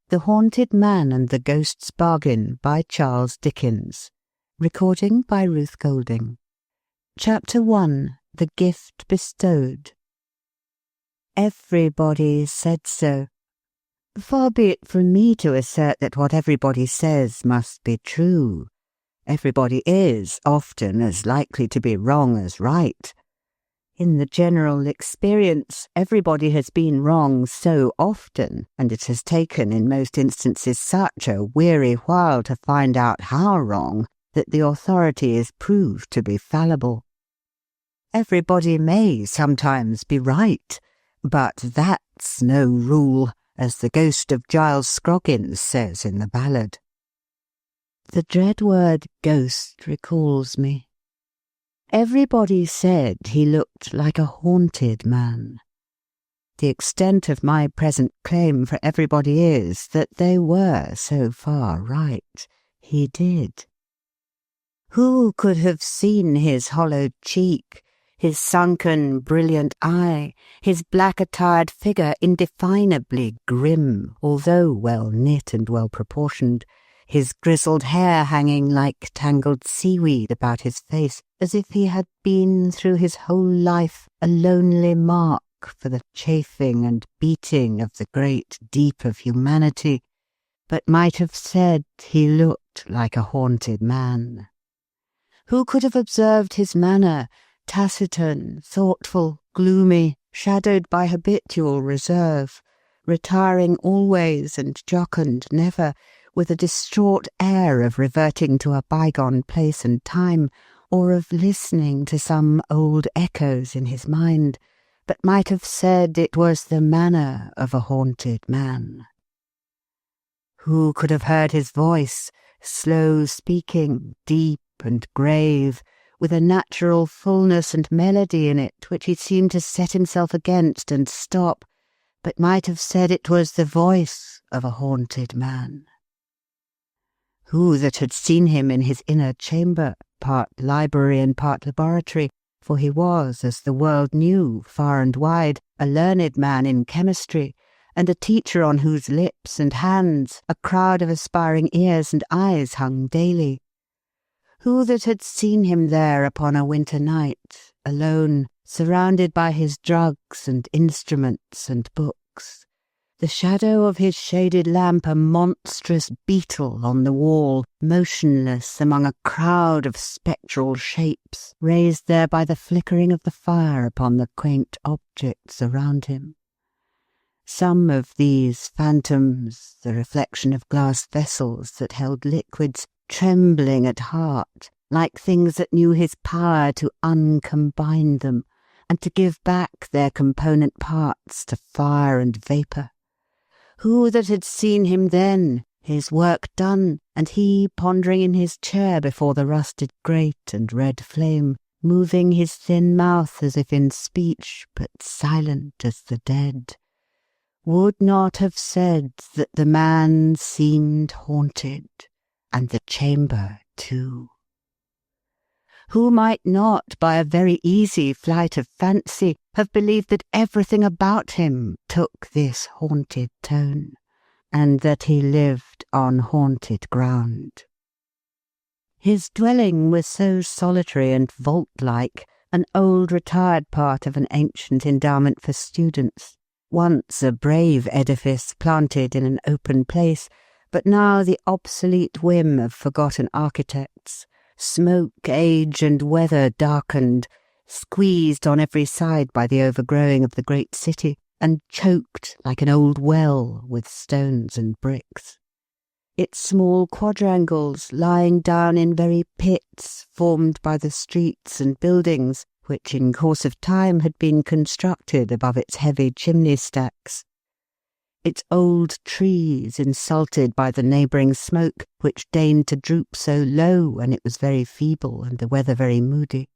The Haunted Man and the Ghost's Bargain by Charles Dickens. Recording by Ruth Golding. Chapter 1. The Gift Bestowed. Everybody said so. Far be it from me to assert that what everybody says must be true. Everybody is often as likely to be wrong as right. In the general experience, everybody has been wrong so often, and it has taken in most instances such a weary while to find out how wrong, that the authority is proved to be fallible. Everybody may sometimes be right, but that's no rule, as the ghost of Giles Scroggins says in the ballad. The dread word ghost recalls me. Everybody said he looked like a haunted man. The extent of my present claim for everybody is that they were so far right. He did. Who could have seen his hollowed cheek, his sunken, brilliant eye, his black-attired figure indefinably grim, although well-knit and well-proportioned, his grizzled hair hanging like tangled seaweed about his face, as if he had been through his whole life a lonely mark for the chafing and beating of the great deep of humanity, but might have said he looked like a haunted man? Who could have observed his manner, taciturn, thoughtful, gloomy, shadowed by habitual reserve, retiring always and jocund never, with a distraught air of reverting to a bygone place and time, or of listening to some old echoes in his mind, but might have said it was the manner of a haunted man? Who could have heard his voice, slow speaking, deep and grave, with a natural fullness and melody in it which he seemed to set himself against and stop, but might have said it was the voice of a haunted man? Who that had seen him in his inner chamber, part library and part laboratory, for he was, as the world knew, far and wide, a learned man in chemistry, and a teacher on whose lips and hands a crowd of aspiring ears and eyes hung daily? Who that had seen him there upon a winter night, alone, surrounded by his drugs and instruments and books, the shadow of his shaded lamp a monstrous beetle on the wall, motionless among a crowd of spectral shapes, raised there by the flickering of the fire upon the quaint objects around him? Some of these phantoms, the reflection of glass vessels that held liquids, trembling at heart, like things that knew his power to uncombine them, and to give back their component parts to fire and vapour. Who that had seen him then, his work done, and he pondering in his chair before the rusted grate and red flame, moving his thin mouth as if in speech, but silent as the dead, would not have said that the man seemed haunted, and the chamber too? Who might not, by a very easy flight of fancy, have believed that everything about him took this haunted tone, and that he lived on haunted ground? His dwelling was so solitary and vault-like, an old retired part of an ancient endowment for students, once a brave edifice planted in an open place, but now the obsolete whim of forgotten architects, smoke, age, and weather darkened, squeezed on every side by the overgrowing of the great city, and choked like an old well with stones and bricks. Its small quadrangles lying down in very pits formed by the streets and buildings, which in course of time had been constructed above its heavy chimney stacks. Its old trees insulted by the neighbouring smoke, which deigned to droop so low when it was very feeble and the weather very moody.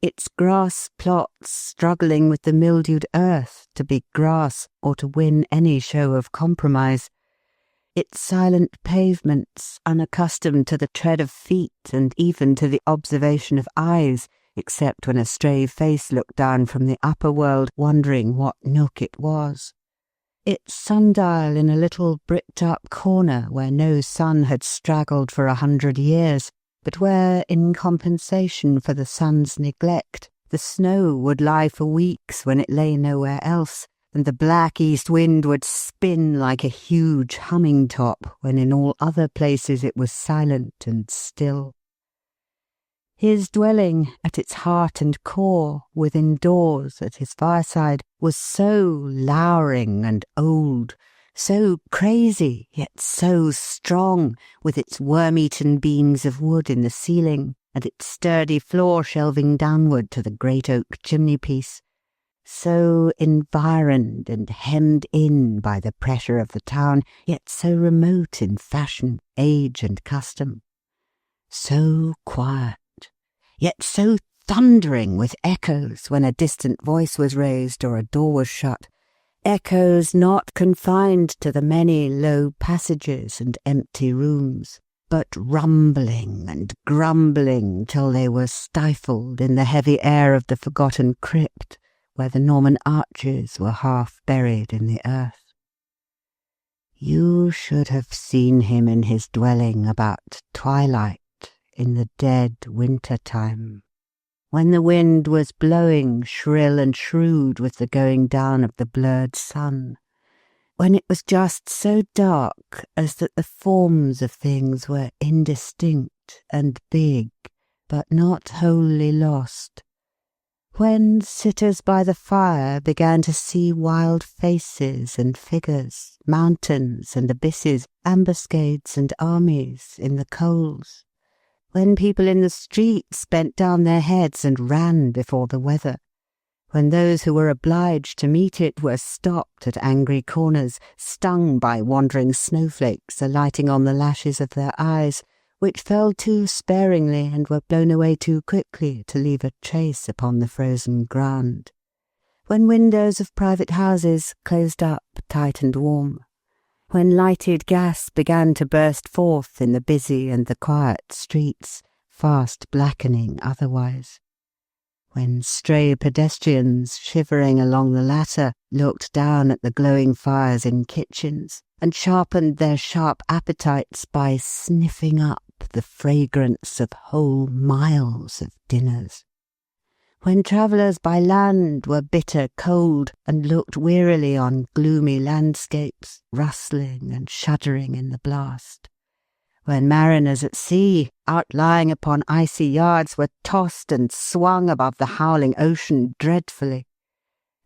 Its grass plots struggling with the mildewed earth to be grass or to win any show of compromise. Its silent pavements, unaccustomed to the tread of feet and even to the observation of eyes, except when a stray face looked down from the upper world, wondering what nook it was. its sundial in a little bricked-up corner where no sun had straggled for 100 years, but where, in compensation for the sun's neglect, the snow would lie for weeks when it lay nowhere else, and the black east wind would spin like a huge humming top when in all other places it was silent and still. His dwelling, at its heart and core, within doors at his fireside, was so lowering and old, so crazy, yet so strong, with its worm-eaten beams of wood in the ceiling, and its sturdy floor shelving downward to the great oak chimney-piece, so environed and hemmed in by the pressure of the town, yet so remote in fashion, age, and custom. So quiet, yet so thundering with echoes when a distant voice was raised or a door was shut, echoes not confined to the many low passages and empty rooms, but rumbling and grumbling till they were stifled in the heavy air of the forgotten crypt, where the Norman arches were half buried in the earth. You should have seen him in his dwelling about twilight in the dead winter time, when the wind was blowing shrill and shrewd with the going down of the blurred sun, when it was just so dark as that the forms of things were indistinct and big, but not wholly lost, when sitters by the fire began to see wild faces and figures, mountains and abysses, ambuscades and armies in the coals, when people in the streets bent down their heads and ran before the weather, when those who were obliged to meet it were stopped at angry corners, stung by wandering snowflakes alighting on the lashes of their eyes, which fell too sparingly and were blown away too quickly to leave a trace upon the frozen ground, when windows of private houses closed up tight and warm, when lighted gas began to burst forth in the busy and the quiet streets, fast blackening otherwise, when stray pedestrians shivering along the latter looked down at the glowing fires in kitchens and sharpened their sharp appetites by sniffing up the fragrance of whole miles of dinners, when travellers by land were bitter cold and looked wearily on gloomy landscapes, rustling and shuddering in the blast, when mariners at sea, outlying upon icy yards, were tossed and swung above the howling ocean dreadfully,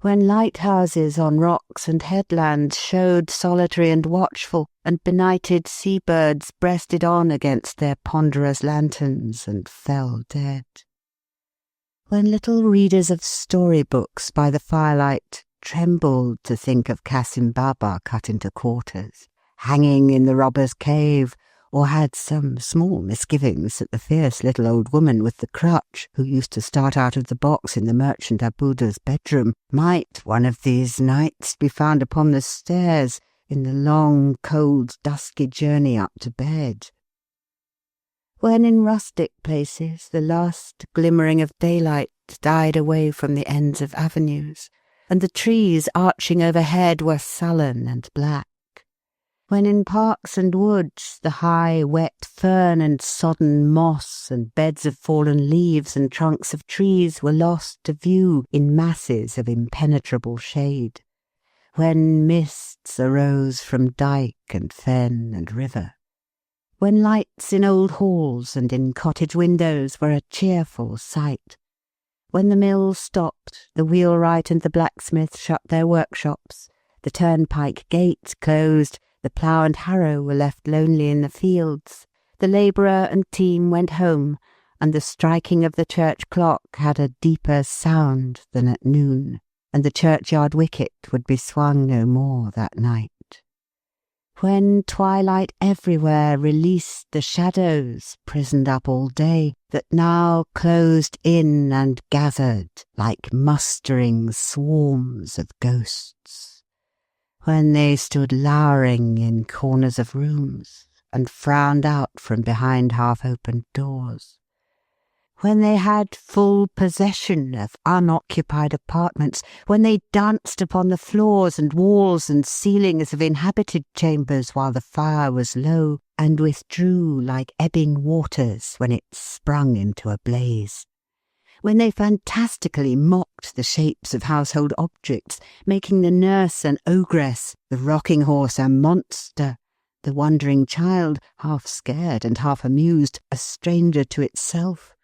when lighthouses on rocks and headlands showed solitary and watchful, and benighted seabirds breasted on against their ponderous lanterns and fell dead, when little readers of storybooks by the firelight trembled to think of Cassim Baba cut into quarters, hanging in the robber's cave, or had some small misgivings that the fierce little old woman with the crutch, who used to start out of the box in the merchant Abuda's bedroom, might one of these nights be found upon the stairs in the long, cold, dusky journey up to bed. When in rustic places the last glimmering of daylight died away from the ends of avenues, and the trees arching overhead were sullen and black, when in parks and woods the high, wet fern and sodden moss and beds of fallen leaves and trunks of trees were lost to view in masses of impenetrable shade, when mists arose from dyke and fen and river, when lights in old halls and in cottage windows were a cheerful sight, when the mill stopped, the wheelwright and the blacksmith shut their workshops, the turnpike gate closed, the plough and harrow were left lonely in the fields, the labourer and team went home, and the striking of the church clock had a deeper sound than at noon, and the churchyard wicket would be swung no more that night. When twilight everywhere released the shadows, prisoned up all day, that now closed in and gathered like mustering swarms of ghosts, when they stood lowering in corners of rooms and frowned out from behind half-opened doors, when they had full possession of unoccupied apartments, when they danced upon the floors and walls and ceilings of inhabited chambers while the fire was low, and withdrew like ebbing waters when it sprung into a blaze. When they fantastically mocked the shapes of household objects, making the nurse an ogress, the rocking horse a monster, the wondering child, half scared and half amused, a stranger to itself.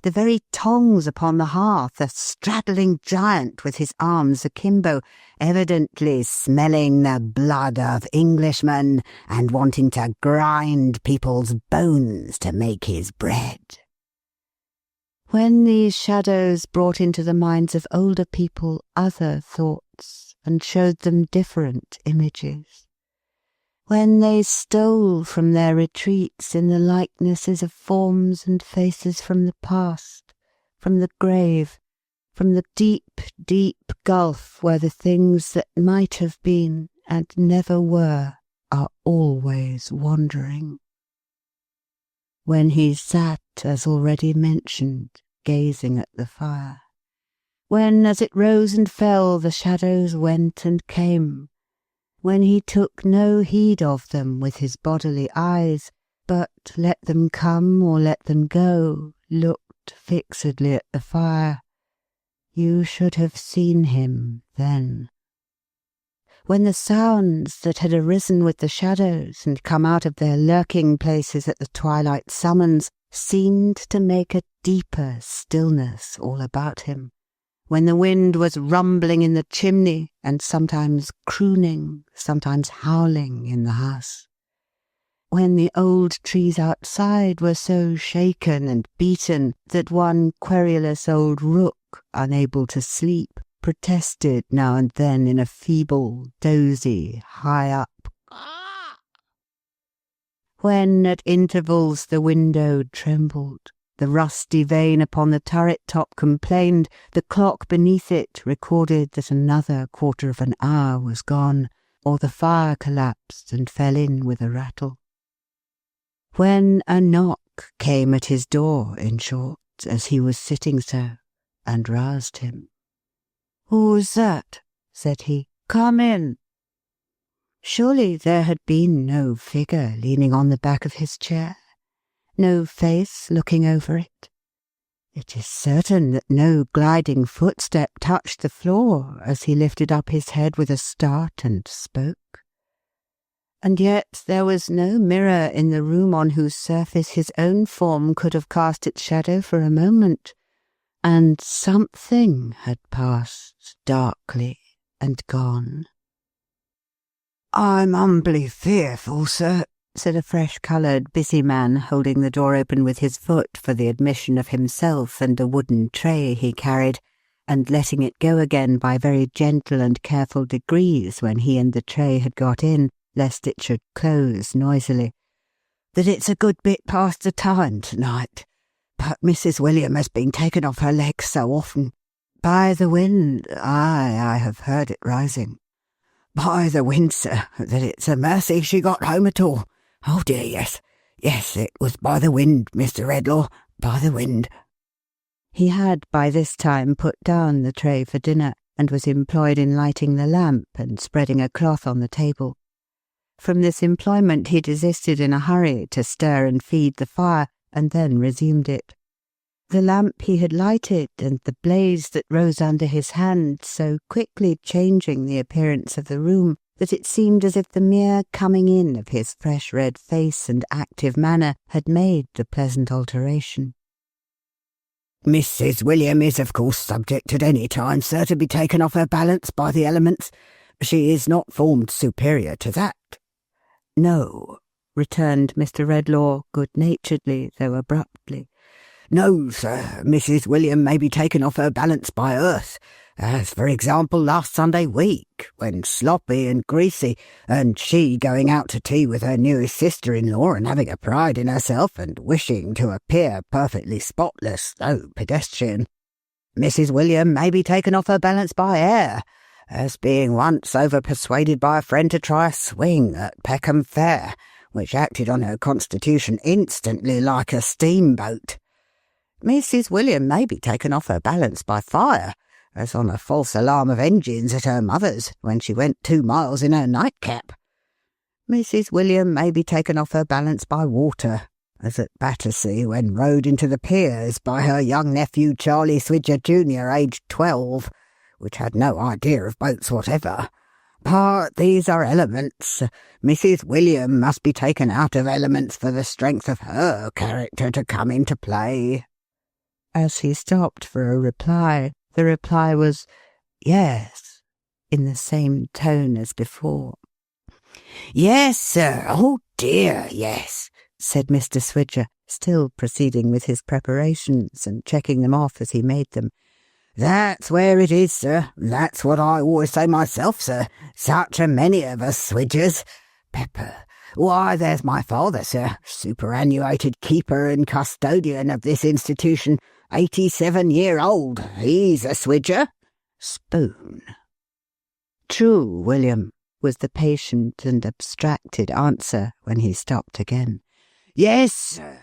The very tongs upon the hearth, a straddling giant with his arms akimbo, evidently smelling the blood of Englishmen and wanting to grind people's bones to make his bread. When these shadows brought into the minds of older people other thoughts and showed them different images, when they stole from their retreats in the likenesses of forms and faces from the past, from the grave, from the deep, deep gulf where the things that might have been and never were are always wandering. When he sat, as already mentioned, gazing at the fire, when as it rose and fell the shadows went and came, when he took no heed of them with his bodily eyes, but let them come or let them go, looked fixedly at the fire, you should have seen him then. When the sounds that had arisen with the shadows and come out of their lurking places at the twilight summons seemed to make a deeper stillness all about him, when the wind was rumbling in the chimney and sometimes crooning, sometimes howling in the house, when the old trees outside were so shaken and beaten that one querulous old rook, unable to sleep, protested now and then in a feeble, dozy, high-up when at intervals the window trembled, the rusty vane upon the turret-top complained, the clock beneath it recorded that another quarter of an hour was gone, or the fire collapsed and fell in with a rattle. When a knock came at his door, in short, as he was sitting so, and roused him. "Who's that?" said he. "Come in." Surely there had been no figure leaning on the back of his chair, no face looking over it. It is certain that no gliding footstep touched the floor as he lifted up his head with a start and spoke. And yet there was no mirror in the room on whose surface his own form could have cast its shadow for a moment, and something had passed darkly and gone. "I'm humbly fearful, sir," said a fresh-coloured, busy man, holding the door open with his foot for the admission of himself and a wooden tray he carried, and letting it go again by very gentle and careful degrees when he and the tray had got in, lest it should close noisily, "that it's a good bit past the time tonight. But Mrs. William has been taken off her legs so often. By the wind, I have heard it rising. By the wind, sir, that it's a mercy she got home at all. Oh dear, yes. Yes, it was by the wind, Mr. Redlaw, by the wind." He had by this time put down the tray for dinner, and was employed in lighting the lamp and spreading a cloth on the table. From this employment he desisted in a hurry to stir and feed the fire, and then resumed it. The lamp he had lighted, and the blaze that rose under his hand, so quickly changing the appearance of the room, that it seemed as if the mere coming in of his fresh red face and active manner had made the pleasant alteration. "Mrs. William is of course subject at any time, sir, to be taken off her balance by the elements. She is not formed superior to that." "No," returned Mr. Redlaw, good-naturedly, though abruptly. "No, sir, Mrs. William may be taken off her balance by earth, as for example last Sunday week, when sloppy and greasy, and she going out to tea with her newest sister-in-law and having a pride in herself and wishing to appear perfectly spotless, though pedestrian. Mrs. William may be taken off her balance by air, as being once over-persuaded by a friend to try a swing at Peckham Fair, which acted on her constitution instantly like a steamboat. Mrs. William may be taken off her balance by fire, as on a false alarm of engines at her mother's when she went 2 miles in her nightcap. Mrs. William may be taken off her balance by water, as at Battersea when rowed into the piers by her young nephew Charlie Swidger Jr., aged 12, which had no idea of boats whatever. But these are elements. Mrs. William must be taken out of elements for the strength of her character to come into play. As he stopped for a reply, the reply was, "Yes," in the same tone as before. "Yes, sir. Oh dear, yes," said Mr. Swidger, still proceeding with his preparations and checking them off as he made them. "That's where it is, sir. That's what I always say myself, sir. Such a many of us Swidgers. Pepper. Why, there's my father, sir, superannuated keeper and custodian of this institution, 87-year-old. He's a Swidger. Spoon." "True, William," was the patient and abstracted answer when he stopped again. "Yes, sir,"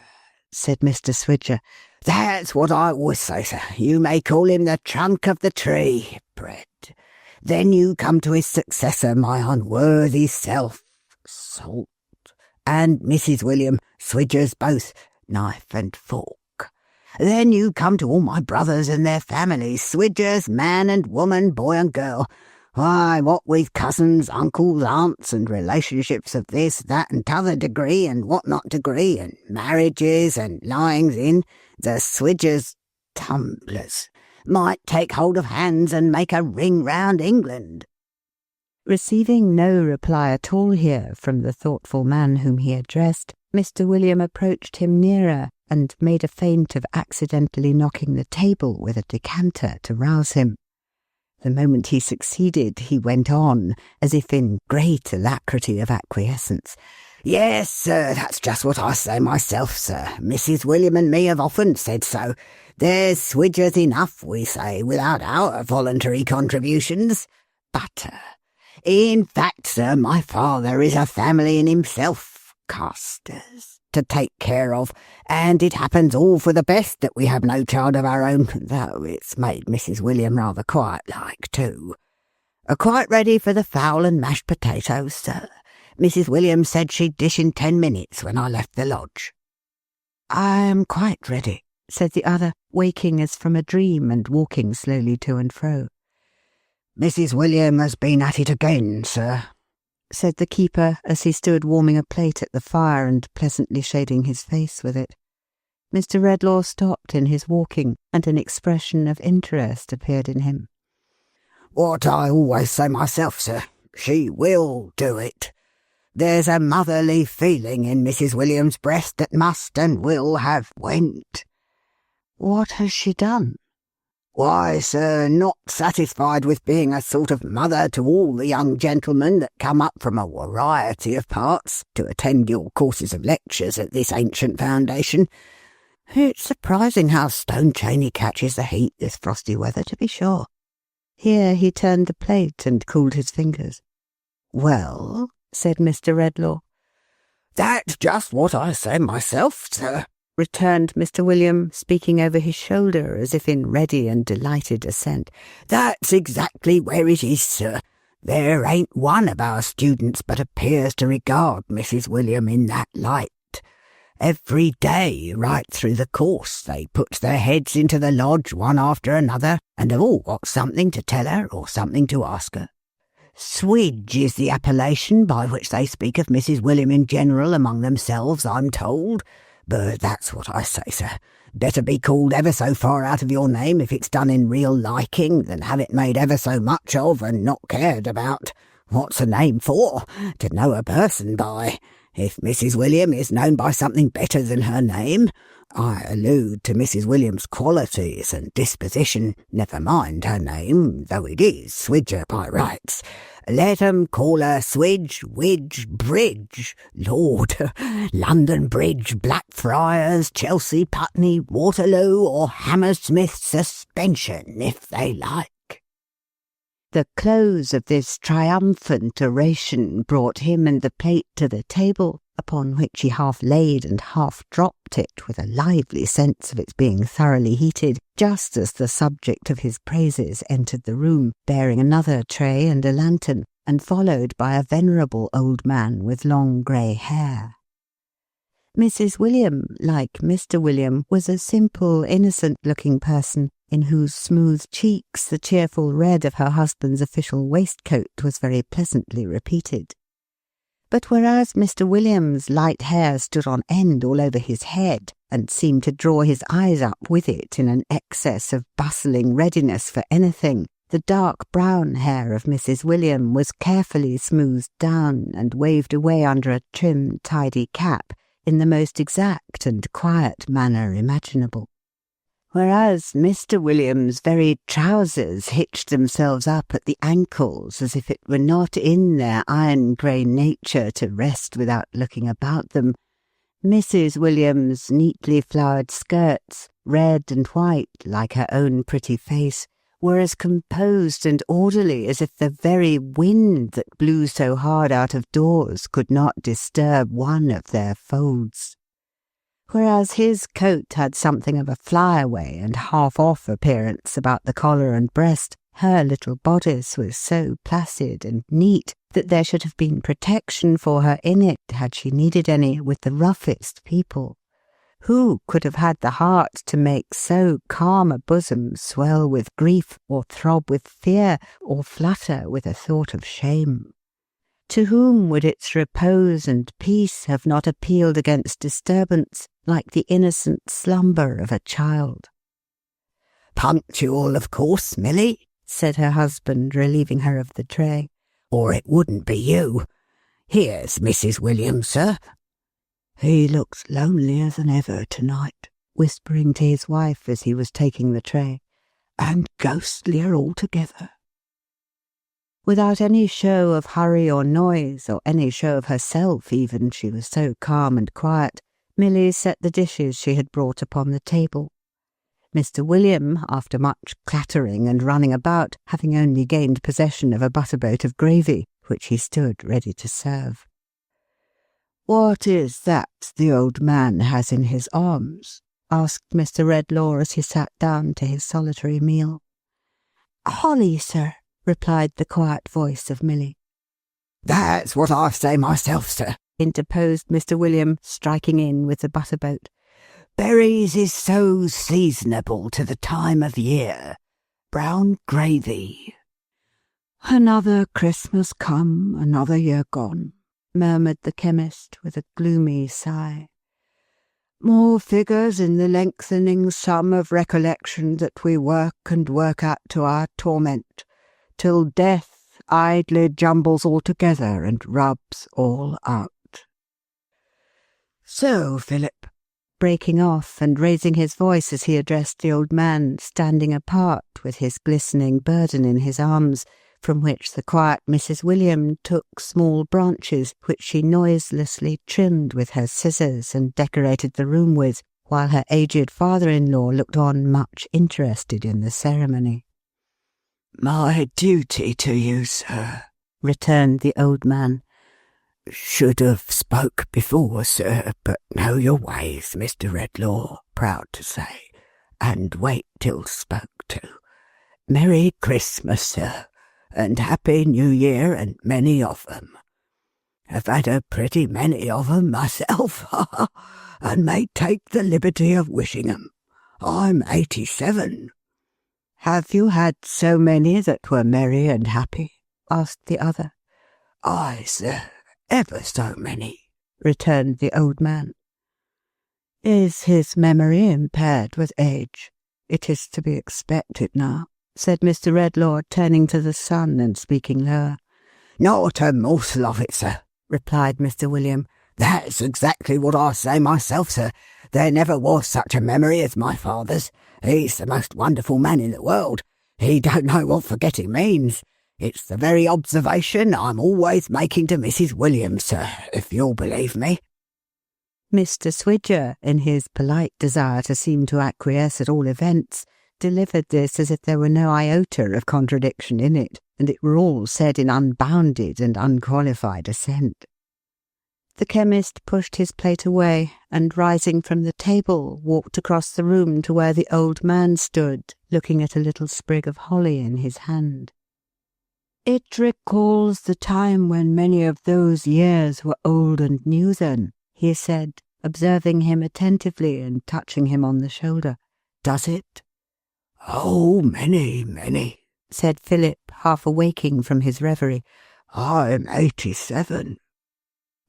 said Mr. Swidger. "That's what I always say, sir. You may call him the trunk of the tree, Bread. Then you come to his successor, my unworthy self, Salt, and Mrs. William, Swidgers both, Knife and Fork. Then you come to all my brothers and their families, Swidgers, man and woman, boy and girl. Why, what with cousins, uncles, aunts, and relationships of this, that, and t'other degree, and what not degree, and marriages, and lyings in, the Swidgers tumblers might take hold of hands and make a ring round England." Receiving no reply at all here from the thoughtful man whom he addressed, Mr. William approached him nearer and made a feint of accidentally knocking the table with a decanter to rouse him. The moment he succeeded, he went on, as if in great alacrity of acquiescence. "Yes, sir, that's just what I say myself, sir. Mrs. William and me have often said so. There's Swidgers enough, we say, without our voluntary contributions. Butter. In fact, sir, my father is a family in himself, casters, to take care of, and it happens all for the best that we have no child of our own, though it's made Mrs. William rather quiet-like, too. Quite ready for the fowl and mashed potatoes, sir. Mrs. William said she'd dish in 10 minutes when I left the lodge." "I am quite ready," said the other, waking as from a dream and walking slowly to and fro. "Mrs. William has been at it again, sir," said the keeper as he stood warming a plate at the fire and pleasantly shading his face with it. Mr. Redlaw stopped in his walking, and an expression of interest appeared in him. "What I always say myself, sir. She will do it. There's a motherly feeling in Mrs. William's breast that must and will have went." "What has she done?" "Why, sir, not satisfied with being a sort of mother to all the young gentlemen that come up from a variety of parts to attend your courses of lectures at this ancient foundation. It's surprising how Stone Chaney catches the heat this frosty weather, to be sure." Here he turned the plate and cooled his fingers. "Well," said Mr. Redlaw. "That's just what I say myself, sir," returned Mr. William, speaking over his shoulder as if in ready and delighted assent. "That's exactly where it is, sir. There ain't one of our students but appears to regard Mrs. William in that light. Every day, right through the course, they puts their heads into the lodge one after another, and have all got something to tell her or something to ask her. Swidge is the appellation by which they speak of Mrs. William in general among themselves, I'm told. But that's what I say, sir. Better be called ever so far out of your name if it's done in real liking than have it made ever so much of and not cared about. What's a name for? To know a person by. If Mrs. William is known by something better than her name, I allude to Mrs. William's qualities and disposition, never mind her name, though it is Swidger by rights. Let 'em call her Swidge, Widge, Bridge. Lord, London Bridge, Blackfriars, Chelsea, Putney, Waterloo, or Hammersmith Suspension, if they like. The close of this triumphant oration brought him and the plate to the table, upon which he half laid and half dropped it with a lively sense of its being thoroughly heated, just as the subject of his praises entered the room, bearing another tray and a lantern, and followed by a venerable old man with long grey hair. Mrs. William, like Mr. William, was a simple, innocent-looking person, in whose smooth cheeks the cheerful red of her husband's official waistcoat was very pleasantly repeated. But whereas Mr. William's light hair stood on end all over his head, and seemed to draw his eyes up with it in an excess of bustling readiness for anything, the dark brown hair of Mrs. William was carefully smoothed down and waved away under a trim, tidy cap, in the most exact and quiet manner imaginable. Whereas Mr. William's very trousers hitched themselves up at the ankles as if it were not in their iron-grey nature to rest without looking about them, Mrs. William's neatly flowered skirts, red and white like her own pretty face, were as composed and orderly as if the very wind that blew so hard out of doors could not disturb one of their folds. Whereas his coat had something of a fly-away and half-off appearance about the collar and breast, her little bodice was so placid and neat that there should have been protection for her in it, had she needed any, with the roughest people. Who could have had the heart to make so calm a bosom swell with grief, or throb with fear, or flutter with a thought of shame? To whom would its repose and peace have not appealed against disturbance, like the innocent slumber of a child? "Punctual, of course, Milly," said her husband, relieving her of the tray. "Or it wouldn't be you. Here's Mrs. William, sir." "He looks lonelier than ever to-night," whispering to his wife as he was taking the tray, "and ghostlier altogether." Without any show of hurry or noise, or any show of herself even, she was so calm and quiet, Milly set the dishes she had brought upon the table. Mr. William, after much clattering and running about, having only gained possession of a butterboat of gravy, which he stood ready to serve. "What is that the old man has in his arms?" asked Mr. Redlaw as he sat down to his solitary meal. "Holly, sir," replied the quiet voice of Milly. "That's what I say myself, sir," interposed Mr. William, striking in with the butterboat. "Berries is so seasonable to the time of year. Brown gravy." "Another Christmas come, another year gone," murmured the chemist with a gloomy sigh. "More figures in the lengthening sum of recollection that we work and work at to our torment, till death idly jumbles all together and rubs all out. So, Philip," breaking off and raising his voice as he addressed the old man, standing apart with his glistening burden in his arms, from which the quiet Mrs. William took small branches which she noiselessly trimmed with her scissors and decorated the room with, while her aged father-in-law looked on much interested in the ceremony. "My duty to you, sir," returned the old man. "Should have spoke before, sir, but know your ways, Mr. Redlaw, proud to say, and wait till spoke to. Merry Christmas, sir, and Happy New Year, and many of 'em. I've had a pretty many of 'em myself, and may take the liberty of wishing 'em. I'm 87. "Have you had so many that were merry and happy?" asked the other. "Aye, sir, ever so many," returned the old man. "Is his memory impaired with age? It is to be expected now," said Mr. Redlaw, turning to the son and speaking lower. "Not a morsel of it, sir," replied Mr. William. "That's exactly what I say myself, sir. There never was such a memory as my father's. He's the most wonderful man in the world. He don't know what forgetting means. It's the very observation I'm always making to Mrs. Williams, sir, if you'll believe me." Mr. Swidger, in his polite desire to seem to acquiesce at all events, delivered this as if there were no iota of contradiction in it, and it were all said in unbounded and unqualified assent. The chemist pushed his plate away, and rising from the table, walked across the room to where the old man stood, looking at a little sprig of holly in his hand. "It recalls the time when many of those years were old and new then," he said, observing him attentively and touching him on the shoulder. "Does it?" "Oh, many, many," said Philip, half awaking from his reverie. "I'm 87.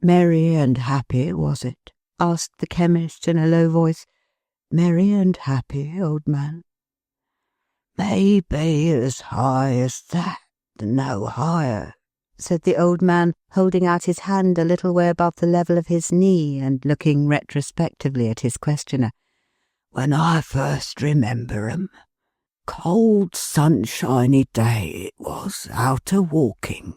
"Merry and happy, was it?" asked the chemist in a low voice. "Merry and happy, old man?" "Maybe as high as that, no higher," said the old man, holding out his hand a little way above the level of his knee and looking retrospectively at his questioner. "When I first remember 'em, cold sunshiny day it was, out a-walking,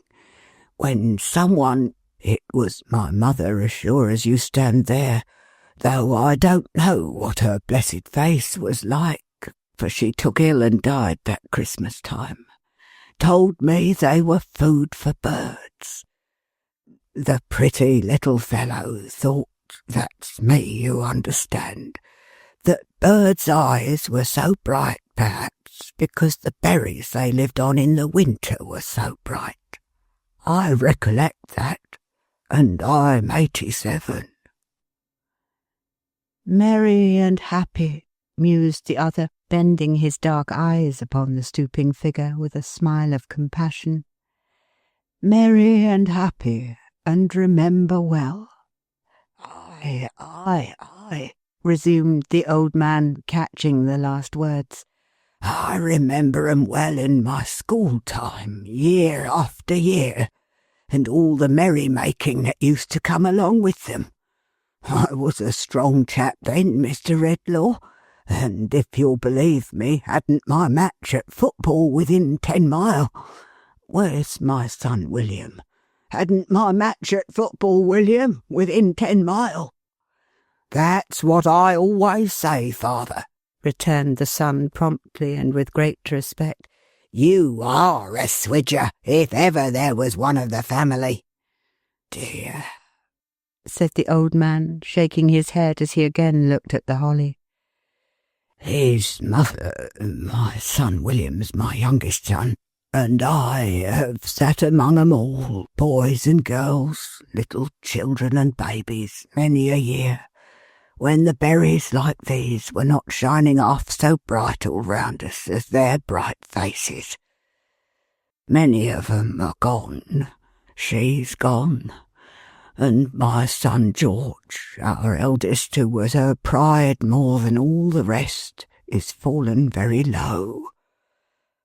when someone, it was my mother as sure as you stand there, though I don't know what her blessed face was like, for she took ill and died that Christmas time, told me they were food for birds. The pretty little fellow thought, that's me, you understand, that birds' eyes were so bright, perhaps, because the berries they lived on in the winter were so bright. I recollect that, and I'm 87. "Merry and happy," mused the other, bending his dark eyes upon the stooping figure with a smile of compassion. "Merry and happy, and remember well." Aye, resumed the old man, catching the last words. "I remember 'em well in my school time, year after year, and all the merry-making that used to come along with them. I was a strong chap then, Mr. Redlaw, and if you'll believe me, hadn't my match at football within 10 mile. Where's my son William? Hadn't my match at football, William, within 10 mile. That's what I always say, father," returned the son promptly and with great respect. "You are a swidger, if ever there was one of the family." "Dear," said the old man, shaking his head as he again looked at the holly. "His mother, my son William's my youngest son, and I have sat among 'em all, boys and girls, little children and babies, many a year, when the berries like these were not shining half so bright all round us as their bright faces. Many of 'em are gone. She's gone. And my son George, our eldest, who was her pride more than all the rest, is fallen very low.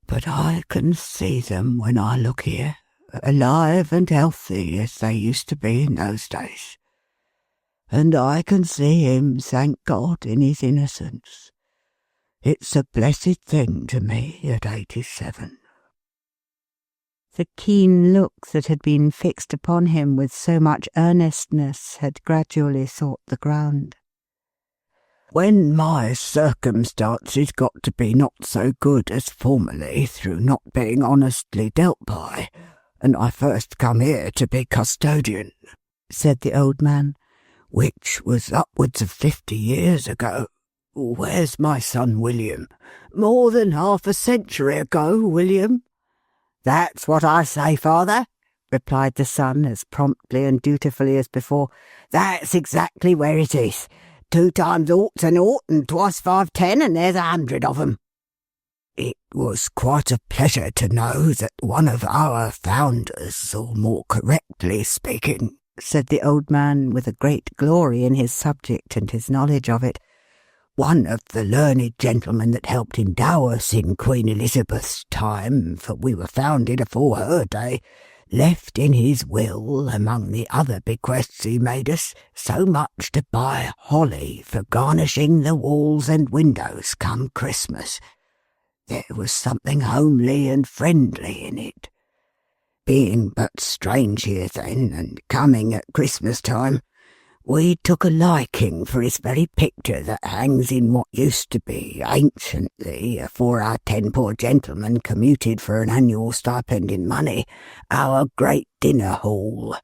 But I can see them when I look here, alive and healthy as they used to be in those days. And I can see him, thank God, in his innocence. It's a blessed thing to me at 87. The keen look that had been fixed upon him with so much earnestness had gradually sought the ground. When my circumstances got to be not so good as formerly through not being honestly dealt by, and I first come here to be custodian," said the old man, "which was upwards of 50 years ago. Where's my son William? More than half a century ago, William." "That's what I say, father," replied the son as promptly and dutifully as before. "That's exactly where it is. 2 times 0's a 0, and twice 5 10, and there's 100 of 'em. "It was quite a pleasure to know that one of our founders, or more correctly speaking," said the old man with a great glory in his subject and his knowledge of it, "one of the learned gentlemen that helped endow us in Queen Elizabeth's time, for we were founded afore her day, left in his will, among the other bequests he made us, so much to buy holly for garnishing the walls and windows come Christmas. There was something homely and friendly in it. Being but strange here then, and coming at Christmas time, we took a liking for his very picture that hangs in what used to be, anciently, afore our 10 poor gentlemen commuted for an annual stipend in money, our great dinner hall.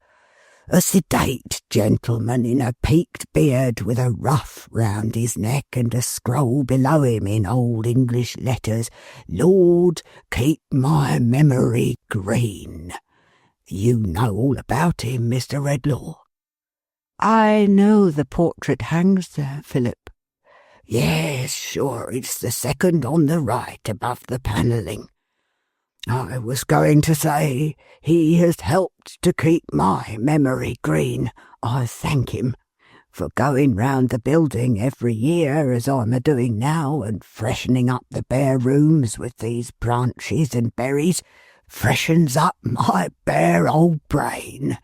A sedate, gentleman in a peaked beard with a ruff round his neck and a scroll below him in old English letters, Lord, keep my memory green. You know all about him, Mr. Redlaw." "I know the portrait hangs there, Philip." "Yes, sure, it's the second on the right above the panelling. I was going to say, he has helped to keep my memory green. I thank him for going round the building every year, as I'm a-doing now, and freshening up the bare rooms with these branches and berries. Freshens up my bare old brain.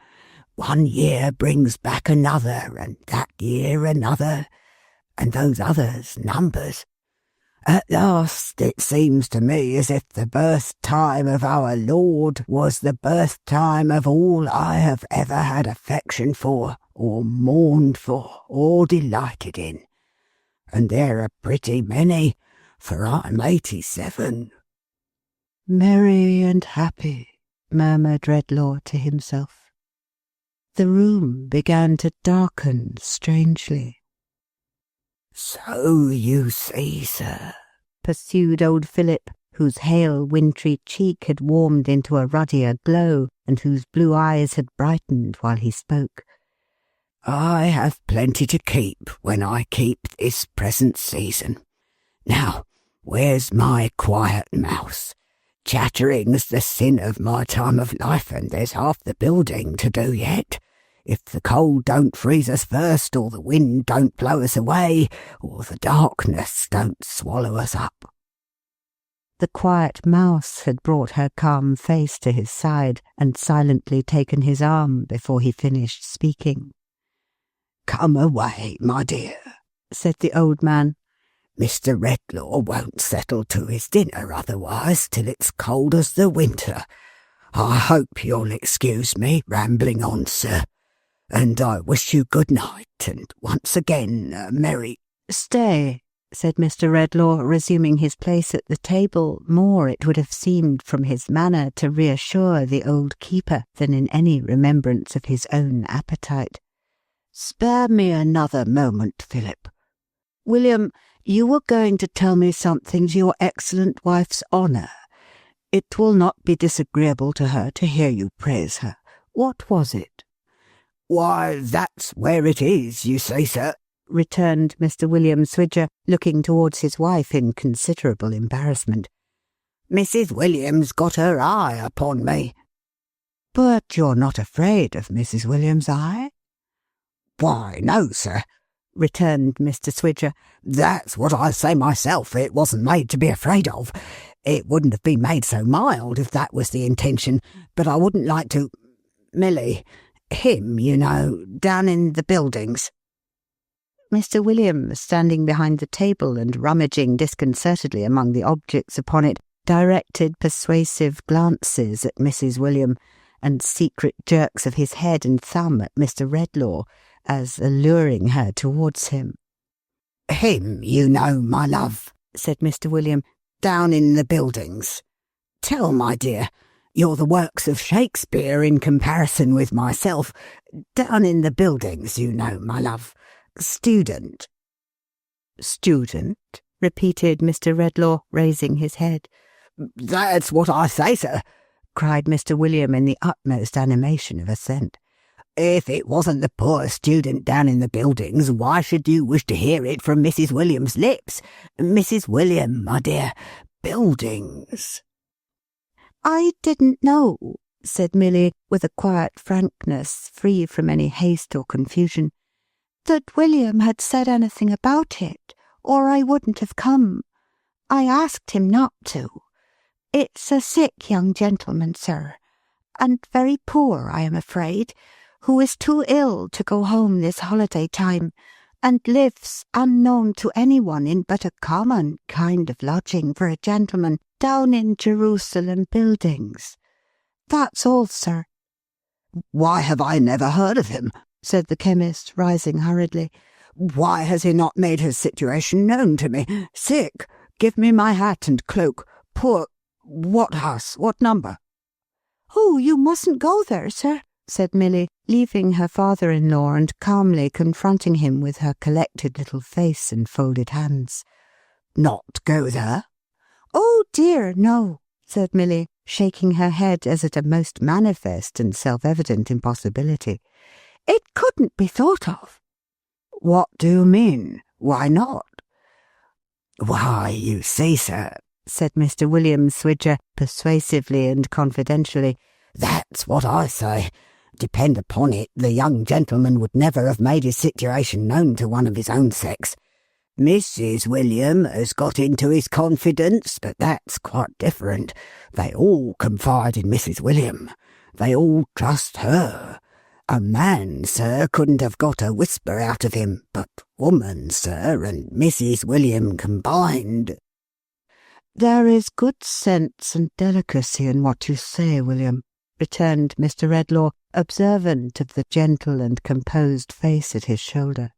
One year brings back another, and that year another, and those others numbers. At last it seems to me as if the birth time of our Lord was the birth time of all I have ever had affection for, or mourned for, or delighted in. And there are pretty many, for I'm 87. "Merry and happy," murmured Redlaw to himself. The room began to darken strangely. "So you see, sir," pursued old Philip, whose hale wintry cheek had warmed into a ruddier glow, and whose blue eyes had brightened while he spoke, "I have plenty to keep when I keep this present season. Now, where's my quiet mouse? Chattering's the sin of my time of life, and there's half the building to do yet. If the cold don't freeze us first, or the wind don't blow us away, or the darkness don't swallow us up." The quiet mouse had brought her calm face to his side, and silently taken his arm before he finished speaking. "Come away, my dear," said the old man. "Mr. Redlaw won't settle to his dinner otherwise till it's cold as the winter. I hope you'll excuse me rambling on, sir, and I wish you good night, and once again, merry—" "Stay," said Mr. Redlaw, resuming his place at the table, more, it would have seemed, from his manner to reassure the old keeper than in any remembrance of his own appetite. "Spare me another moment, Philip. William, you were going to tell me something to your excellent wife's honour. It will not be disagreeable to her to hear you praise her. What was it?" "Why, that's where it is, you see, sir," returned Mr. William Swidger, looking towards his wife in considerable embarrassment. "Mrs. Williams got her eye upon me." "But you're not afraid of Mrs. William's eye?" "Why, no, sir," returned Mr. Swidger. "That's what I say myself. It wasn't made to be afraid of. It wouldn't have been made so mild if that was the intention, but I wouldn't like to— Milly, him, you know, down in the buildings." Mr. William, standing behind the table and rummaging disconcertedly among the objects upon it, directed persuasive glances at Mrs. William, and secret jerks of his head and thumb at Mr. Redlaw, as alluring her towards him. "Him, you know, my love," said Mr. William, "down in the buildings. Tell, my dear, you're the works of Shakespeare in comparison with myself. Down in the buildings, you know, my love. Student." "Student?" repeated Mr. Redlaw, raising his head. "That's what I say, sir," cried Mr. William in the utmost animation of assent. "If it wasn't the poor student down in the buildings, why should you wish to hear it from Mrs. William's lips? Mrs. William, my dear, buildings." "I didn't know," said Milly, with a quiet frankness free from any haste or confusion, "that William had said anything about it, or I wouldn't have come. I asked him not to. It's a sick young gentleman, sir, and very poor, I am afraid, who is too ill to go home this holiday time, and lives unknown to anyone in but a common kind of lodging for a gentleman down in Jerusalem Buildings. That's all, sir." "Why have I never heard of him?" said the chemist, rising hurriedly. "Why has he not made his situation known to me? Sick! Give me my hat and cloak. Poor— What house? What number?" "Oh, you mustn't go there, sir," said Milly, leaving her father-in-law and calmly confronting him with her collected little face and folded hands. Not go there? Oh dear, no, said Milly, shaking her head as at a most manifest and self-evident impossibility. It couldn't be thought of. What do you mean? Why not? Why, you see, sir, said Mr. William Swidger, persuasively and confidentially, that's what I say. Depend upon it, the young gentleman would never have made his situation known to one of his own sex. Mrs. William has got into his confidence, but that's quite different. They all confide in Mrs. William. They all trust her. A man, sir, couldn't have got a whisper out of him, but woman, sir, and Mrs. William combined. There is good sense and delicacy in what you say, William, returned Mr. Redlaw, observant of the gentle and composed face at his shoulder.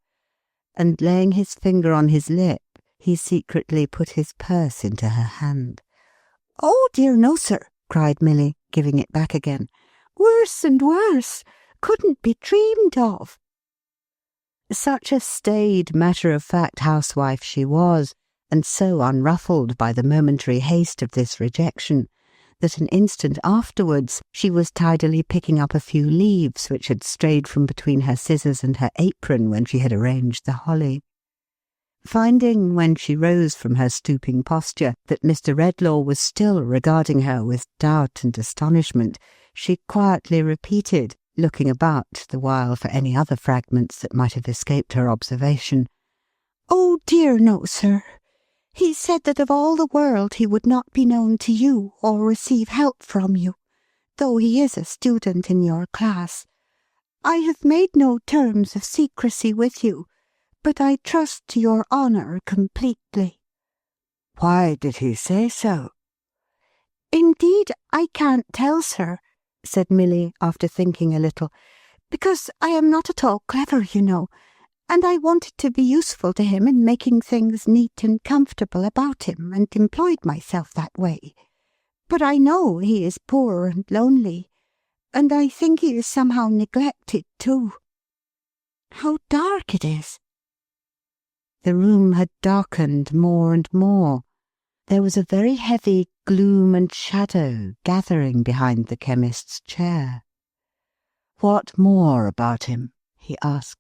And laying his finger on his lip, he secretly put his purse into her hand. Oh dear no, sir, cried Milly, giving it back again. Worse and worse. Couldn't be dreamed of. Such a staid, matter-of-fact housewife she was, and so unruffled by the momentary haste of this rejection, that an instant afterwards she was tidily picking up a few leaves which had strayed from between her scissors and her apron when she had arranged the holly. Finding, when she rose from her stooping posture, that Mr. Redlaw was still regarding her with doubt and astonishment, she quietly repeated, looking about the while for any other fragments that might have escaped her observation, Oh dear no, sir. He said that of all the world he would not be known to you or receive help from you, though he is a student in your class. I have made no terms of secrecy with you, but I trust to your honour completely. Why did he say so? Indeed, I can't tell, sir, said Milly, after thinking a little, because I am not at all clever, you know, and I wanted to be useful to him in making things neat and comfortable about him, and employed myself that way. But I know he is poor and lonely, and I think he is somehow neglected too. How dark it is! The room had darkened more and more. There was a very heavy gloom and shadow gathering behind the chemist's chair. What more about him? He asked.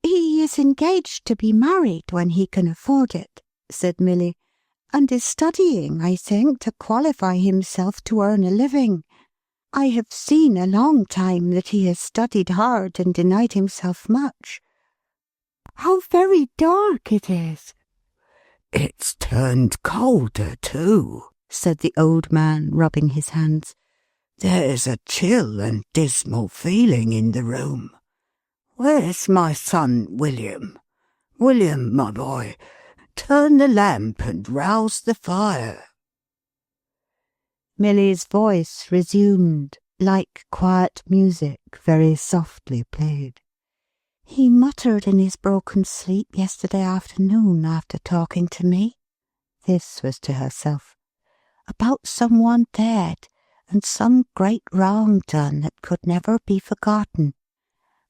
He is engaged to be married when he can afford it, said Milly, and is studying, I think, to qualify himself to earn a living. I have seen a long time that he has studied hard and denied himself much. How very dark it is! It's turned colder, too, said the old man, rubbing his hands. There's a chill and dismal feeling in the room. Where's my son, William? William, my boy, turn the lamp and rouse the fire. Milly's voice resumed, like quiet music very softly played. He muttered in his broken sleep yesterday afternoon after talking to me, this was to herself, about someone dead and some great wrong done that could never be forgotten.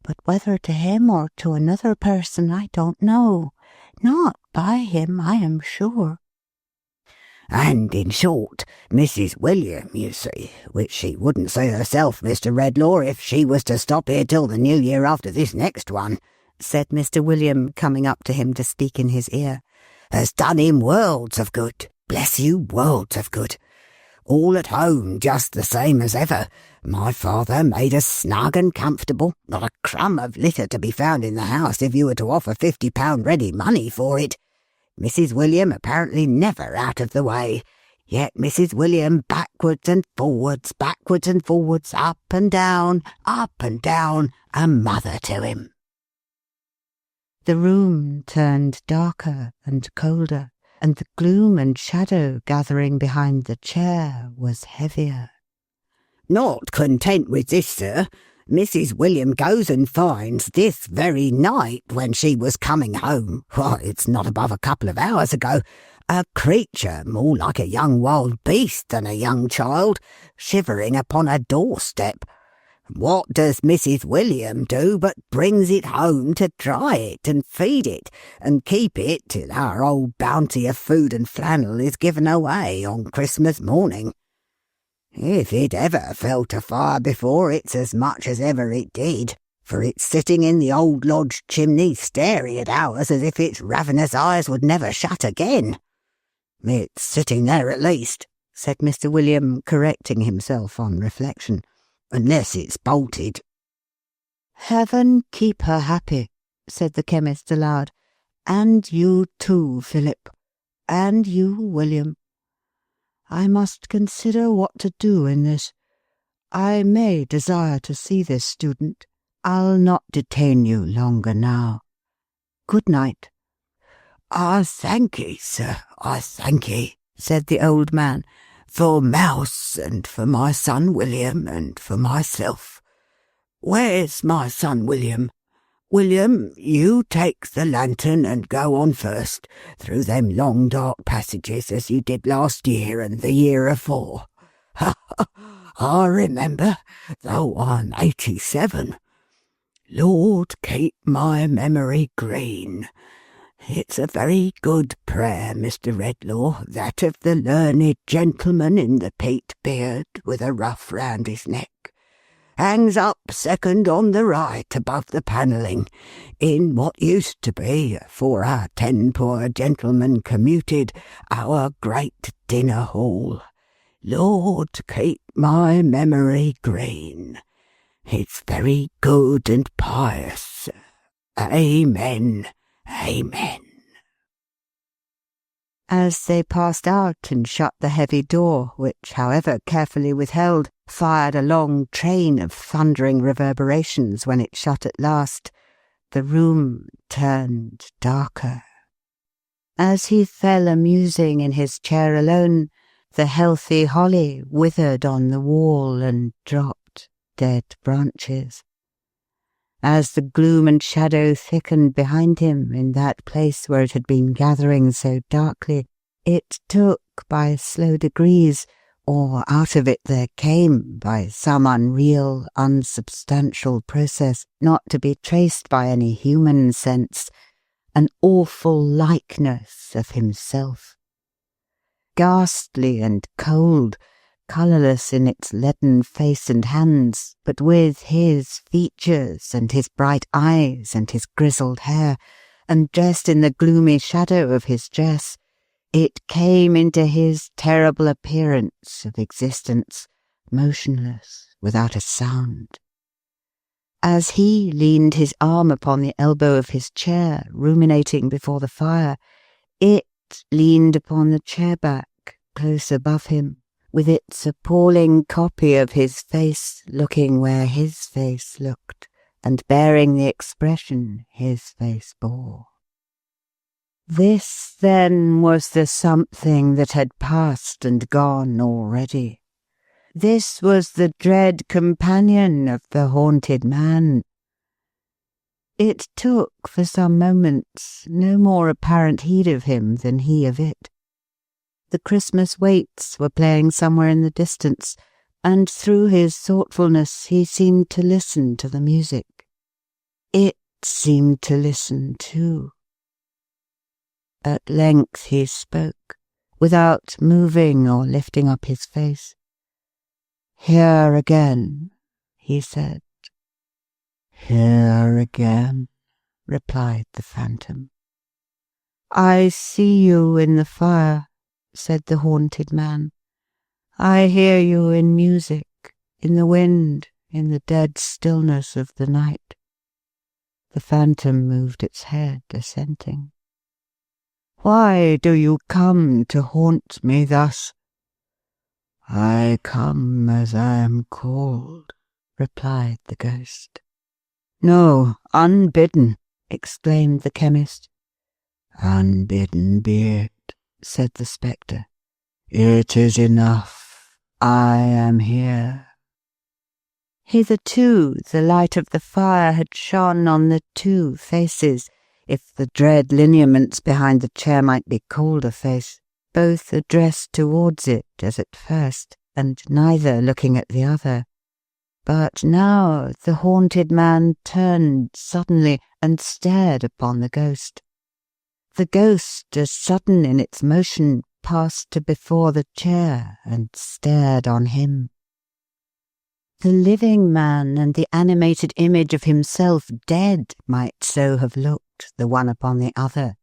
But whether to him or to another person I don't know. Not by him, I am sure. And, in short, Mrs. William, you see, which she wouldn't say herself, Mr. Redlaw, if she was to stop here till the new year after this next one, said Mr. William, coming up to him to speak in his ear, has done him worlds of good. Bless you, worlds of good. All at home, just the same as ever. My father made us snug and comfortable, not a crumb of litter to be found in the house if you were to offer £50 ready money for it. Mrs. William apparently never out of the way, yet Mrs. William backwards and forwards, up and down, a mother to him. The room turned darker and colder, and the gloom and shadow gathering behind the chair was heavier. Not content with this, sir, Mrs. William goes and finds this very night, when she was coming home, why, it's not above a couple of hours ago, a creature more like a young wild beast than a young child, shivering upon a doorstep. What does Mrs. William do but brings it home to dry it and feed it and keep it till our old bounty of food and flannel is given away on Christmas morning. If it ever felt a fire before, it's as much as ever it did, for it's sitting in the old lodge chimney staring at ours as if its ravenous eyes would never shut again. It's sitting there at least, said Mr. William, correcting himself on reflection, unless it's bolted. Heaven keep her happy, said the chemist aloud, and you too, Philip, and you, William. I must consider what to do in this. I may desire to see this student. I'll not detain you longer now. Good night. I thank ye, sir, I thank ye, said the old man, for Mouse and for my son William and for myself. Where's my son William? William, you take the lantern and go on first, through them long dark passages as you did last year and the year afore. I remember, though I'm 87. Lord, keep my memory green. It's a very good prayer, Mr. Redlaw, that of the learned gentleman in the peaked beard with a ruff round his neck. Hangs up second on the right above the panelling, in what used to be, for our 10 poor gentlemen commuted, our great dinner hall. Lord, keep my memory green. It's very good and pious. Amen. Amen. As they passed out and shut the heavy door, which, however carefully withheld, fired a long train of thundering reverberations when it shut at last, the room turned darker. As he fell a-musing in his chair alone, the healthy holly withered on the wall and dropped dead branches. As the gloom and shadow thickened behind him in that place where it had been gathering so darkly, it took by slow degrees, or out of it there came, by some unreal, unsubstantial process, not to be traced by any human sense, an awful likeness of himself. Ghastly and cold, colourless in its leaden face and hands, but with his features and his bright eyes and his grizzled hair, and dressed in the gloomy shadow of his dress, it came into his terrible appearance of existence, motionless, without a sound. As he leaned his arm upon the elbow of his chair, ruminating before the fire, it leaned upon the chair-back, close above him, with its appalling copy of his face looking where his face looked, and bearing the expression his face bore. This, then, was the something that had passed and gone already. This was the dread companion of the haunted man. It took, for some moments, no more apparent heed of him than he of it. The Christmas waits were playing somewhere in the distance, and through his thoughtfulness he seemed to listen to the music. It seemed to listen too. At length he spoke, without moving or lifting up his face. "Here again," he said. "Here again," replied the phantom. "I see you in the fire," said the haunted man. "I hear you in music, in the wind, in the dead stillness of the night." The phantom moved its head, assenting. "Why do you come to haunt me thus?" "I come as I am called," replied the ghost. "No, unbidden," exclaimed the chemist. "Unbidden be it," said the spectre. "It is enough. I am here." Hitherto the light of the fire had shone on the two faces, if the dread lineaments behind the chair might be called a face, both addressed towards it as at first, and neither looking at the other. But now the haunted man turned suddenly and stared upon the ghost. The ghost, as sudden in its motion, passed to before the chair and stared on him. The living man and the animated image of himself dead might so have looked, the one upon the other,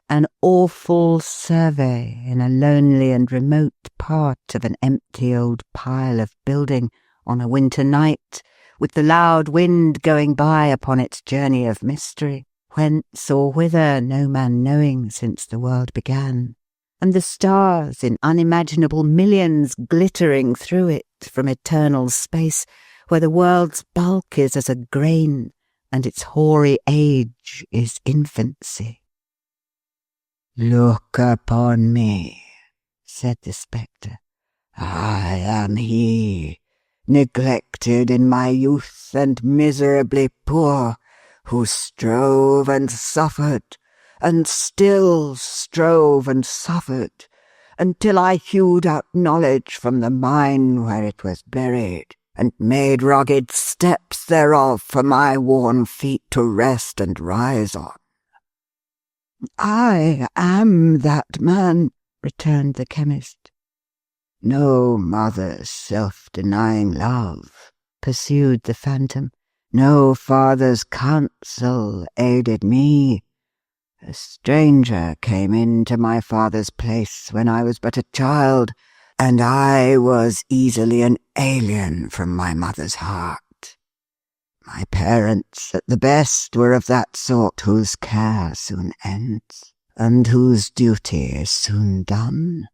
an awful survey in a lonely and remote part of an empty old pile of building on a winter night, with the loud wind going by upon its journey of mystery, whence or whither no man knowing since the world began, and the stars in unimaginable millions glittering through it from eternal space, where the world's bulk is as a grain, and its hoary age is infancy. "Look upon me," said the spectre. "I am he, neglected in my youth and miserably poor, who strove and suffered, and still strove and suffered, until I hewed out knowledge from the mine where it was buried, and made rugged steps thereof for my worn feet to rest and rise on." "I am that man," returned the chemist. "No mother's self-denying love," pursued the phantom, "no father's counsel aided me. A stranger came into my father's place when I was but a child, and I was easily an alien from my mother's heart. My parents, at the best, were of that sort whose care soon ends, and whose duty is soon done,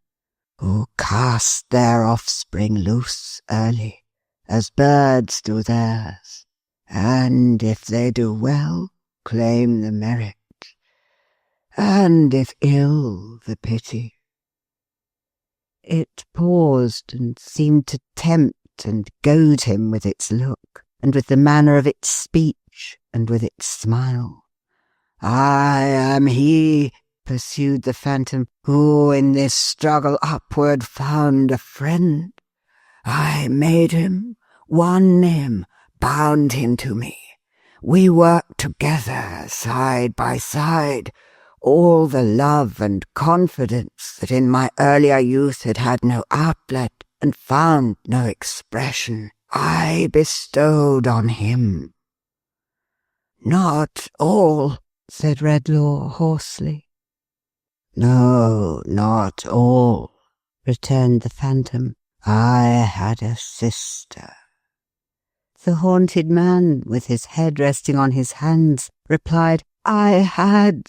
who cast their offspring loose early, as birds do theirs, and if they do well, claim the merit, and if ill, the pity." It paused and seemed to tempt and goad him with its look, and with the manner of its speech, and with its smile. "I am he," pursued the phantom, "who in this struggle upward found a friend. I made him, won him, bound him to me. We worked together, side by side. All the love and confidence that in my earlier youth had had no outlet and found no expression, I bestowed on him." "Not all," said Redlaw hoarsely. "No, not all," returned the phantom. "I had a sister." The haunted man, with his head resting on his hands, replied, "I had."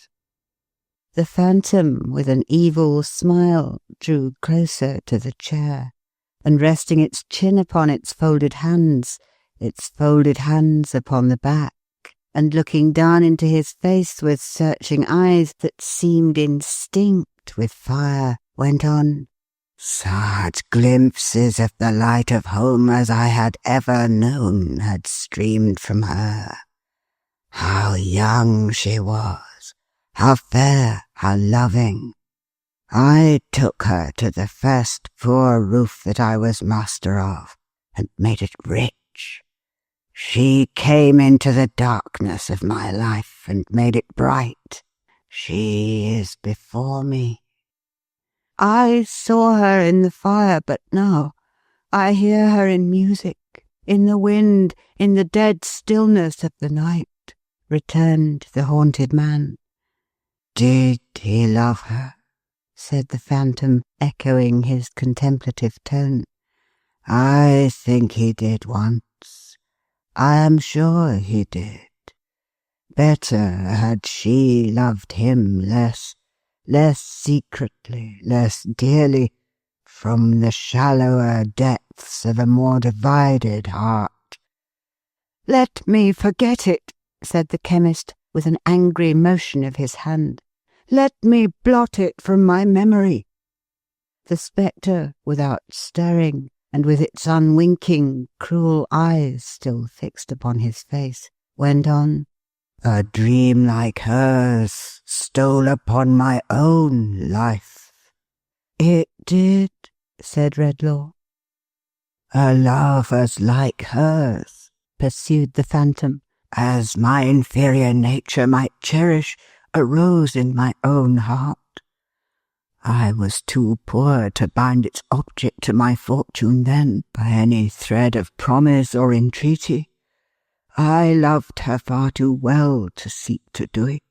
The phantom, with an evil smile, drew closer to the chair, and resting its chin upon its folded hands upon the back, and looking down into his face with searching eyes that seemed instinct with fire, went on, "Such glimpses of the light of home as I had ever known had streamed from her. How young she was, how fair, how loving. I took her to the first poor roof that I was master of, and made it rich. She came into the darkness of my life and made it bright. She is before me. I saw her in the fire, but now I hear her in music, in the wind, in the dead stillness of the night," returned the haunted man. "Did he love her?" said the phantom, echoing his contemplative tone. "I think he did once. I am sure he did. Better had she loved him less secretly, less dearly, from the shallower depths of a more divided heart." "Let me forget it," said the chemist, with an angry motion of his hand. "Let me blot it from my memory." The spectre, without stirring, and with its unwinking, cruel eyes still fixed upon his face, went on, "A dream like hers stole upon my own life." "It did," said Redlaw. A love as like hers, pursued the phantom, as my inferior nature might cherish, arose in my own heart. I was too poor to bind its object to my fortune then by any thread of promise or entreaty. I loved her far too well to seek to do it.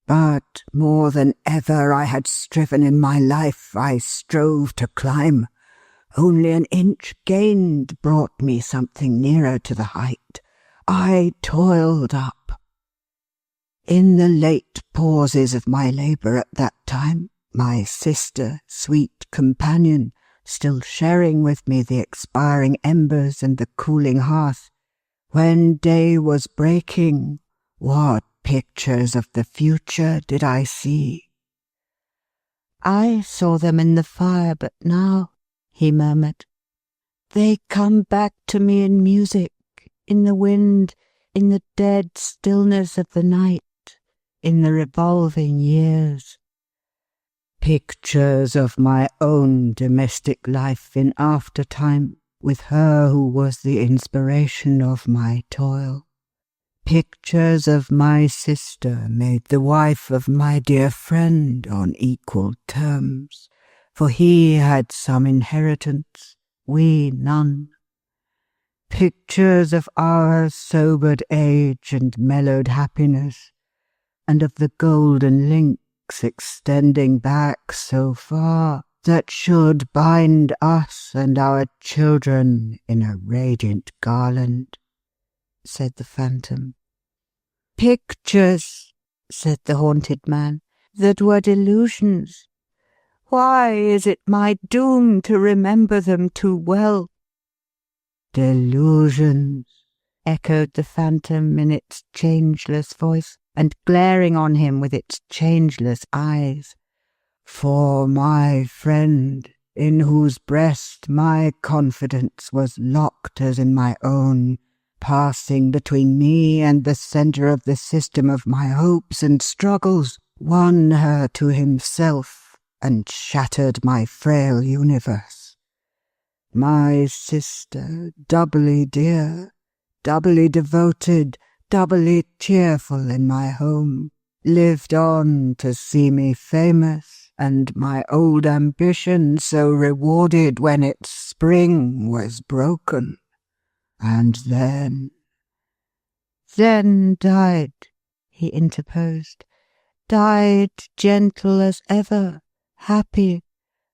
But more than ever I had striven in my life, I strove to climb. Only an inch gained brought me something nearer to the height. I toiled up. In the late pauses of my labour at that time, my sister, sweet companion, still sharing with me the expiring embers and the cooling hearth, when day was breaking, what pictures of the future did I see? I saw them in the fire but now, he murmured. They come back to me in music, in the wind, in the dead stillness of the night, in the revolving years. Pictures of my own domestic life in aftertime, with her who was the inspiration of my toil. Pictures of my sister made the wife of my dear friend on equal terms, for he had some inheritance, we none. Pictures of our sobered age and mellowed happiness, and of the golden links extending back so far that should bind us and our children in a radiant garland, said the phantom. Pictures, said the haunted man, that were delusions. Why is it my doom to remember them too well? Delusions, echoed the phantom in its changeless voice, and glaring on him with its changeless eyes. For my friend, in whose breast my confidence was locked as in my own, passing between me and the centre of the system of my hopes and struggles, won her to himself and shattered my frail universe. My sister, doubly dear, doubly devoted, doubly cheerful in my home, lived on to see me famous, and my old ambition so rewarded when its spring was broken. And then died, he interposed, died gentle as ever, happy,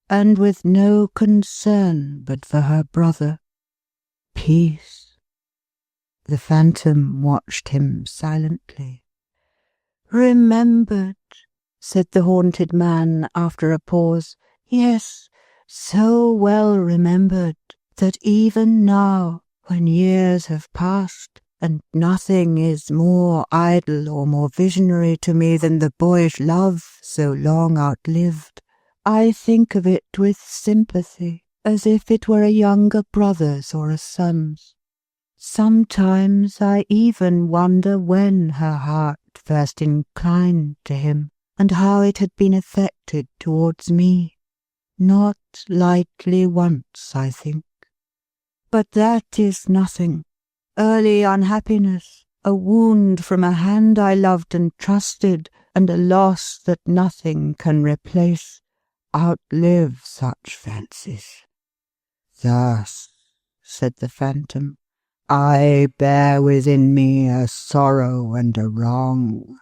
and with no concern but for her brother. Peace. The phantom watched him silently. Remembered, said the haunted man after a pause. Yes, so well remembered that even now, when years have passed, and nothing is more idle or more visionary to me than the boyish love so long outlived, I think of it with sympathy, as if it were a younger brother's or a son's. Sometimes I even wonder when her heart first inclined to him, and how it had been affected towards me. Not lightly once, I think. But that is nothing. Early unhappiness, a wound from a hand I loved and trusted, and a loss that nothing can replace, outlive such fancies. Thus, said the phantom, I bear within me a sorrow and a wrong.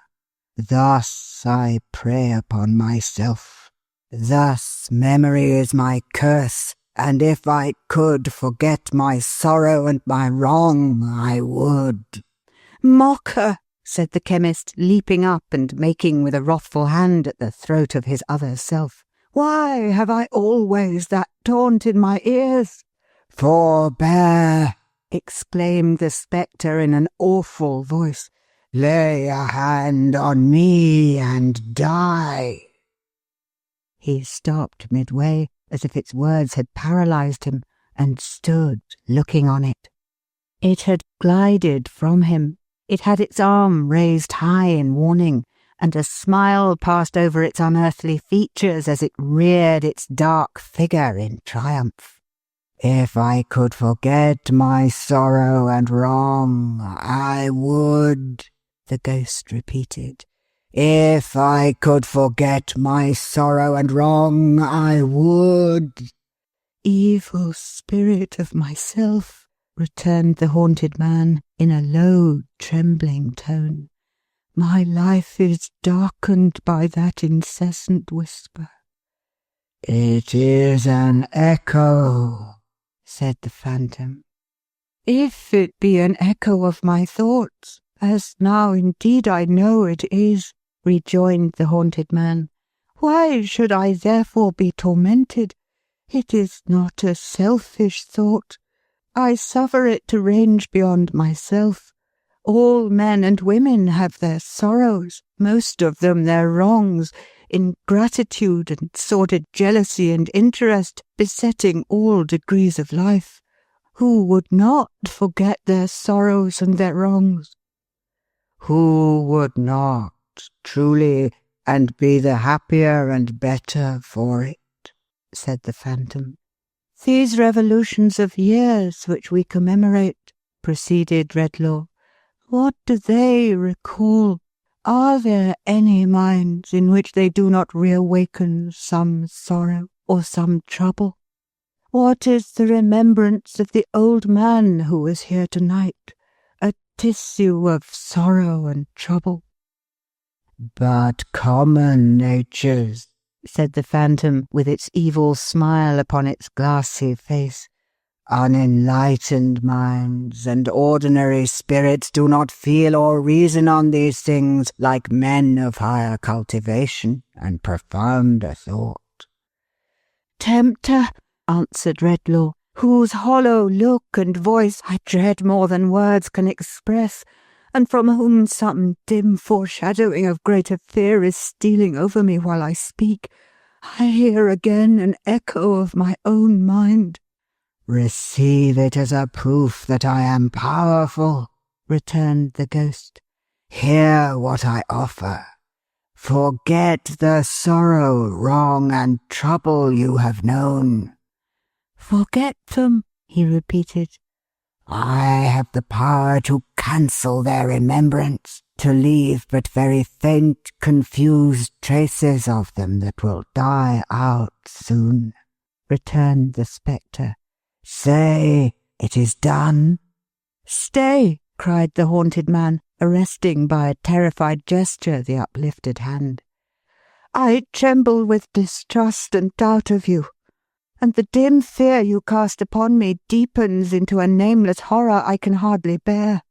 Thus I prey upon myself. Thus memory is my curse, and if I could forget my sorrow and my wrong, I would. Mocker, said the chemist, leaping up and making with a wrathful hand at the throat of his other self. Why have I always that taunt in my ears? Forbear, exclaimed the spectre in an awful voice. Lay a hand on me and die. He stopped midway, as if its words had paralysed him, and stood looking on it. It had glided from him. It had its arm raised high in warning, and a smile passed over its unearthly features as it reared its dark figure in triumph. If I could forget my sorrow and wrong, I would, the ghost repeated. If I could forget my sorrow and wrong, I would. Evil spirit of myself, returned the haunted man in a low, trembling tone. My life is darkened by that incessant whisper. It is an echo, said the phantom. If it be an echo of my thoughts, as now indeed I know it is, rejoined the haunted man, why should I therefore be tormented? It is not a selfish thought. I suffer it to range beyond myself. All men and women have their sorrows, most of them their wrongs, ingratitude and sordid jealousy and interest besetting all degrees of life. Who would not forget their sorrows and their wrongs? Who would not, truly, and be the happier and better for it? Said the phantom. These revolutions of years which we commemorate, proceeded Redlaw, what do they recall? Are there any minds in which they do not reawaken some sorrow or some trouble? What is the remembrance of the old man who was here tonight? A tissue of sorrow and trouble. But common natures, said the phantom with its evil smile upon its glassy face. Unenlightened minds and ordinary spirits do not feel or reason on these things like men of higher cultivation and profounder thought. Tempter, answered Redlaw, whose hollow look and voice I dread more than words can express, and from whom some dim foreshadowing of greater fear is stealing over me while I speak, I hear again an echo of my own mind. Receive it as a proof that I am powerful, returned the ghost. Hear what I offer. Forget the sorrow, wrong, and trouble you have known. Forget them, he repeated. I have the power to cancel their remembrance, to leave but very faint, confused traces of them that will die out soon, returned the spectre. Say, it is done. Stay, cried the haunted man, arresting by a terrified gesture the uplifted hand. I tremble with distrust and doubt of you, and the dim fear you cast upon me deepens into a nameless horror I can hardly bear.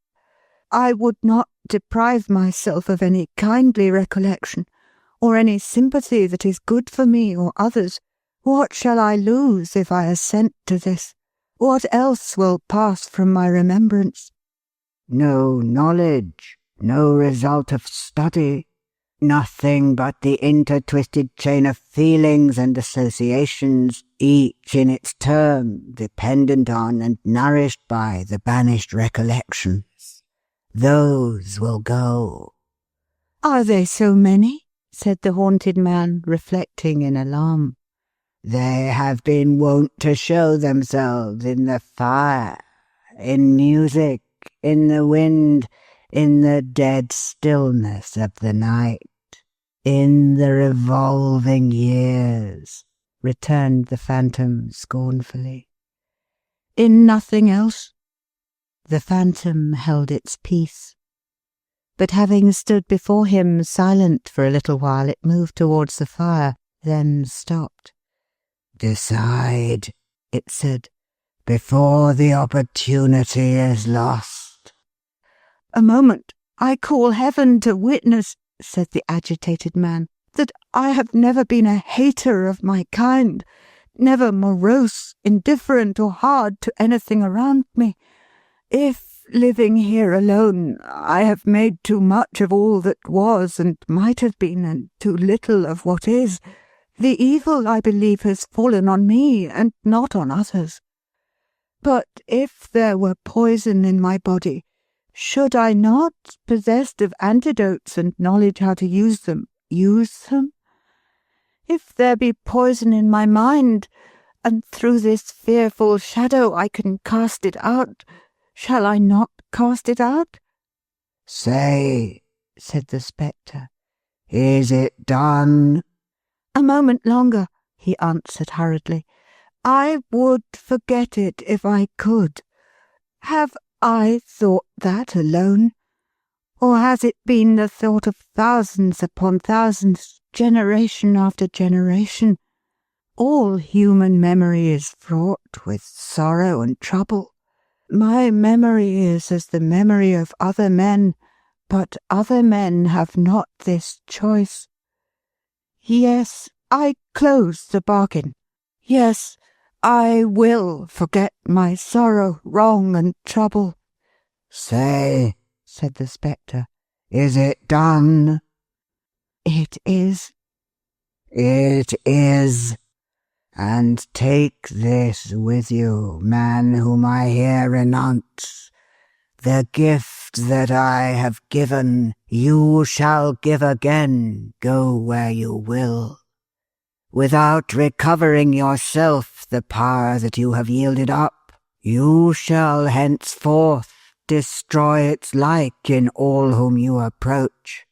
I would not deprive myself of any kindly recollection, or any sympathy that is good for me or others. What shall I lose if I assent to this? What else will pass from my remembrance? No knowledge, no result of study, nothing but the intertwisted chain of feelings and associations, each in its turn dependent on and nourished by the banished recollections. Those will go. Are they so many? Said the haunted man, reflecting in alarm. They have been wont to show themselves in the fire, in music, in the wind, in the dead stillness of the night, in the revolving years, returned the phantom scornfully. In nothing else? The phantom held its peace. But having stood before him silent for a little while, it moved towards the fire, then stopped. Decide, it said, before the opportunity is lost. A moment, I call heaven to witness, said the agitated man, that I have never been a hater of my kind, never morose, indifferent, or hard to anything around me. If, living here alone, I have made too much of all that was and might have been, and too little of what is, the evil, I believe, has fallen on me and not on others. But if there were poison in my body, should I not, possessed of antidotes and knowledge how to use them? If there be poison in my mind, and through this fearful shadow I can cast it out. Shall I not cast it out?" "Say," said the spectre, "is it done?" "A moment longer," he answered hurriedly. "I would forget it if I could. Have I thought that alone? Or has it been the thought of thousands upon thousands, generation after generation? All human memory is fraught with sorrow and trouble. My memory is as the memory of other men, but other men have not this choice. Yes, I close the bargain. Yes, I will forget my sorrow, wrong, and trouble." "Say," said the spectre, "is it done?" "It is." "It is. And take this with you, man whom I here renounce. The gift that I have given, you shall give again, go where you will. Without recovering yourself the power that you have yielded up, you shall henceforth destroy its like in all whom you approach.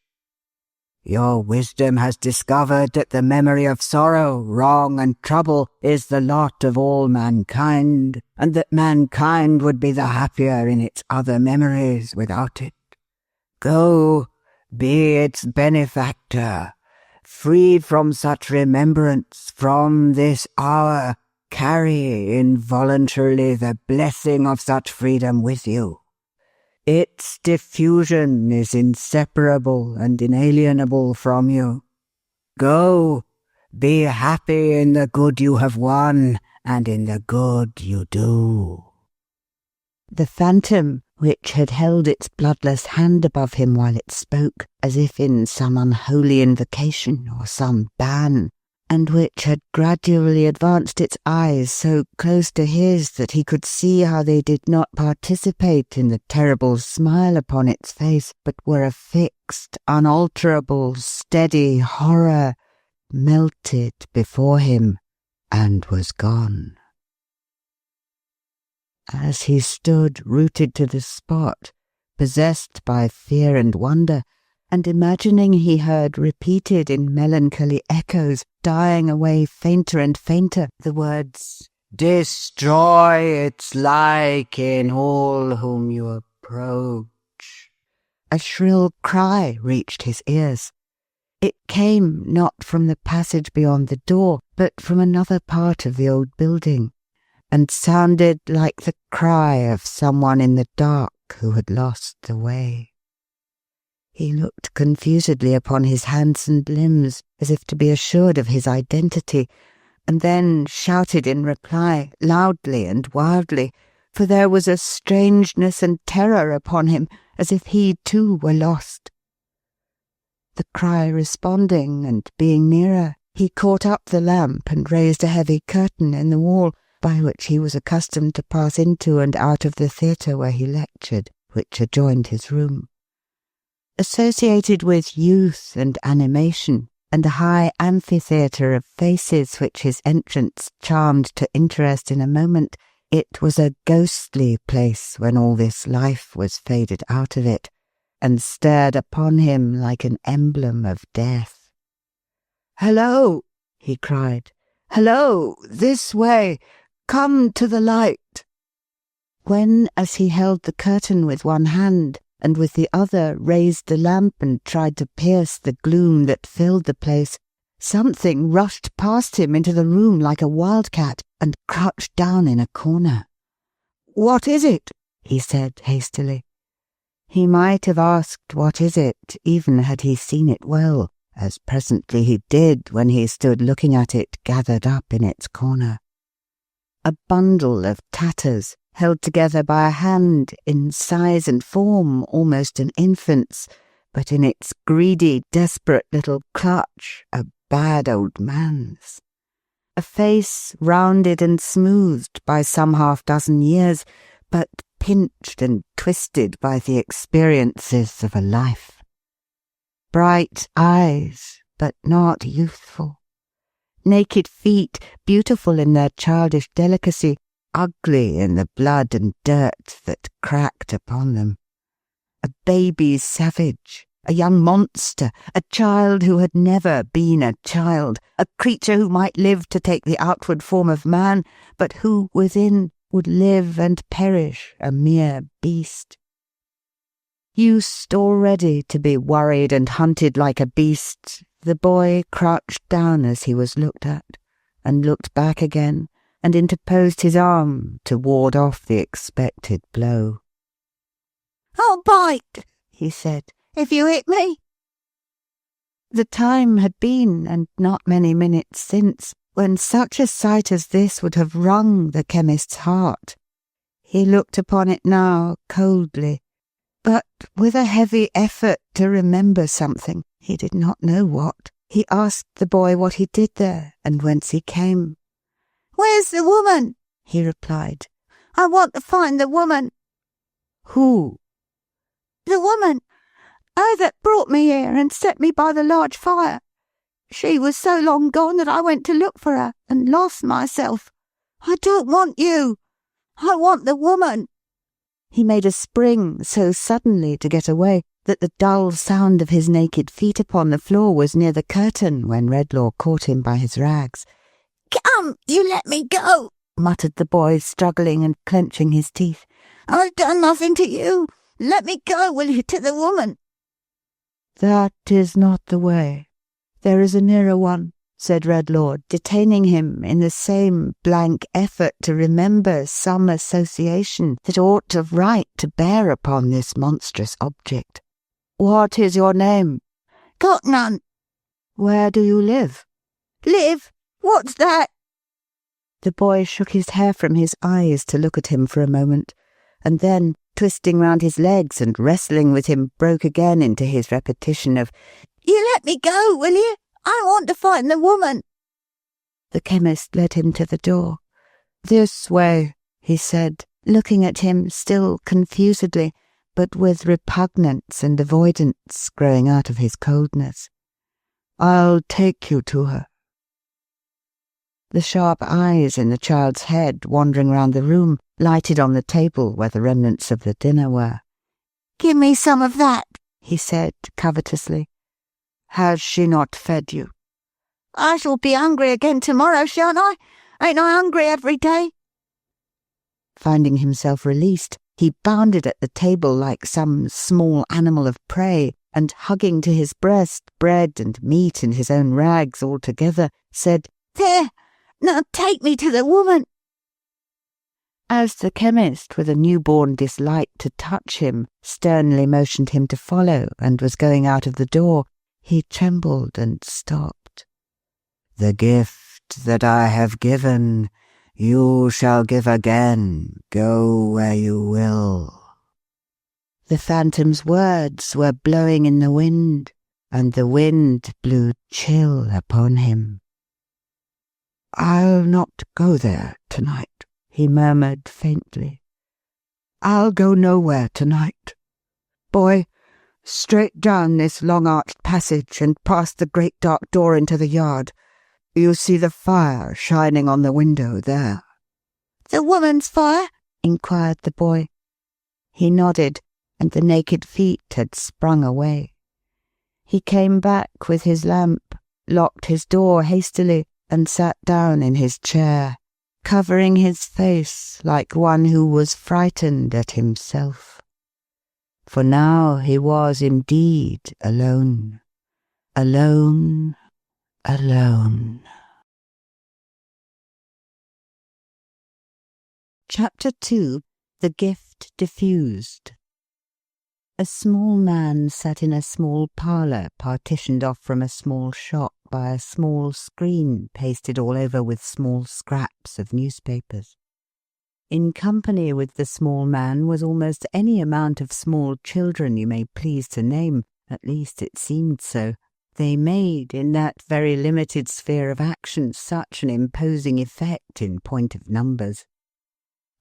Your wisdom has discovered that the memory of sorrow, wrong, and trouble is the lot of all mankind, and that mankind would be the happier in its other memories without it. Go, be its benefactor. Free from such remembrance, from this hour, carry involuntarily the blessing of such freedom with you. Its diffusion is inseparable and inalienable from you. Go, be happy in the good you have won, and in the good you do." The phantom, which had held its bloodless hand above him while it spoke, as if in some unholy invocation or some ban, and which had gradually advanced its eyes so close to his that he could see how they did not participate in the terrible smile upon its face, but were a fixed, unalterable, steady horror, melted before him and was gone. As he stood rooted to the spot, possessed by fear and wonder, and imagining he heard repeated in melancholy echoes, dying away fainter and fainter, the words, "Destroy its like in all whom you approach," a shrill cry reached his ears. It came not from the passage beyond the door, but from another part of the old building, and sounded like the cry of someone in the dark who had lost the way. He looked confusedly upon his hands and limbs, as if to be assured of his identity, and then shouted in reply, loudly and wildly, for there was a strangeness and terror upon him, as if he too were lost. The cry responding, and being nearer, he caught up the lamp and raised a heavy curtain in the wall, by which he was accustomed to pass into and out of the theatre where he lectured, which adjoined his room. Associated with youth and animation, and a high amphitheatre of faces which his entrance charmed to interest in a moment, it was a ghostly place when all this life was faded out of it, and stared upon him like an emblem of death. "Hello!" he cried. "Hello! This way! Come to the light!" When, as he held the curtain with one hand, and with the other raised the lamp and tried to pierce the gloom that filled the place, something rushed past him into the room like a wildcat and crouched down in a corner. "What is it?" he said hastily. He might have asked what is it, even had he seen it well, as presently he did when he stood looking at it gathered up in its corner. A bundle of tatters, held together by a hand, in size and form almost an infant's, but in its greedy, desperate little clutch a bad old man's. A face rounded and smoothed by some half-dozen years, but pinched and twisted by the experiences of a life. Bright eyes, but not youthful. naked feet, beautiful in their childish delicacy, ugly in the blood and dirt that cracked upon them. A baby savage, a young monster, a child who had never been a child, a creature who might live to take the outward form of man, but who within would live and perish a mere beast. Used already to be worried and hunted like a beast, the boy crouched down as he was looked at, and looked back again, and interposed his arm to ward off the expected blow. "I'll bite," he said, "if you hit me." The time had been, and not many minutes since, when such a sight as this would have wrung the chemist's heart. He looked upon it now coldly, but with a heavy effort to remember something, he did not know what. He asked the boy what he did there, and whence he came. "Where's the woman?" he replied. "I want to find the woman." "Who?" "The woman. Her that brought me here and set me by the large fire. She was so long gone that I went to look for her and lost myself. I don't want you. I want the woman." He made a spring so suddenly to get away that the dull sound of his naked feet upon the floor was near the curtain when Redlaw caught him by his rags. "Come, you let me go," muttered the boy, struggling and clenching his teeth. "I've done nothing to you. Let me go, will you, to the woman?" "That is not the way. There is a nearer one," said Redlaw, detaining him in the same blank effort to remember some association that ought of right to bear upon this monstrous object. "What is your name?" "Got none." "Where do you live?" "Live? What's that?" The boy shook his hair from his eyes to look at him for a moment, and then, twisting round his legs and wrestling with him, broke again into his repetition of, "You let me go, will you? I want to find the woman." The chemist led him to the door. "This way," he said, looking at him still confusedly, but with repugnance and avoidance growing out of his coldness. "I'll take you to her." The sharp eyes in the child's head, wandering round the room, lighted on the table where the remnants of the dinner were. "Give me some of that," he said covetously. "Has she not fed you?" "I shall be hungry again tomorrow, shan't I? Ain't I hungry every day?" Finding himself released, he bounded at the table like some small animal of prey, and hugging to his breast bread and meat in his own rags all together, said, "There! Now take me to the woman." As the chemist, with a newborn dislike to touch him, sternly motioned him to follow and was going out of the door, he trembled and stopped. "The gift that I have given, you shall give again, go where you will." The phantom's words were blowing in the wind, and the wind blew chill upon him. "I'll not go there tonight," he murmured faintly. "I'll go nowhere tonight. Boy, straight down this long-arched passage and past the great dark door into the yard. You see the fire shining on the window there." "The woman's fire?" inquired the boy. He nodded, and the naked feet had sprung away. He came back with his lamp, locked his door hastily, and sat down in his chair, covering his face like one who was frightened at himself. For now he was indeed alone. Alone, alone. Chapter 2. The Gift Diffused. A small man sat in a small parlour partitioned off from a small shop by a small screen pasted all over with small scraps of newspapers. In company with the small man was almost any amount of small children you may please to name, at least it seemed so. They made, in that very limited sphere of action, such an imposing effect in point of numbers.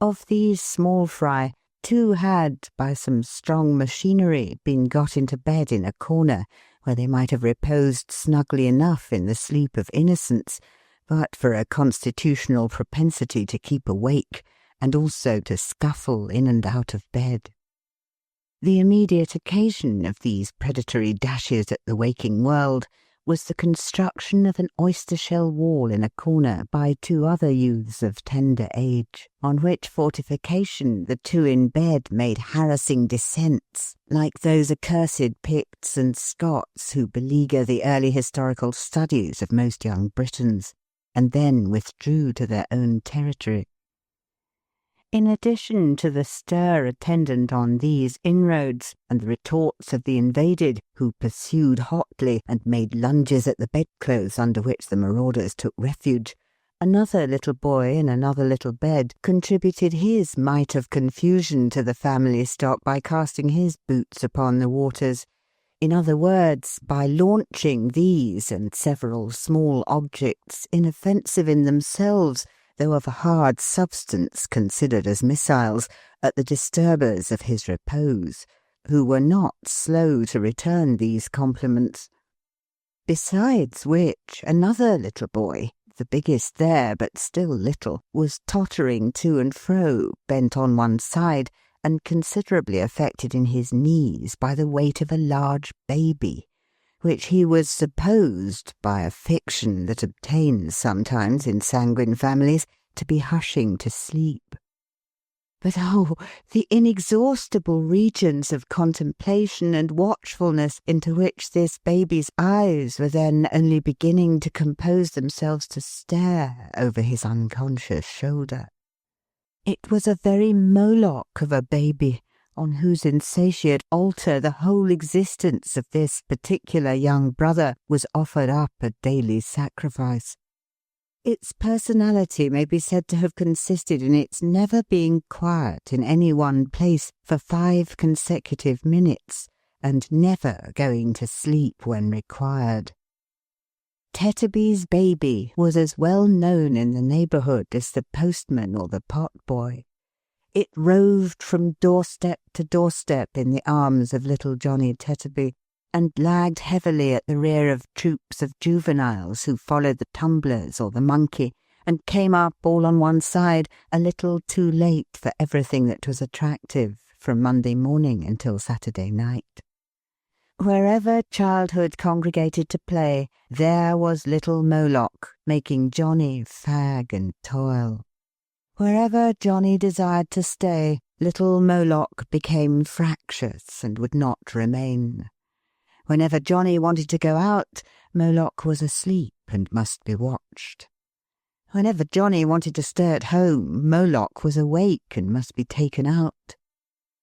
Of these small fry, 2 had, by some strong machinery, been got into bed in a corner, where they might have reposed snugly enough in the sleep of innocence, but for a constitutional propensity to keep awake and also to scuffle in and out of bed. The immediate occasion of these predatory dashes at the waking world was the construction of an oyster-shell wall in a corner by two other youths of tender age, on which fortification the two in bed made harassing descents, like those accursed Picts and Scots who beleaguer the early historical studies of most young Britons, and then withdrew to their own territory. In addition to the stir attendant on these inroads, and the retorts of the invaded, who pursued hotly and made lunges at the bedclothes under which the marauders took refuge, another little boy in another little bed contributed his mite of confusion to the family stock by casting his boots upon the waters. In other words, by launching these and several small objects, inoffensive in themselves, though of a hard substance considered as missiles, at the disturbers of his repose, who were not slow to return these compliments. Besides which, another little boy, the biggest there, but still little, was tottering to and fro, bent on one side, and considerably affected in his knees by the weight of a large baby, which he was supposed, by a fiction that obtains sometimes in sanguine families, to be hushing to sleep. But oh, the inexhaustible regions of contemplation and watchfulness into which this baby's eyes were then only beginning to compose themselves to stare over his unconscious shoulder. It was a very Moloch of a baby, on whose insatiate altar the whole existence of this particular young brother was offered up a daily sacrifice. Its personality may be said to have consisted in its never being quiet in any one place for 5 consecutive minutes, and never going to sleep when required. Tetterby's baby was as well known in the neighbourhood as the postman or the pot-boy. It roved from doorstep to doorstep in the arms of little Johnny Tetterby, and lagged heavily at the rear of troops of juveniles who followed the tumblers or the monkey, and came up all on one side a little too late for everything that was attractive, from Monday morning until Saturday night. Wherever childhood congregated to play, there was little Moloch, making Johnny fag and toil. Wherever Johnny desired to stay, little Moloch became fractious and would not remain. Whenever Johnny wanted to go out, Moloch was asleep and must be watched. Whenever Johnny wanted to stay at home, Moloch was awake and must be taken out.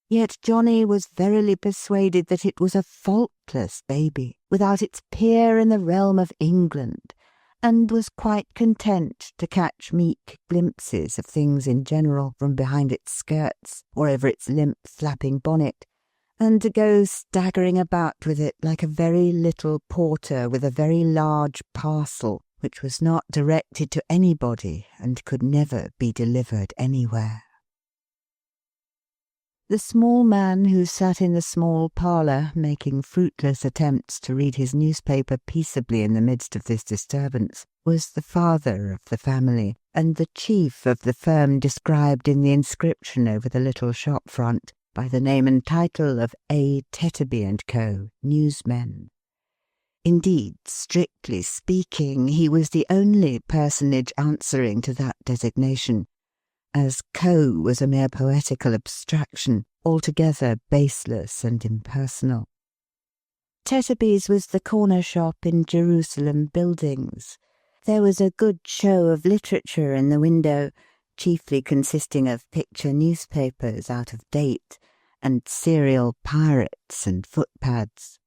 Yet Johnny was verily persuaded that it was a faultless baby, without its peer in the realm of England, and was quite content to catch meek glimpses of things in general from behind its skirts or over its limp flapping bonnet, and to go staggering about with it like a very little porter with a very large parcel, which was not directed to anybody and could never be delivered anywhere. The small man who sat in the small parlour, making fruitless attempts to read his newspaper peaceably in the midst of this disturbance, was the father of the family, and the chief of the firm described in the inscription over the little shop front, by the name and title of A. Tetterby & Co., newsmen. Indeed, strictly speaking, he was the only personage answering to that designation, as Co. was a mere poetical abstraction, altogether baseless and impersonal. Tetterby's was the corner shop in Jerusalem Buildings. There was a good show of literature in the window, chiefly consisting of picture newspapers out of date, and serial pirates and footpads.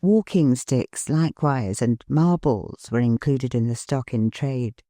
Walking sticks likewise and marbles were included in the stock in trade.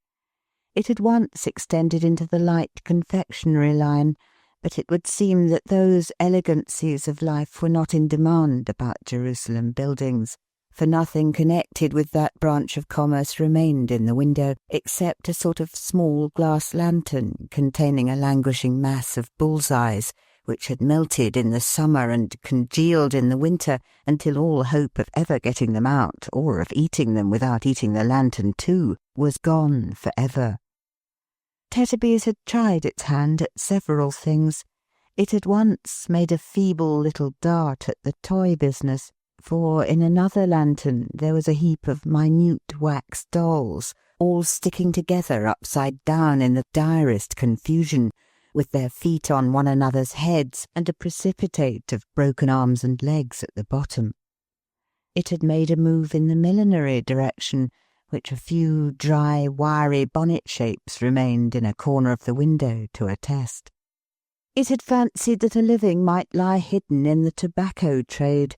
It had once extended into the light confectionery line, but it would seem that those elegancies of life were not in demand about Jerusalem Buildings, for nothing connected with that branch of commerce remained in the window, except a sort of small glass lantern containing a languishing mass of bull's-eyes, which had melted in the summer and congealed in the winter until all hope of ever getting them out, or of eating them without eating the lantern too, was gone for ever. Tetterby's had tried its hand at several things. It had once made a feeble little dart at the toy business, for in another lantern there was a heap of minute wax dolls, all sticking together upside down in the direst confusion, with their feet on one another's heads and a precipitate of broken arms and legs at the bottom. It had made a move in the millinery direction, which a few dry, wiry bonnet shapes remained in a corner of the window to attest. It had fancied that a living might lie hidden in the tobacco trade,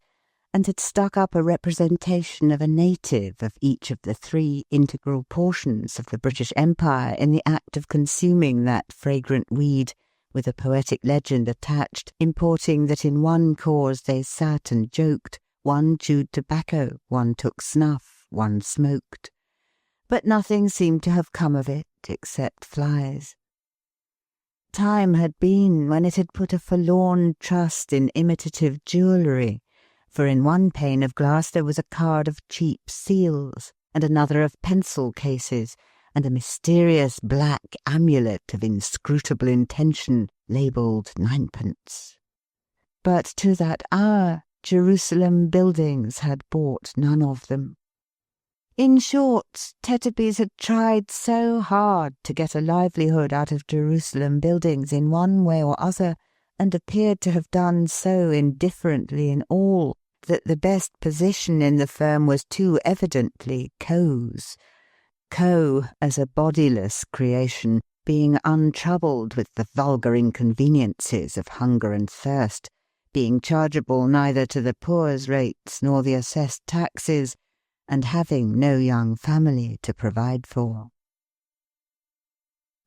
and had stuck up a representation of a native of each of the 3 integral portions of the British Empire in the act of consuming that fragrant weed, with a poetic legend attached, importing that in one cause they sat and joked, one chewed tobacco, one took snuff, one smoked. But nothing seemed to have come of it, except flies. Time had been when it had put a forlorn trust in imitative jewellery, for in one pane of glass there was a card of cheap seals, and another of pencil cases, and a mysterious black amulet of inscrutable intention, labelled 9d. But to that hour, Jerusalem Buildings had bought none of them. In short, Tetterby's had tried so hard to get a livelihood out of Jerusalem Buildings in one way or other, and appeared to have done so indifferently in all, that the best position in the firm was too evidently Coe's. Coe, as a bodiless creation, being untroubled with the vulgar inconveniences of hunger and thirst, being chargeable neither to the poor's rates nor the assessed taxes, and having no young family to provide for.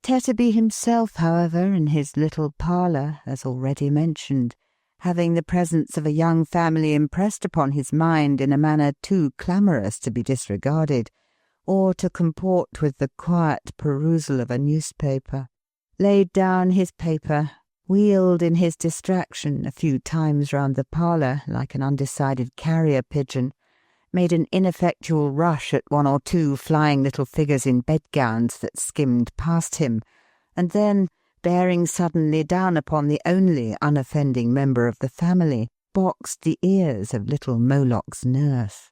Tetterby himself, however, in his little parlour, as already mentioned, having the presence of a young family impressed upon his mind in a manner too clamorous to be disregarded, or to comport with the quiet perusal of a newspaper, laid down his paper, wheeled in his distraction a few times round the parlour like an undecided carrier-pigeon, made an ineffectual rush at 1 or 2 flying little figures in bedgowns that skimmed past him, and then, bearing suddenly down upon the only unoffending member of the family, boxed the ears of little Moloch's nurse.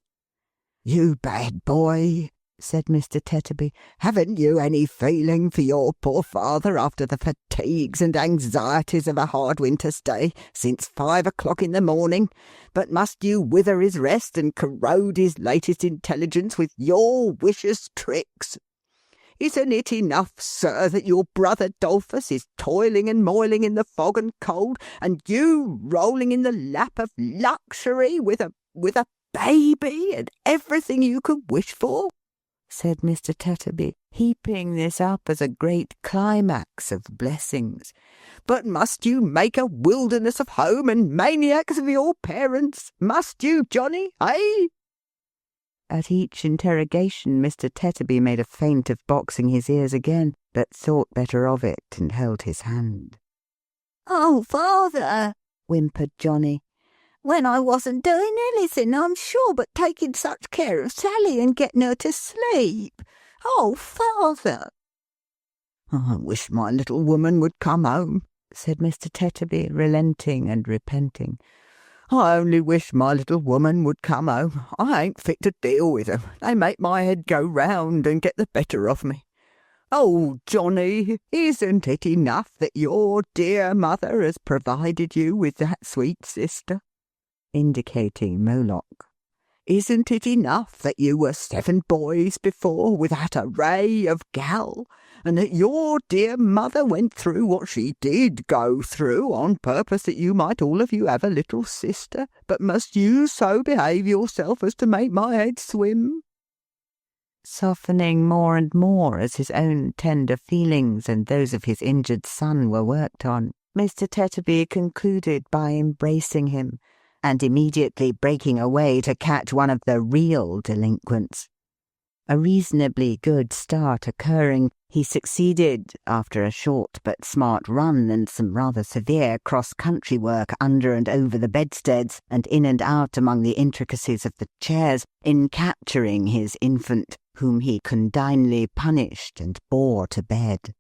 "You bad boy," said Mr. Tetterby, "haven't you any feeling for your poor father after the fatigues and anxieties of a hard winter's day since 5 o'clock in the morning, but must you wither his rest and corrode his latest intelligence with your vicious tricks? Isn't it enough, sir, that your brother Dolphus is toiling and moiling in the fog and cold, and you rolling in the lap of luxury with a baby and everything you could wish for?" said Mr. Tetterby, heaping this up as a great climax of blessings. "But must you make a wilderness of home and maniacs of your parents? Must you, Johnny, eh?" At each interrogation Mr. Tetterby made a feint of boxing his ears again, but thought better of it and held his hand. "Oh, father," whimpered Johnny, "when I wasn't doing anything, I'm sure, but taking such care of Sally and getting her to sleep. Oh, father!" "I wish my little woman would come home," said Mr. Tetterby, relenting and repenting. "I only wish my little woman would come home. I ain't fit to deal with 'em. They make my head go round and get the better of me. Oh, Johnny, isn't it enough that your dear mother has provided you with that sweet sister?" indicating Moloch. "Isn't it enough that you were 7 boys before with that array of gal, and that your dear mother went through what she did go through on purpose that you might all of you have a little sister, but must you so behave yourself as to make my head swim?" Softening more and more as his own tender feelings and those of his injured son were worked on, Mr. Tetterby concluded by embracing him, and immediately breaking away to catch one of the real delinquents. A reasonably good start occurring, he succeeded, after a short but smart run and some rather severe cross-country work under and over the bedsteads and in and out among the intricacies of the chairs, in capturing his infant, whom he condignly punished and bore to bed.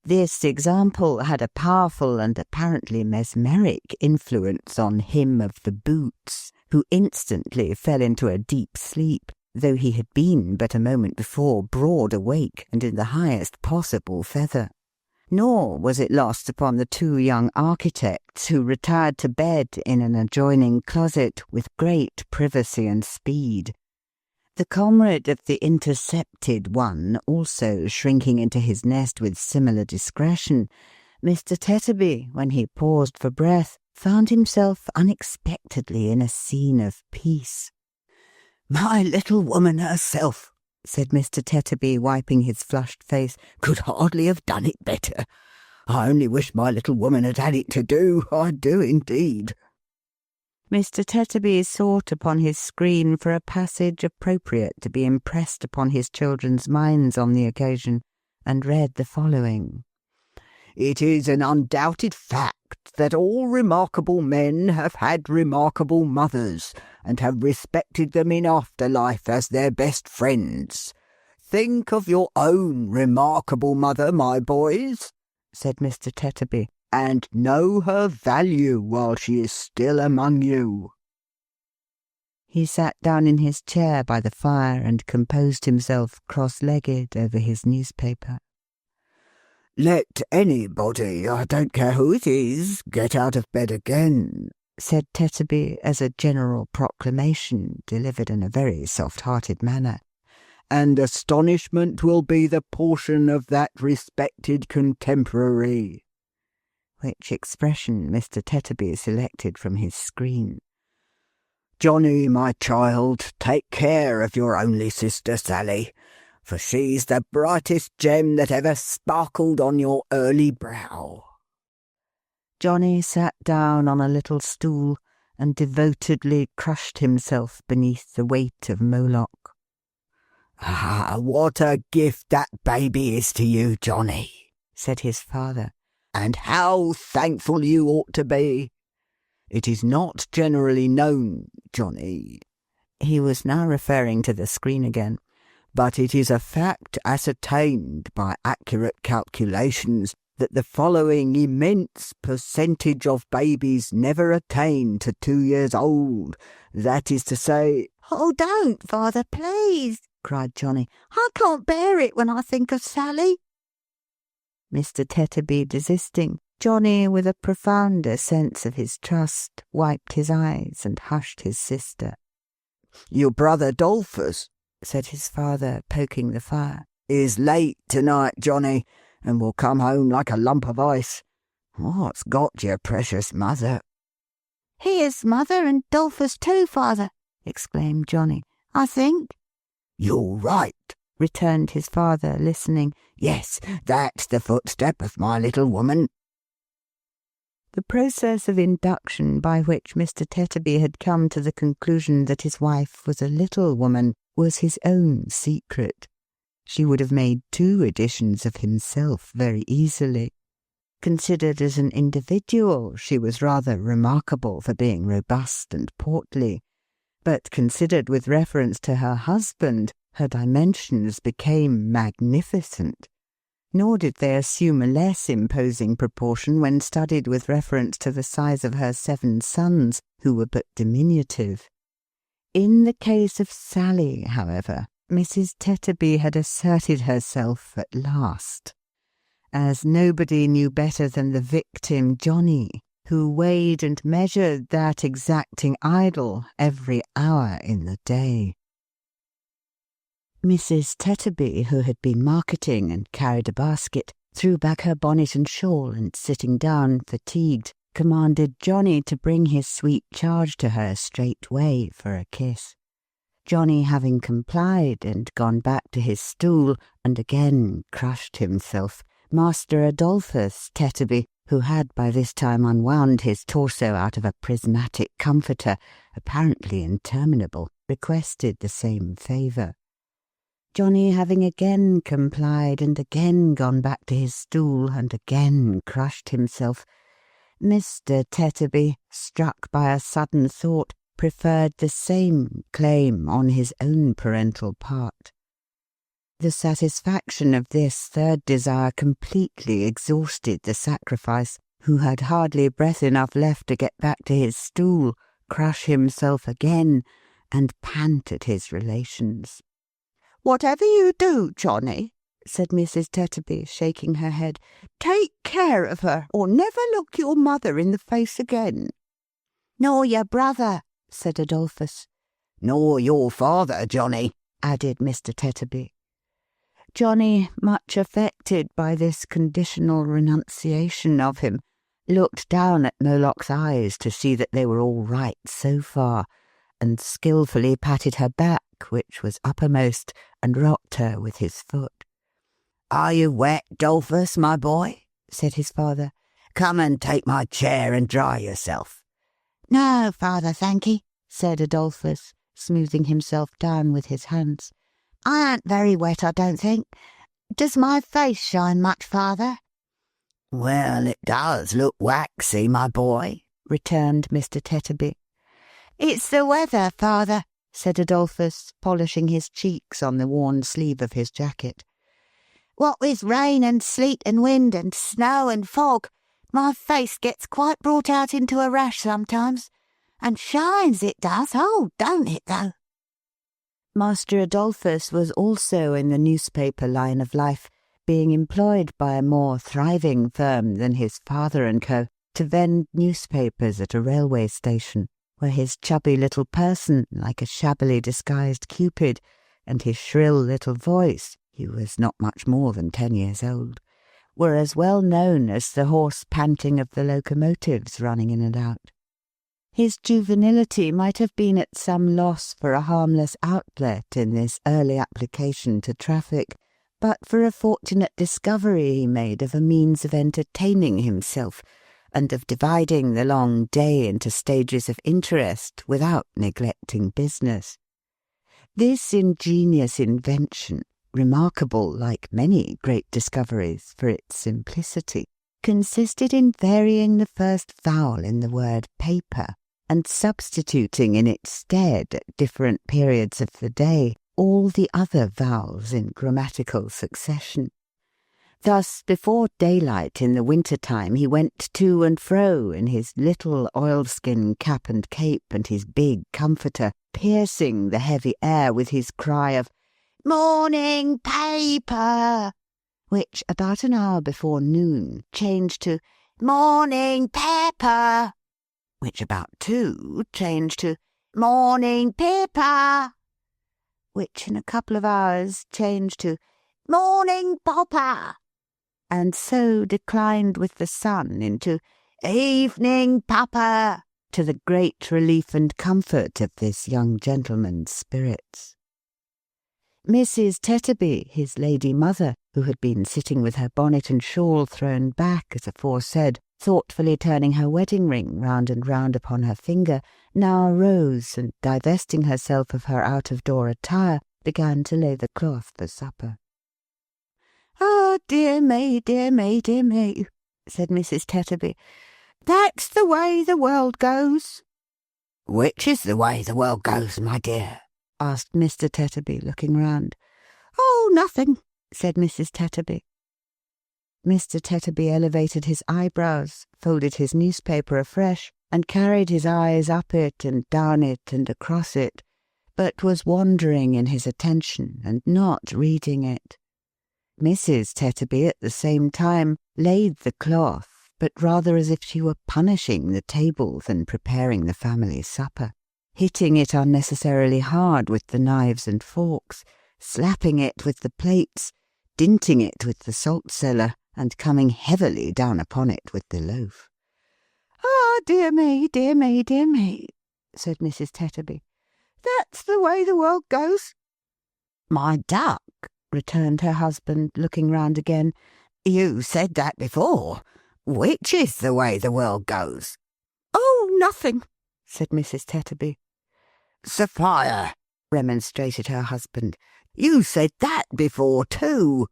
This example had a powerful and apparently mesmeric influence on him of the boots, who instantly fell into a deep sleep, though he had been but a moment before broad awake and in the highest possible feather. Nor was it lost upon the two young architects, who retired to bed in an adjoining closet with great privacy and speed. The comrade of the intercepted one also shrinking into his nest with similar discretion, Mr. Tetterby, when he paused for breath, found himself unexpectedly in a scene of peace. "My little woman herself," said Mr. Tetterby, wiping his flushed face, "could hardly have done it better. I only wish my little woman had had it to do. I do indeed." Mr. Tetterby sought upon his screen for a passage appropriate to be impressed upon his children's minds on the occasion, and read the following. "It is an undoubted fact that all remarkable men have had remarkable mothers, and have respected them in after life as their best friends. Think of your own remarkable mother, my boys," said Mr. Tetterby, "and know her value while she is still among you." He sat down in his chair by the fire and composed himself cross-legged over his newspaper. "Let anybody, I don't care who it is, get out of bed again," said Tetterby, as a general proclamation delivered in a very soft-hearted manner, "and astonishment will be the portion of that respected contemporary," which expression Mr. Tetterby selected from his screen. "Johnny, my child, take care of your only sister Sally, for she's the brightest gem that ever sparkled on your early brow." Johnny sat down on a little stool and devotedly crushed himself beneath the weight of Moloch. "Ah, what a gift that baby is to you, Johnny," said his father, "and how thankful you ought to be. It is not generally known, Johnny," he was now referring to the screen again, "but it is a fact ascertained by accurate calculations that the following immense percentage of babies never attain to 2 years old. That is to say—" "Oh, don't, father, please," cried Johnny. "I can't bear it when I think of Sally." Mr. Tetterby desisting, Johnny, with a profounder sense of his trust, wiped his eyes and hushed his sister. "Your brother Dolphus," said his father, poking the fire, "is late to-night, Johnny, and will come home like a lump of ice. What's got your precious mother?" "Here's mother and Dolphus too, father," exclaimed Johnny. "I think." "You're right," returned his father, listening. "Yes, that's the footstep of my little woman." The process of induction by which Mr. Tetterby had come to the conclusion that his wife was a little woman was his own secret. She would have made 2 editions of himself very easily. Considered as an individual, she was rather remarkable for being robust and portly, but considered with reference to her husband, her dimensions became magnificent. Nor did they assume a less imposing proportion when studied with reference to the size of her 7 sons, who were but diminutive. In the case of Sally, however, Mrs. Tetterby had asserted herself at last, as nobody knew better than the victim Johnny, who weighed and measured that exacting idol every hour in the day. Mrs. Tetterby, who had been marketing and carried a basket, threw back her bonnet and shawl, and sitting down, fatigued, commanded Johnny to bring his sweet charge to her straightway for a kiss. Johnny having complied and gone back to his stool and again crushed himself, Master Adolphus Tetterby, who had by this time unwound his torso out of a prismatic comforter, apparently interminable, requested the same favour. Johnny having again complied and again gone back to his stool and again crushed himself, Mr. Tetterby, struck by a sudden thought, preferred the same claim on his own parental part. The satisfaction of this third desire completely exhausted the sacrifice, who had hardly breath enough left to get back to his stool, crush himself again, and pant at his relations. "Whatever you do, Johnny," said Mrs. Tetterby, shaking her head, "take care of her, or never look your mother in the face again." "Nor your brother," said Adolphus. "Nor your father, Johnny," added Mr. Tetterby. Johnny, much affected by this conditional renunciation of him, looked down at Moloch's eyes to see that they were all right so far, and skilfully patted her back, which was uppermost, and rocked her with his foot. "Are you wet, Dolphus, my boy?" said his father. "Come and take my chair and dry yourself." "No, father, thank'ee," said Adolphus, smoothing himself down with his hands. "I ain't very wet, I don't think. Does my face shine much, father?" "Well, it does look waxy, my boy," returned Mr. Tetterby. "It's the weather, father," said Adolphus, polishing his cheeks on the worn sleeve of his jacket. "What with rain and sleet and wind and snow and fog, my face gets quite brought out into a rash sometimes. And shines it does, oh, don't it, though?" Master Adolphus was also in the newspaper line of life, being employed by a more thriving firm than his father and co. to vend newspapers at a railway station, where his chubby little person, like a shabbily disguised Cupid, and his shrill little voice, he was not much more than 10 years old, were as well known as the hoarse panting of the locomotives running in and out. His juvenility might have been at some loss for a harmless outlet in this early application to traffic, but for a fortunate discovery he made of a means of entertaining himself, and of dividing the long day into stages of interest without neglecting business. This ingenious invention, remarkable like many great discoveries for its simplicity, consisted in varying the first vowel in the word paper, and substituting in its stead at different periods of the day all the other vowels in grammatical succession. Thus, before daylight in the winter-time, he went to and fro in his little oilskin cap and cape and his big comforter, piercing the heavy air with his cry of "Morning paper," which about an hour before noon changed to "Morning pepper," which about 2 changed to "Morning paper," which in a couple of hours changed to "Morning popper," and so declined with the sun into "Evening papa," to the great relief and comfort of this young gentleman's spirits. Mrs. Tetterby, his lady mother, who had been sitting with her bonnet and shawl thrown back as aforesaid, thoughtfully turning her wedding ring round and round upon her finger, now arose, and divesting herself of her out-of-door attire, began to lay the cloth for supper. "Oh, dear me, dear me, dear me," said Mrs. Tetterby. "That's the way the world goes." "Which is the way the world goes, my dear?" asked Mr. Tetterby, looking round. "Oh, nothing," said Mrs. Tetterby. Mr. Tetterby elevated his eyebrows, folded his newspaper afresh, and carried his eyes up it and down it and across it, but was wandering in his attention and not reading it. Mrs. Tetterby at the same time laid the cloth, but rather as if she were punishing the table than preparing the family supper, hitting it unnecessarily hard with the knives and forks, slapping it with the plates, dinting it with the salt-cellar, and coming heavily down upon it with the loaf. "Ah, dear me, dear me, dear me," said Mrs. Tetterby. "That's the way the world goes." "My duck," returned her husband, looking round again, "you said that before. Which is the way the world goes?" "Oh, nothing," said Mrs. Tetterby. "Sophia," remonstrated her husband. "You said that before, too."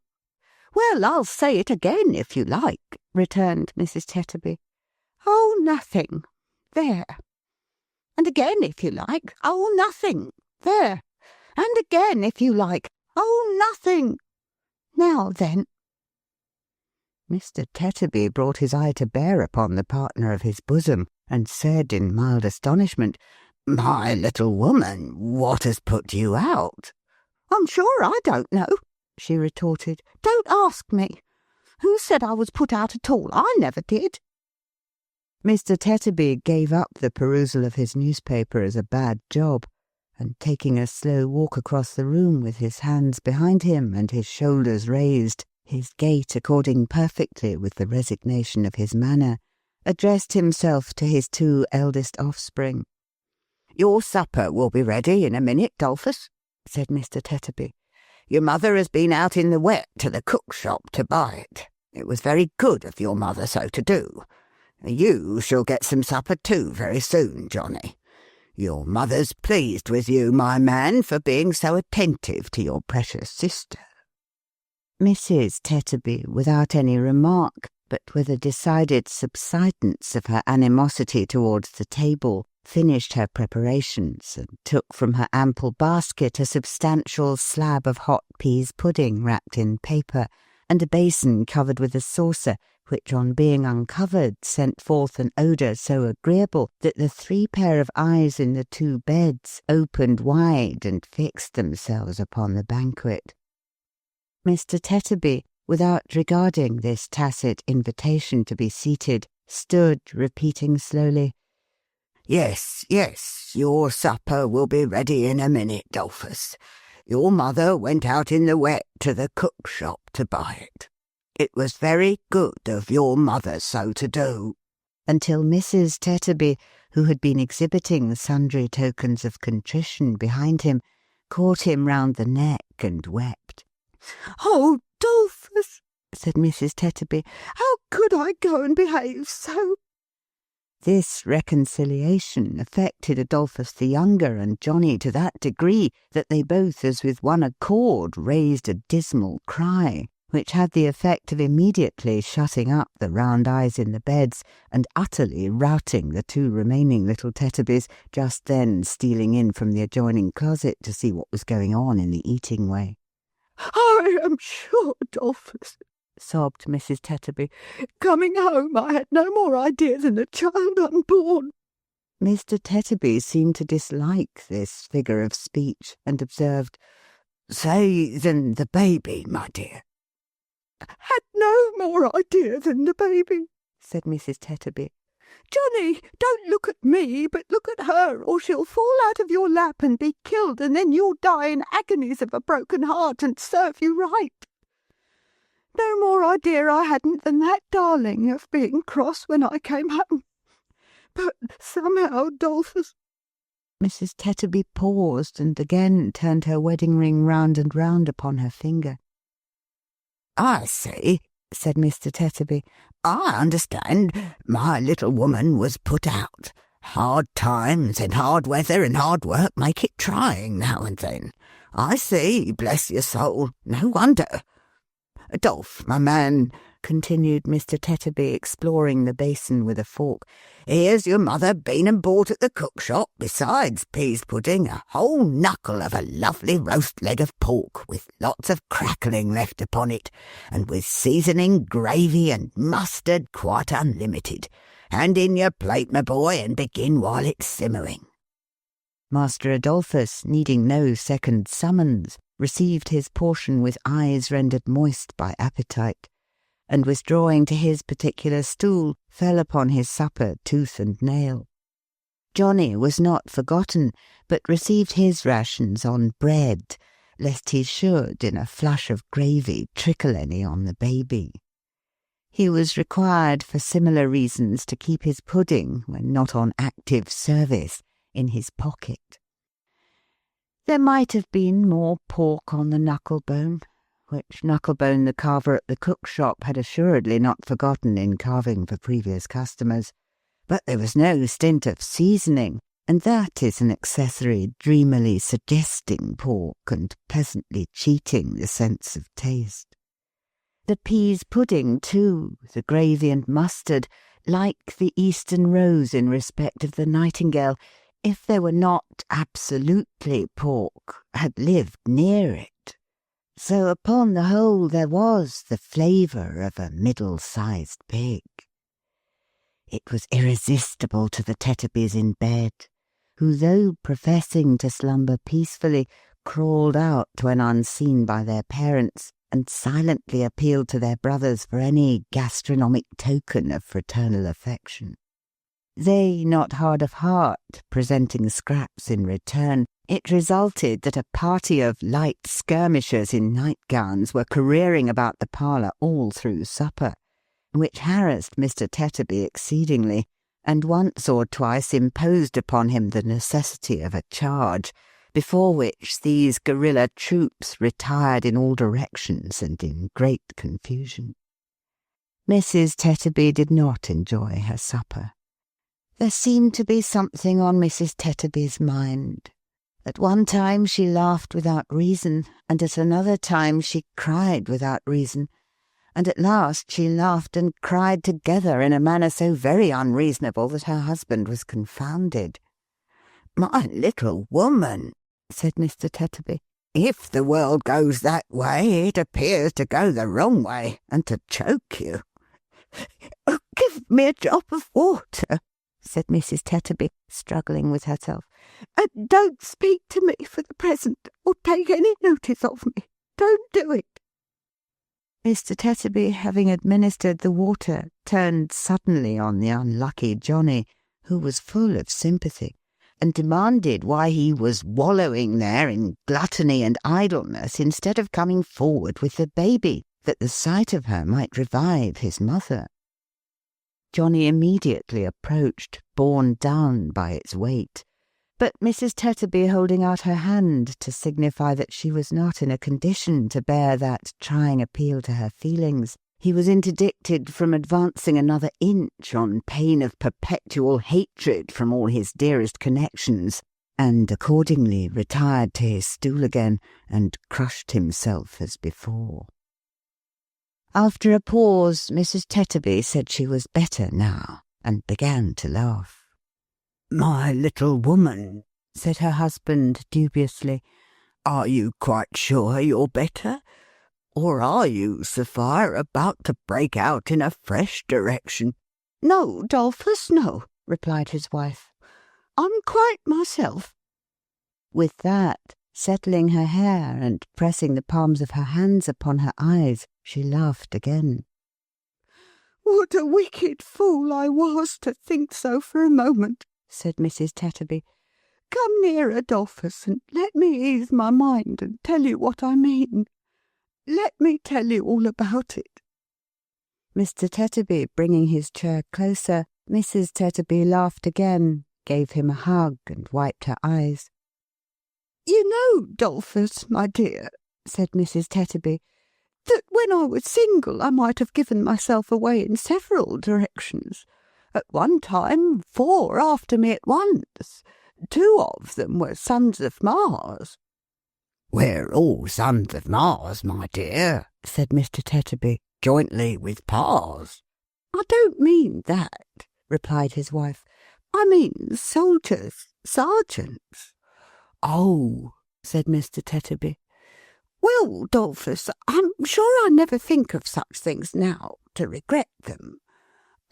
"Well, I'll say it again, if you like," returned Mrs. Tetterby. "Oh, nothing. There. And again, if you like. Oh, nothing. There. And again, if you like. Oh, nothing. Now then." Mr. Tetterby brought his eye to bear upon the partner of his bosom, and said in mild astonishment, "My little woman, what has put you out?" "I'm sure I don't know," she retorted. "Don't ask me. Who said I was put out at all? I never did." Mr. Tetterby gave up the perusal of his newspaper as a bad job, and taking a slow walk across the room with his hands behind him and his shoulders raised, his gait according perfectly with the resignation of his manner, addressed himself to his 2 eldest offspring. "Your supper will be ready in a minute, Dolphus," said Mr. Tetterby. "Your mother has been out in the wet to the cook shop to buy it. It was very good of your mother so to do. You shall get some supper too very soon, Johnny. Your mother's pleased with you, my man, for being so attentive to your precious sister." Mrs. Tetterby, without any remark, but with a decided subsidence of her animosity towards the table, finished her preparations, and took from her ample basket a substantial slab of hot peas pudding wrapped in paper, and a basin covered with a saucer, which on being uncovered sent forth an odour so agreeable that the 3 pair of eyes in the 2 beds opened wide and fixed themselves upon the banquet. Mr. Tetterby, without regarding this tacit invitation to be seated, stood repeating slowly, "Yes, yes, your supper will be ready in a minute, Dolphus. Your mother went out in the wet to the cook shop to buy it. It was very good of your mother so to do," until Mrs. Tetterby, who had been exhibiting sundry tokens of contrition behind him, caught him round the neck and wept. "Oh, Dolphus," said Mrs. Tetterby, "how could I go and behave so?" This reconciliation affected Adolphus the younger and Johnny to that degree that they both as with one accord raised a dismal cry, which had the effect of immediately shutting up the round eyes in the beds and utterly routing the 2 remaining little Tetterbys, just then stealing in from the adjoining closet to see what was going on in the eating way. "I am sure, Dolphus," sobbed Mrs. Tetterby, "coming home I had no more idea than a child unborn." Mr. Tetterby seemed to dislike this figure of speech, and observed, "Say than the baby, my dear." "Had no more idea than the baby," said Mrs. Tetterby. "Johnny, don't look at me, but look at her, or she'll fall out of your lap and be killed, and then you'll die in agonies of a broken heart, and serve you right. No more idea I hadn't than that darling of being cross when I came home. But somehow, Dolphus—" Mrs. Tetterby paused, and again turned her wedding ring round and round upon her finger. "I see," said Mr. Tetterby. "I understand. My little woman was put out. Hard times and hard weather and hard work make it trying now and then. I see, bless your soul. No wonder. Dolph, my man," continued Mr. Tetterby, exploring the basin with a fork, "here's your mother been and bought at the cook shop, besides peas pudding, a whole knuckle of a lovely roast leg of pork, with lots of crackling left upon it, and with seasoning, gravy, and mustard quite unlimited. Hand in your plate, my boy, and begin while it's simmering." Master Adolphus, needing no second summons, received his portion with eyes rendered moist by appetite, and withdrawing to his particular stool, fell upon his supper tooth and nail. Johnny was not forgotten, but received his rations on bread, lest he should, in a flush of gravy, trickle any on the baby. He was required for similar reasons to keep his pudding, when not on active service, in his pocket. There might have been more pork on the knucklebone, which knucklebone the carver at the cook shop had assuredly not forgotten in carving for previous customers, but there was no stint of seasoning, and that is an accessory dreamily suggesting pork and pleasantly cheating the sense of taste. The peas pudding, too, the gravy and mustard, like the Eastern rose in respect of the nightingale, if they were not absolutely pork, had lived near it. So upon the whole there was the flavour of a middle-sized pig. It was irresistible to the Tetterbys in bed, who, though professing to slumber peacefully, crawled out when unseen by their parents, and silently appealed to their brothers for any gastronomic token of fraternal affection. They not hard of heart, presenting scraps in return, it resulted that a party of light skirmishers in nightgowns were careering about the parlour all through supper, which harassed Mr. Tetterby exceedingly, and once or twice imposed upon him the necessity of a charge, before which these guerrilla troops retired in all directions and in great confusion. Mrs. Tetterby did not enjoy her supper. There seemed to be something on Mrs. Tetterby's mind. At one time she laughed without reason, and at another time she cried without reason, and at last she laughed and cried together in a manner so very unreasonable that her husband was confounded. "My little woman," said Mr. Tetterby, "if the world goes that way, it appears to go the wrong way, and to choke you." "Give me a drop of water," said Mrs. Tetterby, struggling with herself. "And don't speak to me for the present, or take any notice of me. Don't do it." Mr. Tetterby, having administered the water, turned suddenly on the unlucky Johnny, who was full of sympathy, and demanded why he was wallowing there in gluttony and idleness instead of coming forward with the baby, that the sight of her might revive his mother. Johnny immediately approached, borne down by its weight, but Mrs. Tetterby holding out her hand to signify that she was not in a condition to bear that trying appeal to her feelings, he was interdicted from advancing another inch on pain of perpetual hatred from all his dearest connections, and accordingly retired to his stool again and crushed himself as before. After a pause, Mrs. Tetterby said she was better now, and began to laugh. "My little woman," said her husband dubiously, "are you quite sure you're better? Or are you, Sophia, about to break out in a fresh direction?" "No, Dolphus, no," replied his wife. "I'm quite myself." With that, settling her hair and pressing the palms of her hands upon her eyes, she laughed again. "What a wicked fool I was to think so for a moment," said Mrs. Tetterby. "Come nearer, Dolphus, and let me ease my mind and tell you what I mean. Let me tell you all about it." Mr. Tetterby bringing his chair closer, Mrs. Tetterby laughed again, gave him a hug, and wiped her eyes. "You know, Dolphus, my dear," said Mrs. Tetterby, "that when I was single I might have given myself away in several directions. At one time 4 after me at once. 2 of them were sons of Mars." "We're all sons of Mars, my dear," said Mr. Tetterby, "jointly with Pars." "I don't mean that," replied his wife. "I mean soldiers, sergeants." "Oh," said Mr. Tetterby. "Well, Dolphus, I'm sure I never think of such things now, to regret them.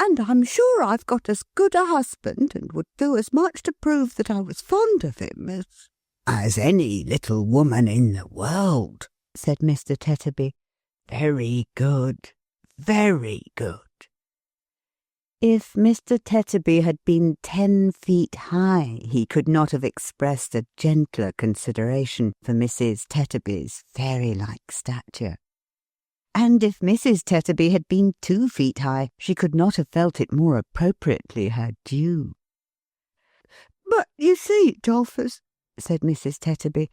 And I'm sure I've got as good a husband, and would do as much to prove that I was fond of him as any little woman in the world," said Mr. Tetterby. "Very good, very good." If Mr. Tetterby had been 10 feet high, he could not have expressed a gentler consideration for Mrs. Tetterby's fairy-like stature. And if Mrs. Tetterby had been 2 feet high, she could not have felt it more appropriately her due. "But you see, Dolphus," said Mrs. Tetterby,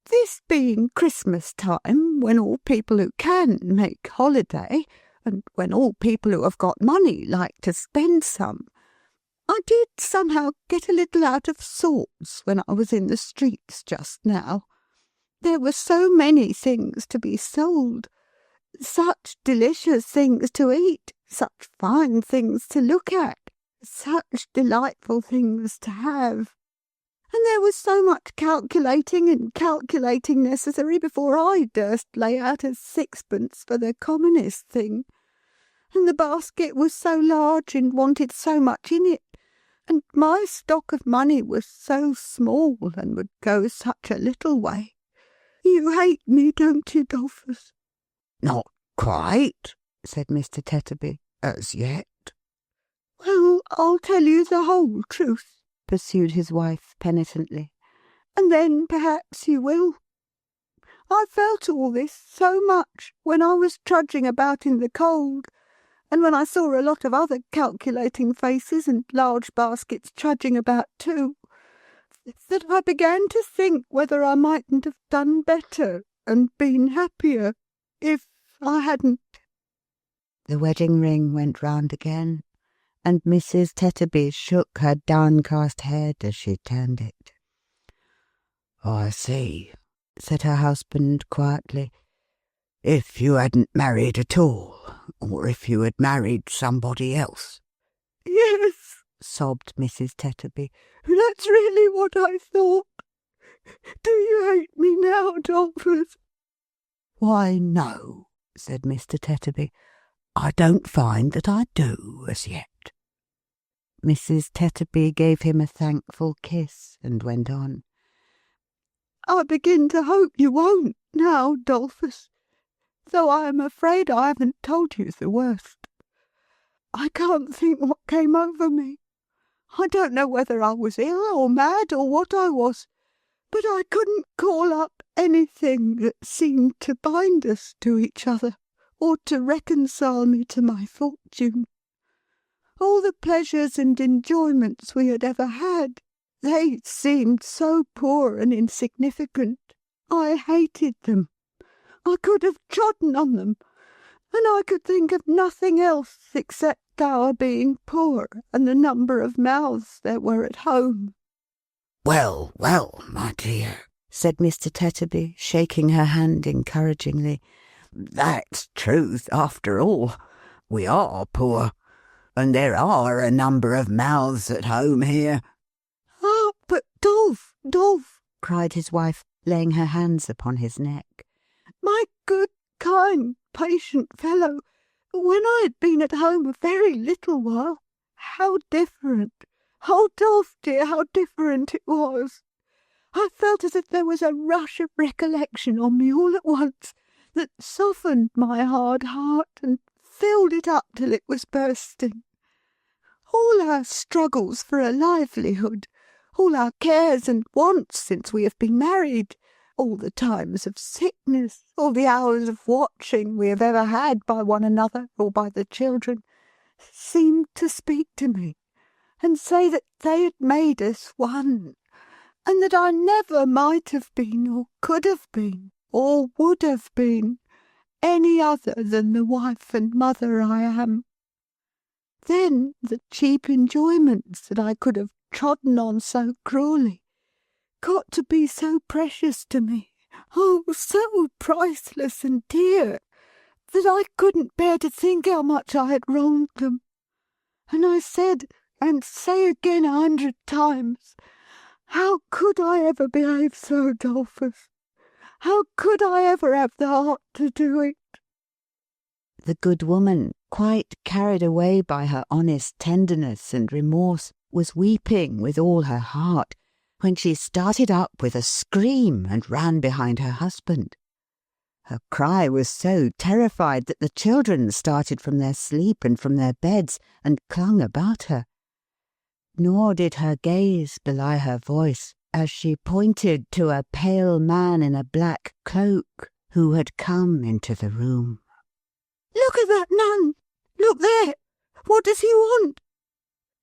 "this being Christmas time, when all people who can make holiday, and when all people who have got money like to spend some, I did somehow get a little out of sorts when I was in the streets just now. There were so many things to be sold, such delicious things to eat, such fine things to look at, such delightful things to have. And there was so much calculating and calculating necessary before I durst lay out a sixpence for the commonest thing. And the basket was so large and wanted so much in it, and my stock of money was so small and would go such a little way. You hate me, don't you, Dolphus? Not quite, said Mr. Tetterby, as yet. Well, I'll tell you the whole truth, pursued his wife penitently, and then perhaps you will. I felt all this so much when I was trudging about in the cold, and when I saw a lot of other calculating faces and large baskets trudging about too, that I began to think whether I mightn't have done better and been happier if I hadn't. The wedding ring went round again, and Mrs. Tetterby shook her downcast head as she turned it. I see, said her husband quietly. If you hadn't married at all, or if you had married somebody else. Yes, sobbed Mrs. Tetterby, that's really what I thought. Do you hate me now, Dolphus? Why, no, said Mr. Tetterby. I don't find that I do as yet. Mrs. Tetterby gave him a thankful kiss and went on. I begin to hope you won't now, Dolphus, though I am afraid I haven't told you the worst. I can't think what came over me. I don't know whether I was ill or mad or what I was, but I couldn't call up anything that seemed to bind us to each other or to reconcile me to my fortune. All the pleasures and enjoyments we had ever had, they seemed so poor and insignificant. I hated them. I could have trodden on them, and I could think of nothing else except our being poor and the number of mouths there were at home. Well, well, my dear, said Mr. Tetterby, shaking her hand encouragingly. That's truth, after all. We are poor, and there are a number of mouths at home here. Ah, but Dolph, cried his wife, laying her hands upon his neck. My good, kind, patient fellow, when I had been at home a very little while, how different! Oh, Dolph dear, how different it was! I felt as if there was a rush of recollection on me all at once that softened my hard heart and filled it up till it was bursting. All our struggles for a livelihood, all our cares and wants since we have been married, all the times of sickness, all the hours of watching we have ever had by one another or by the children, seemed to speak to me and say that they had made us one, and that I never might have been or could have been or would have been any other than the wife and mother I am. Then the cheap enjoyments that I could have trodden on so cruelly got to be so precious to me, oh, so priceless and dear, that I couldn't bear to think how much I had wronged them. And I said, and say again 100 times, how could I ever behave so, Dolphus? How could I ever have the heart to do it? The good woman, quite carried away by her honest tenderness and remorse, was weeping with all her heart, when she started up with a scream and ran behind her husband. Her cry was so terrified that the children started from their sleep and from their beds and clung about her. Nor did her gaze belie her voice as she pointed to a pale man in a black cloak who had come into the room. Look at that nun! Look there! What does he want?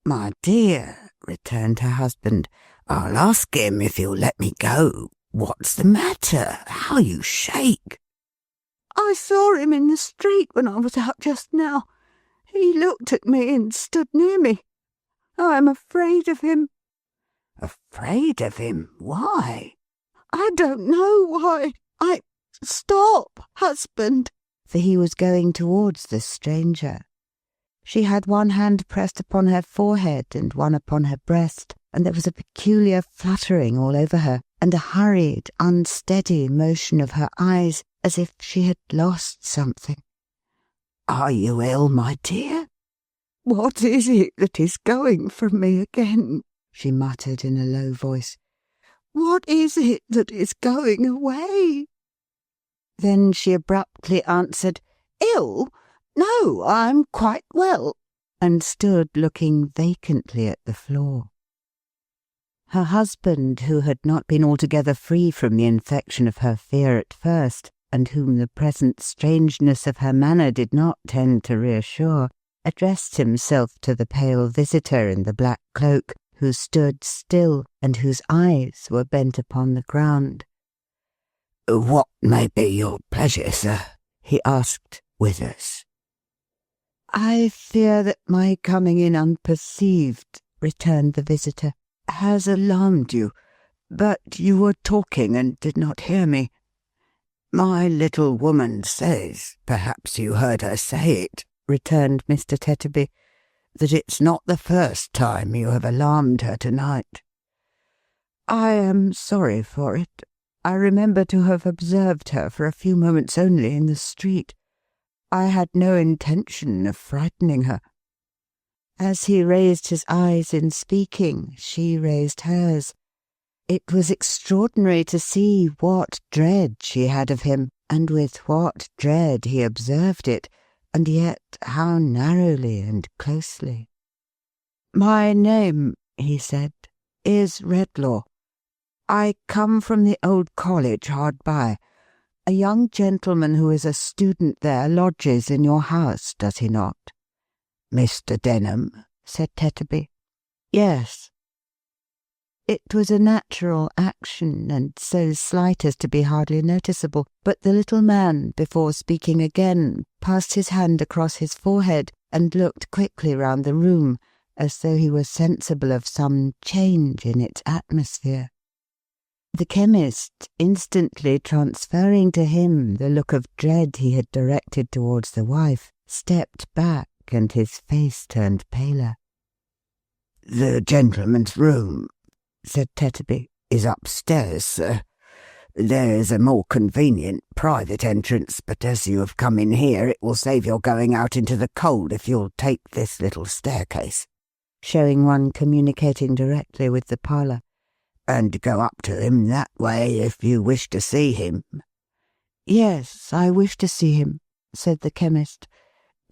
My dear, returned her husband, I'll ask him if he'll let me go. What's the matter? How you shake! I saw him in the street when I was out just now. He looked at me and stood near me. I'm afraid of him." "Afraid of him? Why?" "I don't know why. Stop, husband," for he was going towards the stranger. She had one hand pressed upon her forehead and one upon her breast, and there was a peculiar fluttering all over her, and a hurried, unsteady motion of her eyes, as if she had lost something. "Are you ill, my dear?" "What is it that is going from me again?" she muttered in a low voice. "What is it that is going away?" Then she abruptly answered, "Ill? No, I'm quite well," and stood looking vacantly at the floor. Her husband, who had not been altogether free from the infection of her fear at first, and whom the present strangeness of her manner did not tend to reassure, addressed himself to the pale visitor in the black cloak, who stood still, and whose eyes were bent upon the ground. "What may be your pleasure, sir?" he asked, with us. "I fear that my coming in unperceived," returned the visitor, "has alarmed you, but you were talking and did not hear me." "My little woman says, perhaps you heard her say it," returned Mr. Tetterby, "that it's not the first time you have alarmed her tonight." "I am sorry for it. I remember to have observed her for a few moments only in the street. I had no intention of frightening her." As he raised his eyes in speaking, she raised hers. It was extraordinary to see what dread she had of him, and with what dread he observed it, and yet how narrowly and closely. "My name," he said, "is Redlaw. I come from the old college hard by. A young gentleman who is a student there lodges in your house, does he not?" "Mr. Denham?" said Tetterby. "Yes." It was a natural action, and so slight as to be hardly noticeable, but the little man, before speaking again, passed his hand across his forehead and looked quickly round the room, as though he were sensible of some change in its atmosphere. The chemist, instantly transferring to him the look of dread he had directed towards the wife, stepped back, and his face turned paler. "The gentleman's room," said Tetterby, "is upstairs, sir. There is a more convenient private entrance, but as you have come in here, it will save your going out into the cold if you'll take this little staircase," showing one communicating directly with the parlour, "and go up to him that way if you wish to see him." "Yes, I wish to see him," said the chemist.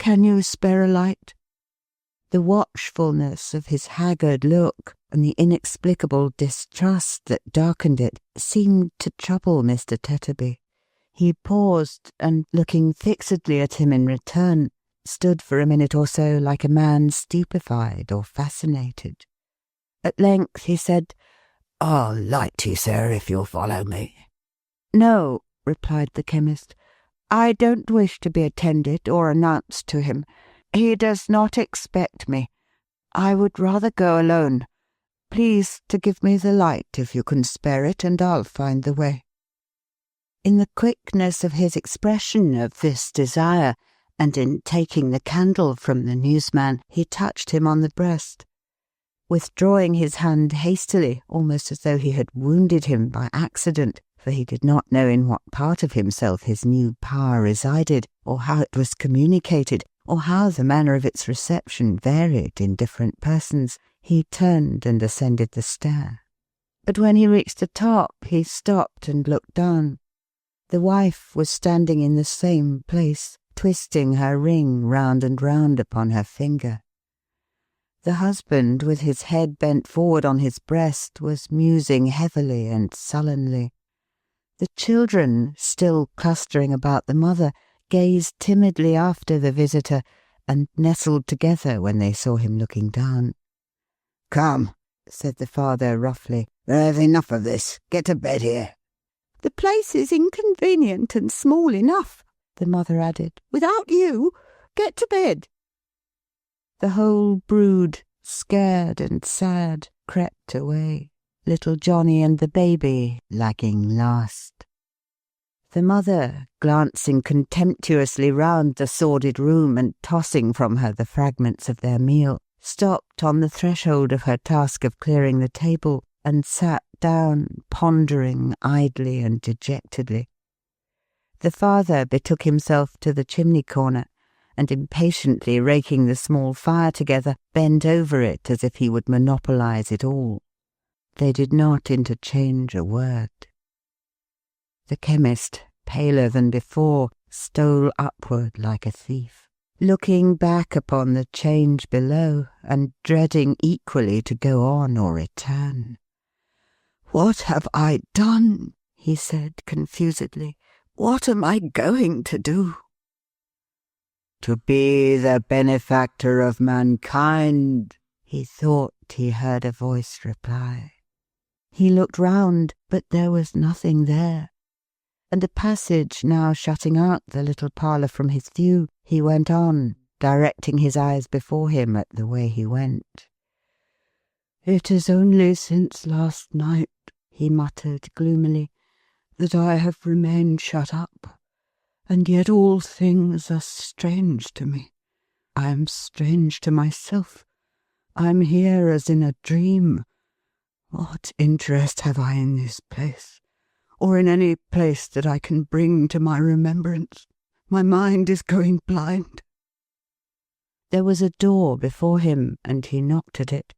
"Can you spare a light?" The watchfulness of his haggard look, and the inexplicable distrust that darkened it, seemed to trouble Mr. Tetterby. He paused, and looking fixedly at him in return, stood for a minute or so like a man stupefied or fascinated. At length he said, "I'll light you, sir, if you'll follow me." "No," replied the chemist. "I don't wish to be attended or announced to him. He does not expect me. I would rather go alone. Please to give me the light if you can spare it, and I'll find the way." In the quickness of his expression of this desire, and in taking the candle from the newsman, he touched him on the breast. Withdrawing his hand hastily, almost as though he had wounded him by accident, for he did not know in what part of himself his new power resided, or how it was communicated, or how the manner of its reception varied in different persons, he turned and ascended the stair. But when he reached the top, he stopped and looked down. The wife was standing in the same place, twisting her ring round and round upon her finger. The husband, with his head bent forward on his breast, was musing heavily and sullenly. The children, still clustering about the mother, gazed timidly after the visitor, and nestled together when they saw him looking down. "Come," said the father roughly, "there's enough of this. Get to bed here." "The place is inconvenient and small enough," the mother added, "without you. Get to bed." The whole brood, scared and sad, crept away, little Johnny and the baby lagging last. The mother, glancing contemptuously round the sordid room and tossing from her the fragments of their meal, stopped on the threshold of her task of clearing the table and sat down, pondering idly and dejectedly. The father betook himself to the chimney-corner, and impatiently raking the small fire together, bent over it as if he would monopolize it all. They did not interchange a word. The chemist, paler than before, stole upward like a thief, looking back upon the change below, and dreading equally to go on or return. "What have I done?" he said confusedly. "What am I going to do?" "To be the benefactor of mankind," he thought he heard a voice reply. He looked round, but there was nothing there, and a passage now shutting out the little parlour from his view, he went on, directing his eyes before him at the way he went. "It is only since last night," he muttered gloomily, "that I have remained shut up, and yet all things are strange to me. I am strange to myself. I am here as in a dream. What interest have I in this place, or in any place that I can bring to my remembrance? My mind is going blind." There was a door before him, and he knocked at it.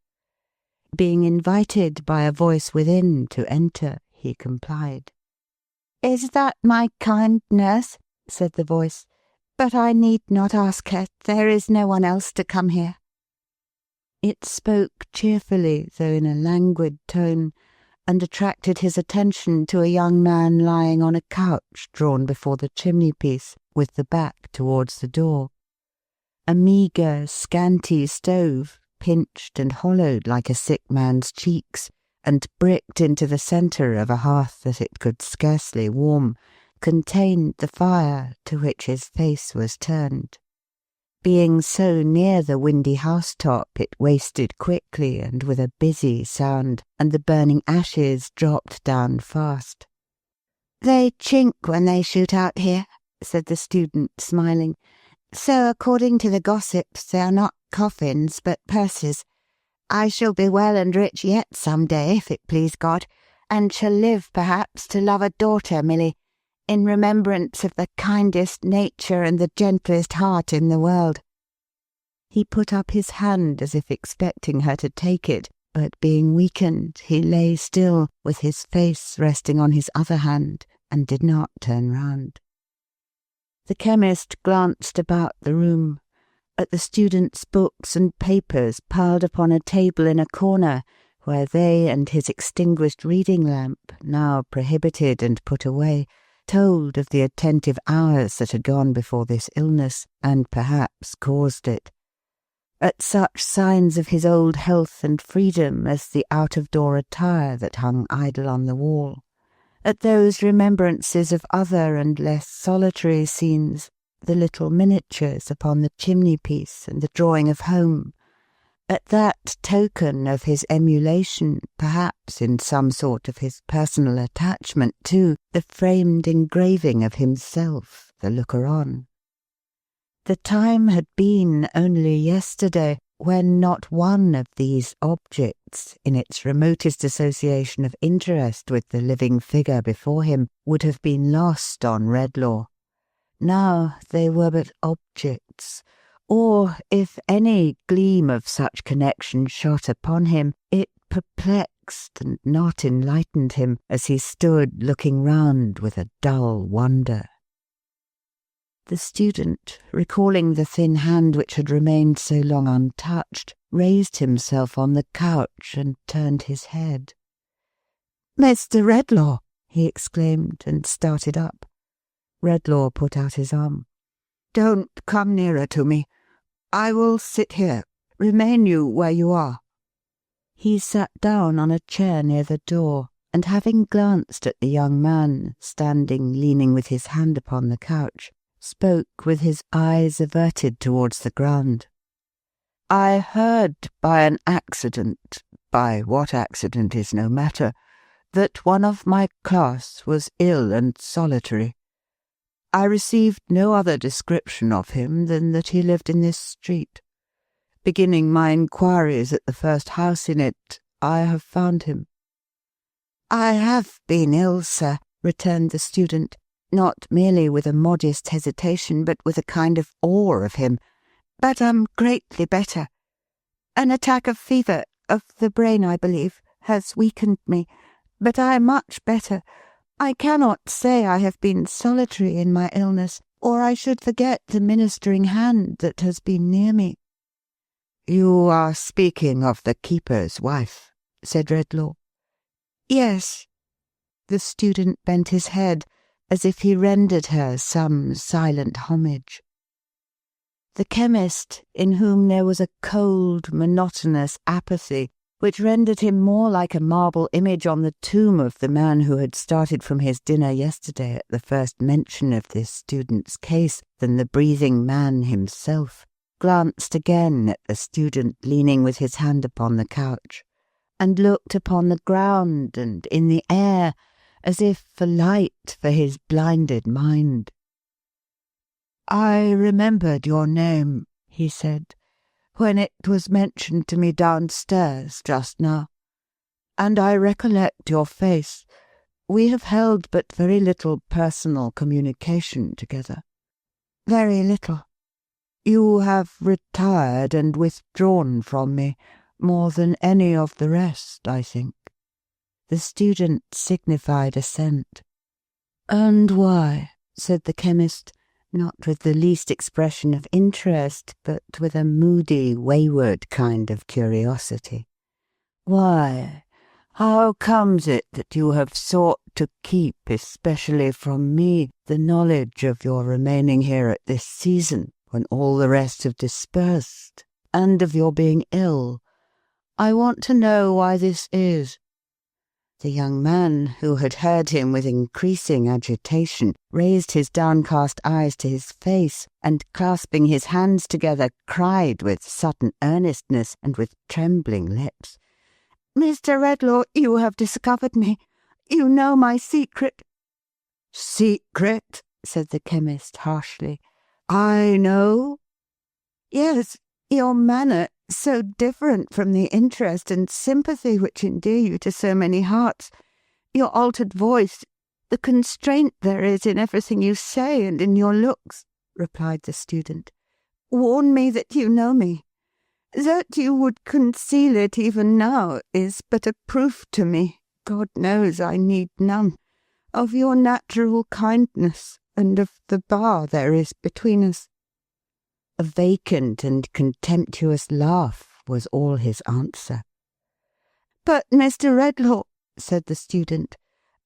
Being invited by a voice within to enter, he complied. "Is that my kind nurse?" said the voice. "But I need not ask her. There is no one else to come here." It spoke cheerfully, though in a languid tone, and attracted his attention to a young man lying on a couch drawn before the chimney-piece, with the back towards the door. A meagre, scanty stove, pinched and hollowed like a sick man's cheeks, and bricked into the centre of a hearth that it could scarcely warm, contained the fire to which his face was turned. Being so near the windy housetop, it wasted quickly and with a busy sound, and the burning ashes dropped down fast. "They chink when they shoot out here," said the student, smiling. "So, according to the gossips, they are not coffins, but purses. I shall be well and rich yet some day, if it please God, and shall live, perhaps, to love a daughter, Milly, in remembrance of the kindest nature and the gentlest heart in the world." He put up his hand as if expecting her to take it, but being weakened, he lay still, with his face resting on his other hand, and did not turn round. The chemist glanced about the room, at the student's books and papers piled upon a table in a corner, where they and his extinguished reading lamp, now prohibited and put away, told of the attentive hours that had gone before this illness, and perhaps caused it. At such signs of his old health and freedom as the out-of-door attire that hung idle on the wall, at those remembrances of other and less solitary scenes, the little miniatures upon the chimney-piece and the drawing of home, at that token of his emulation, perhaps in some sort of his personal attachment too, the framed engraving of himself, the looker-on. The time had been only yesterday when not one of these objects, in its remotest association of interest with the living figure before him, would have been lost on Redlaw. Now they were but objects, or, if any gleam of such connection shot upon him, it perplexed and not enlightened him, as he stood looking round with a dull wonder. The student, recalling the thin hand which had remained so long untouched, raised himself on the couch and turned his head. "Mr. Redlaw!" he exclaimed, and started up. Redlaw put out his arm. "Don't come nearer to me. I will sit here. Remain you where you are." He sat down on a chair near the door, and having glanced at the young man, standing leaning with his hand upon the couch, spoke with his eyes averted towards the ground. I heard by an accident, by what accident is no matter, that one of my class was ill and solitary. I received no other description of him than that he lived in this street. Beginning my inquiries at the first house in it, I have found him." "I have been ill, sir," returned the student, not merely with a modest hesitation, but with a kind of awe of him, "but am greatly better. An attack of fever, of the brain, I believe, has weakened me, but I am much better. I cannot say I have been solitary in my illness, or I should forget the ministering hand that has been near me." "You are speaking of the keeper's wife," said Redlaw. "Yes." The student bent his head, as if he rendered her some silent homage. The chemist, in whom there was a cold, monotonous apathy, which rendered him more like a marble image on the tomb of the man who had started from his dinner yesterday at the first mention of this student's case than the breathing man himself, glanced again at the student leaning with his hand upon the couch, and looked upon the ground and in the air, as if for light for his blinded mind. "I remembered your name," he said, "when it was mentioned to me downstairs just now, and I recollect your face. We have held but very little personal communication together." "Very little." "You have retired and withdrawn from me more than any of the rest, I think." The student signified assent. "And why?" said the chemist, not with the least expression of interest, but with a moody, wayward kind of curiosity. "Why? How comes it that you have sought to keep, especially from me, the knowledge of your remaining here at this season, when all the rest have dispersed, and of your being ill? I want to know why this is." The young man, who had heard him with increasing agitation, raised his downcast eyes to his face, and clasping his hands together, cried with sudden earnestness and with trembling lips, "Mr. Redlaw, you have discovered me. You know my secret." "Secret?" said the chemist harshly. "I know?" "Yes, your manner, so different from the interest and sympathy which endear you to so many hearts, your altered voice, the constraint there is in everything you say and in your looks," replied the student, "warn me that you know me. That you would conceal it even now is but a proof to me, God knows I need none, of your natural kindness and of the bar there is between us." A vacant and contemptuous laugh was all his answer. "But, Mr. Redlaw," said the student,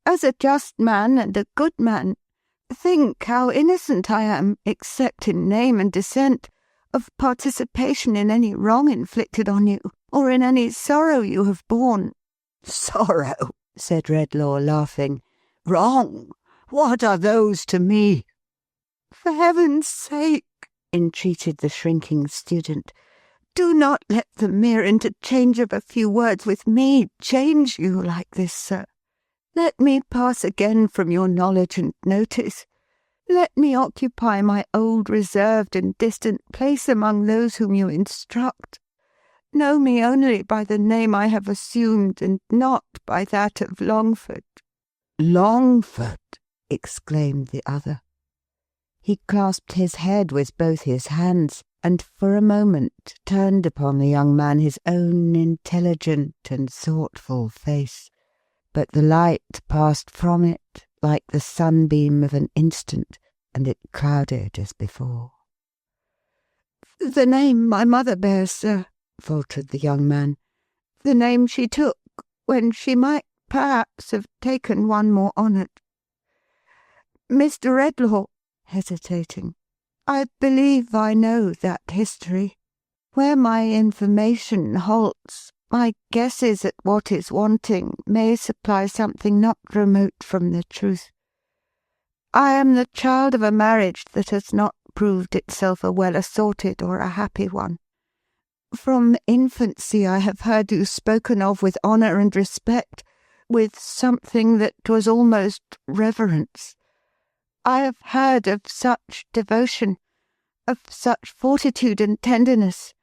"as a just man and a good man, think how innocent I am, except in name and descent, of participation in any wrong inflicted on you, or in any sorrow you have borne." "Sorrow," said Redlaw, laughing. "Wrong? What are those to me?" "For heaven's sake," entreated the shrinking student, "do not let the mere interchange of a few words with me change you like this, sir. Let me pass again from your knowledge and notice. Let me occupy my old reserved and distant place among those whom you instruct. Know me only by the name I have assumed, and not by that of Longford." "Longford!" exclaimed the other. He clasped his head with both his hands, and for a moment turned upon the young man his own intelligent and thoughtful face, but the light passed from it like the sunbeam of an instant, and it clouded as before. "The name my mother bears, sir," faltered the young man. "The name she took, when she might perhaps have taken one more honoured. Mr. Redlaw," hesitating, "I believe I know that history. Where my information halts, my guesses at what is wanting may supply something not remote from the truth. I am the child of a marriage that has not proved itself a well-assorted or a happy one. From infancy I have heard you spoken of with honour and respect, with something that was almost reverence. I have heard of such devotion, of such fortitude and tenderness,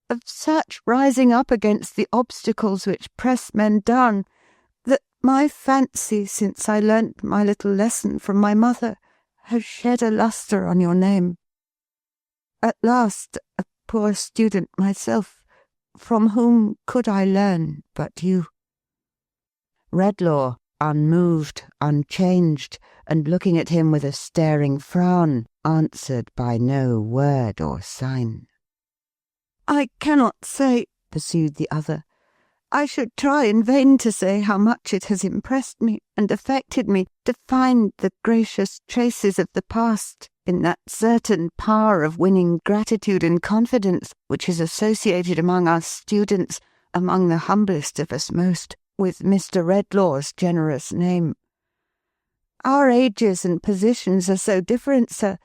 of such rising up against the obstacles which press men down, that my fancy, since I learnt my little lesson from my mother, has shed a lustre on your name. At last, a poor student myself, from whom could I learn but you? Redlaw, unmoved, unchanged, and looking at him with a staring frown, answered by no word or sign. I cannot say, pursued the other. I should try in vain to say how much it has impressed me and affected me to find the gracious traces of the past in that certain power of winning gratitude and confidence which is associated among us students, among the humblest of us most, with Mr. Redlaw's generous name. Our ages and positions are so different, sir,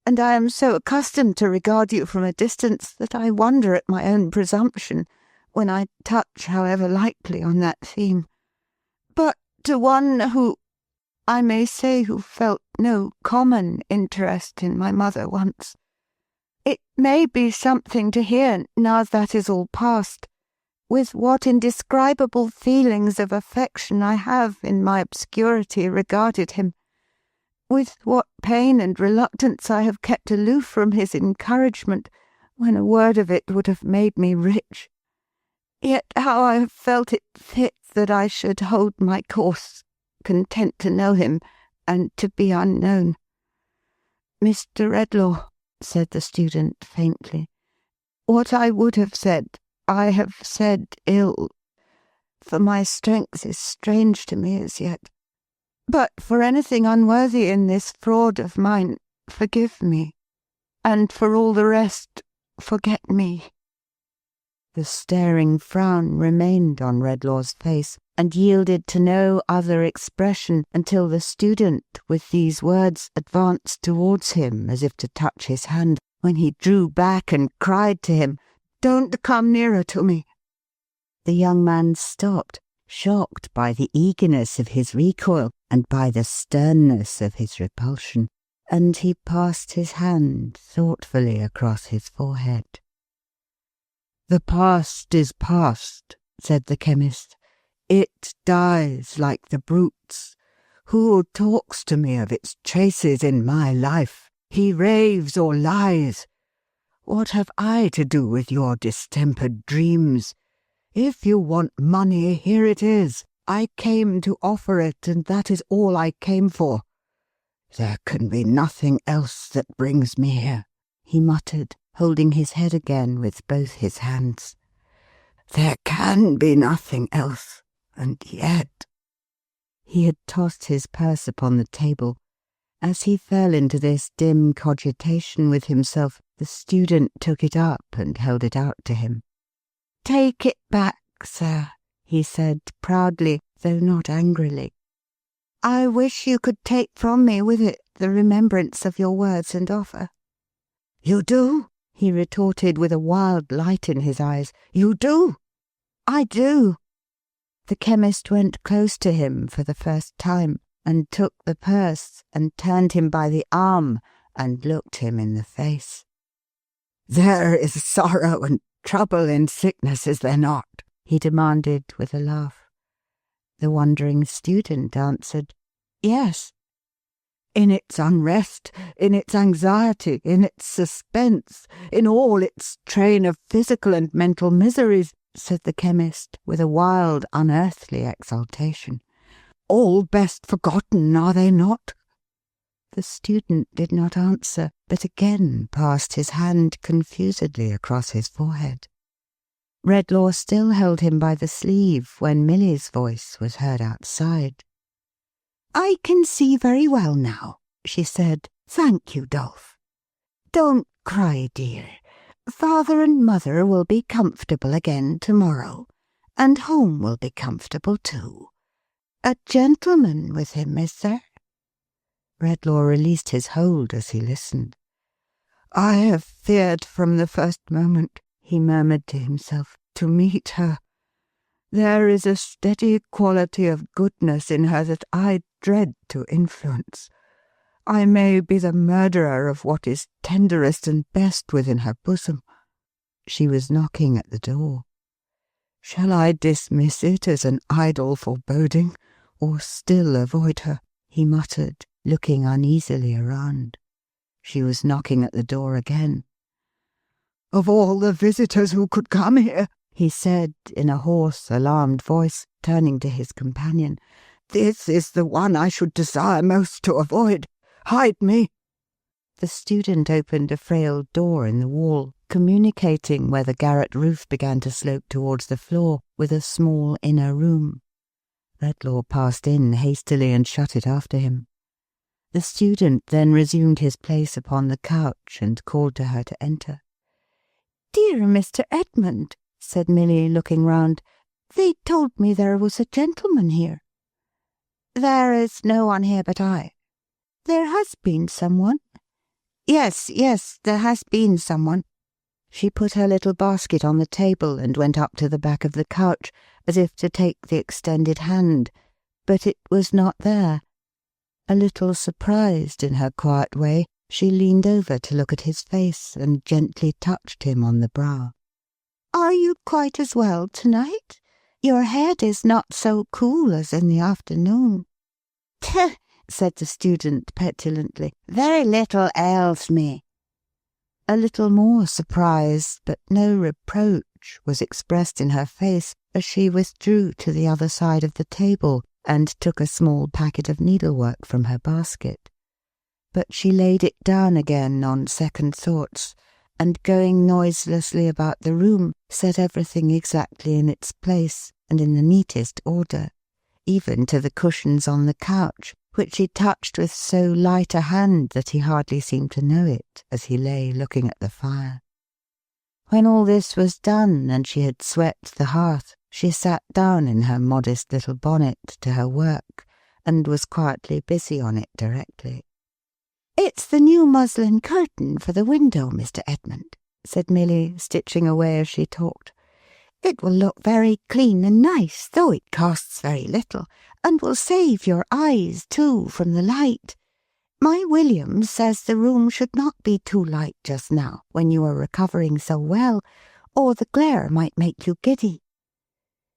and I am so accustomed to regard you from a distance that I wonder at my own presumption when I touch, however lightly, on that theme. But to one who, I may say, who felt no common interest in my mother once, it may be something to hear, now that is all past, with what indescribable feelings of affection I have in my obscurity regarded him, with what pain and reluctance I have kept aloof from his encouragement, when a word of it would have made me rich. Yet how I have felt it fit that I should hold my course, content to know him, and to be unknown. Mr. Redlaw, said the student faintly, what I would have said, I have said ill, for my strength is strange to me as yet. But for anything unworthy in this fraud of mine, forgive me, and for all the rest, forget me. The staring frown remained on Redlaw's face, and yielded to no other expression until the student, with these words, advanced towards him as if to touch his hand, when he drew back and cried to him, "Don't come nearer to me." The young man stopped, shocked by the eagerness of his recoil and by the sternness of his repulsion, and he passed his hand thoughtfully across his forehead. "The past is past," said the chemist. "It dies like the brutes. Who talks to me of its traces in my life? He raves or lies. What have I to do with your distempered dreams? If you want money, here it is. I came to offer it, and that is all I came for. There can be nothing else that brings me here," he muttered, holding his head again with both his hands. "There can be nothing else, and yet—" He had tossed his purse upon the table. As he fell into this dim cogitation with himself, the student took it up and held it out to him. "Take it back, sir," he said proudly, though not angrily. "I wish you could take from me with it the remembrance of your words and offer." "You do?" he retorted with a wild light in his eyes. "You do?" "I do." The chemist went close to him for the first time, and took the purse, and turned him by the arm, and looked him in the face. "There is sorrow and trouble in sickness, is there not?" he demanded with a laugh. The wondering student answered, "Yes." "In its unrest, in its anxiety, in its suspense, in all its train of physical and mental miseries," said the chemist, with a wild, unearthly exultation. "All best forgotten, are they not?" The student did not answer, but again passed his hand confusedly across his forehead. Redlaw still held him by the sleeve when Milly's voice was heard outside. "I can see very well now," she said. "Thank you, Dolph. Don't cry, dear. Father and Mother will be comfortable again tomorrow, and home will be comfortable too. A gentleman with him, is there?" Redlaw released his hold as he listened. "I have feared from the first moment," he murmured to himself, to meet her. There is a steady quality of goodness in her that I dread to influence. I may be the murderer of what is tenderest and best within her bosom. She was knocking at the door. Shall I dismiss it as an idle foreboding, or still avoid her? He muttered, looking uneasily around. She was knocking at the door again. Of all the visitors who could come here, he said in a hoarse, alarmed voice, turning to his companion, this is the one I should desire most to avoid. Hide me. The student opened a frail door in the wall, communicating where the garret roof began to slope towards the floor with a small inner room. Redlaw passed in hastily and shut it after him. The student then resumed his place upon the couch and called to her to enter. Dear Mr. Edmund, said Milly, looking round, they told me there was a gentleman here. There is no one here but I. There has been someone. Yes, there has been someone. She put her little basket on the table and went up to the back of the couch, as if to take the extended hand, but it was not there. A little surprised in her quiet way, she leaned over to look at his face and gently touched him on the brow. Are you quite as well tonight? Your head is not so cool as in the afternoon. Said the student petulantly. Very little ails me. A little more surprise, but no reproach, was expressed in her face as she withdrew to the other side of the table and took a small packet of needlework from her basket. But she laid it down again on second thoughts, and going noiselessly about the room, set everything exactly in its place and in the neatest order, even to the cushions on the couch, which he touched with so light a hand that he hardly seemed to know it as he lay looking at the fire. When all this was done and she had swept the hearth, she sat down in her modest little bonnet to her work, and was quietly busy on it directly. It's the new muslin curtain for the window, Mr. Edmund, said Milly, stitching away as she talked. It will look very clean and nice, though it costs very little, and will save your eyes, too, from the light. My William says the room should not be too light just now, when you are recovering so well, or the glare might make you giddy.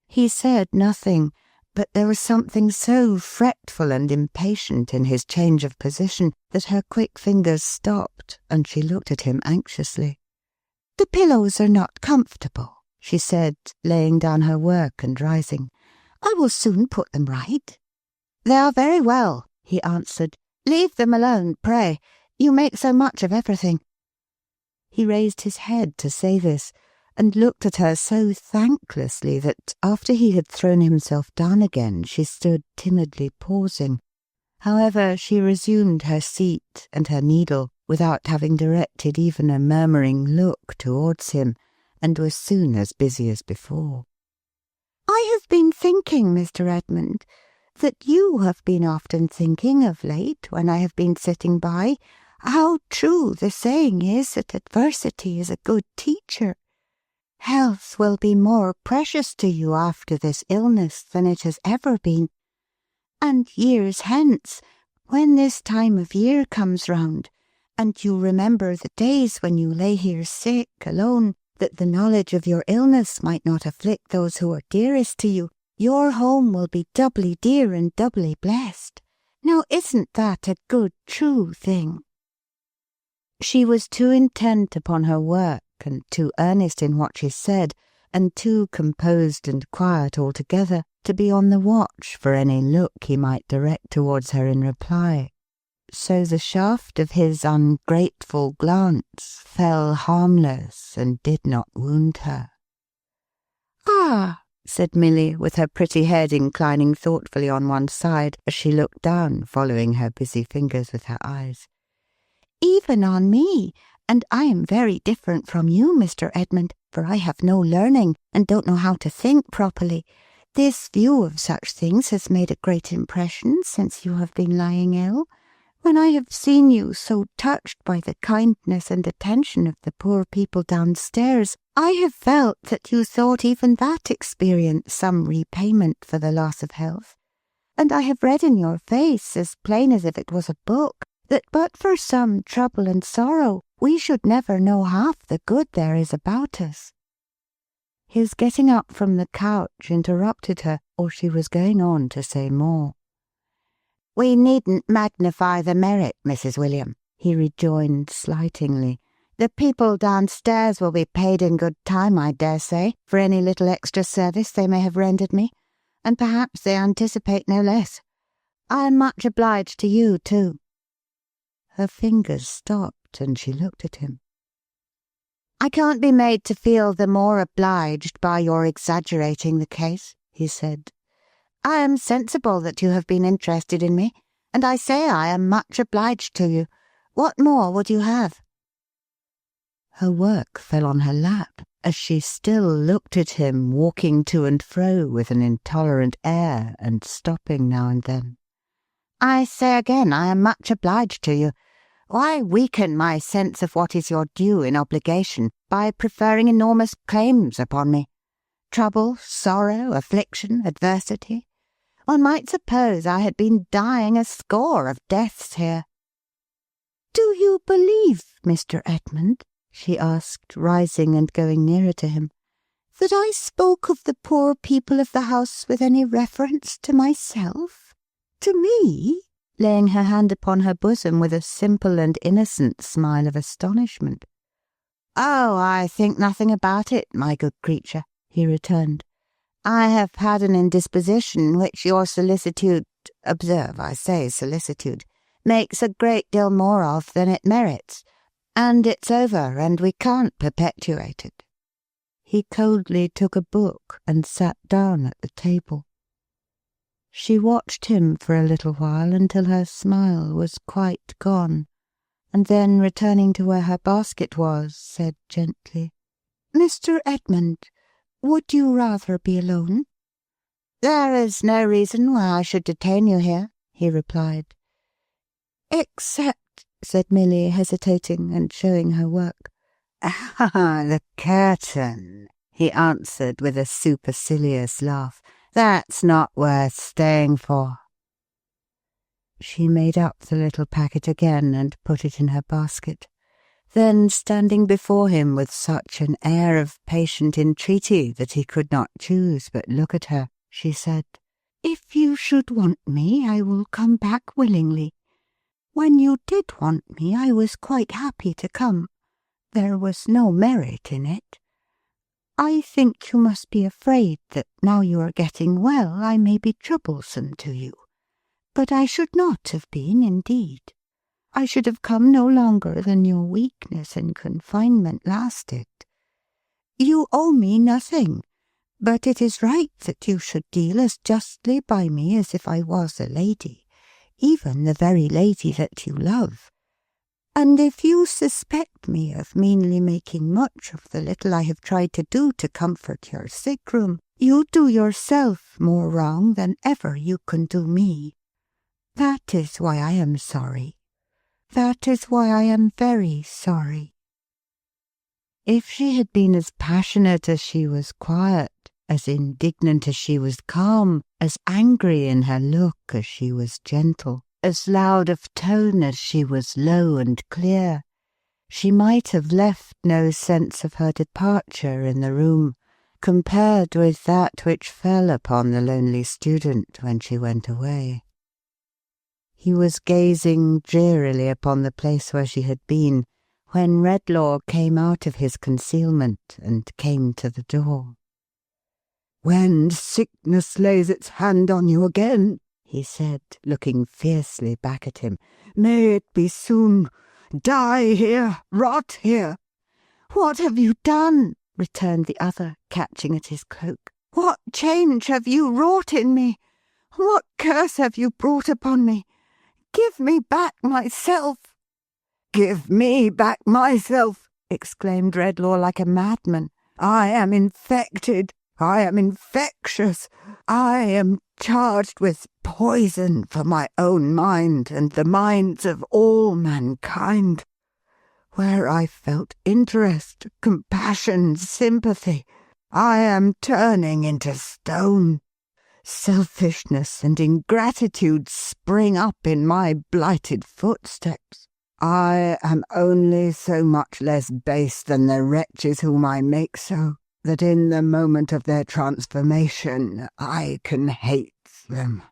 He said nothing, but there was something so fretful and impatient in his change of position that her quick fingers stopped, and she looked at him anxiously. The pillows are not comfortable, she said, laying down her work and rising. I will soon put them right. They are very well, he answered. Leave them alone, pray. You make so much of everything. He raised his head to say this, and looked at her so thanklessly that, after he had thrown himself down again, she stood timidly pausing. However, she resumed her seat and her needle, without having directed even a murmuring look towards him, and was soon as busy as before. I have been thinking, Mr. Edmund, that you have been often thinking of late, when I have been sitting by, how true the saying is that adversity is a good teacher. Health will be more precious to you after this illness than it has ever been. And years hence, when this time of year comes round, and you remember the days when you lay here sick, alone, that the knowledge of your illness might not afflict those who are dearest to you, your home will be doubly dear and doubly blessed. Now isn't that a good, true thing? She was too intent upon her work, and too earnest in what she said, and too composed and quiet altogether, to be on the watch for any look he might direct towards her in reply. So the shaft of his ungrateful glance fell harmless and did not wound her. Ah, said Milly, with her pretty head inclining thoughtfully on one side as she looked down, following her busy fingers with her eyes. Even on me, and I am very different from you, Mr. Edmund, for I have no learning and don't know how to think properly. This view of such things has made a great impression since you have been lying ill. When I have seen you so touched by the kindness and attention of the poor people downstairs, I have felt that you thought even that experience some repayment for the loss of health. And I have read in your face, as plain as if it was a book, that but for some trouble and sorrow, we should never know half the good there is about us." His getting up from the couch interrupted her, or she was going on to say more. "We needn't magnify the merit, Mrs. William," he rejoined slightingly. "The people downstairs will be paid in good time, I dare say, for any little extra service they may have rendered me, and perhaps they anticipate no less. I am much obliged to you, too." Her fingers stopped, and she looked at him. "I can't be made to feel the more obliged by your exaggerating the case," he said. "I am sensible that you have been interested in me, and I say I am much obliged to you. What more would you have?" Her work fell on her lap, as she still looked at him walking to and fro with an intolerant air, and stopping now and then. "I say again I am much obliged to you. Why weaken my sense of what is your due in obligation by preferring enormous claims upon me? Trouble, sorrow, affliction, adversity. One might suppose I had been dying a score of deaths here." "Do you believe, Mr. Edmund," she asked, rising and going nearer to him, "that I spoke of the poor people of the house with any reference to myself? To me?" laying her hand upon her bosom with a simple and innocent smile of astonishment. "Oh, I think nothing about it, my good creature," he returned. "I have had an indisposition which your solicitude — observe, I say solicitude — makes a great deal more of than it merits, and it's over, and we can't perpetuate it." He coldly took a book and sat down at the table. She watched him for a little while until her smile was quite gone, and then, returning to where her basket was, said gently, "Mr. Edmund, would you rather be alone?" "There is no reason why I should detain you here," he replied. "Except," said Milly, hesitating and showing her work. "Ah, the curtain," he answered with a supercilious laugh. "That's not worth staying for." She made up the little packet again and put it in her basket. Then, standing before him with such an air of patient entreaty that he could not choose but look at her, she said, "If you should want me, I will come back willingly. When you did want me, I was quite happy to come. There was no merit in it. I think you must be afraid that now you are getting well, I may be troublesome to you. But I should not have been, indeed. I should have come no longer than your weakness and confinement lasted. You owe me nothing, but it is right that you should deal as justly by me as if I was a lady, even the very lady that you love. And if you suspect me of meanly making much of the little I have tried to do to comfort your sick room, you do yourself more wrong than ever you can do me. That is why I am sorry. That is why I am very sorry." If she had been as passionate as she was quiet, as indignant as she was calm, as angry in her look as she was gentle, as loud of tone as she was low and clear, she might have left no sense of her departure in the room, compared with that which fell upon the lonely student when she went away. He was gazing drearily upon the place where she had been, when Redlaw came out of his concealment and came to the door. "When sickness lays its hand on you again," he said, looking fiercely back at him, "may it be soon. Die here, rot here." "What have you done?" returned the other, catching at his cloak. "What change have you wrought in me? What curse have you brought upon me? Give me back myself." "Give me back myself!" exclaimed Redlaw like a madman. "I am infected. I am infectious. I am charged with poison for my own mind and the minds of all mankind. Where I felt interest, compassion, sympathy, I am turning into stone. Selfishness and ingratitude spring up in my blighted footsteps. I am only so much less base than the wretches whom I make so, that in the moment of their transformation I can hate them."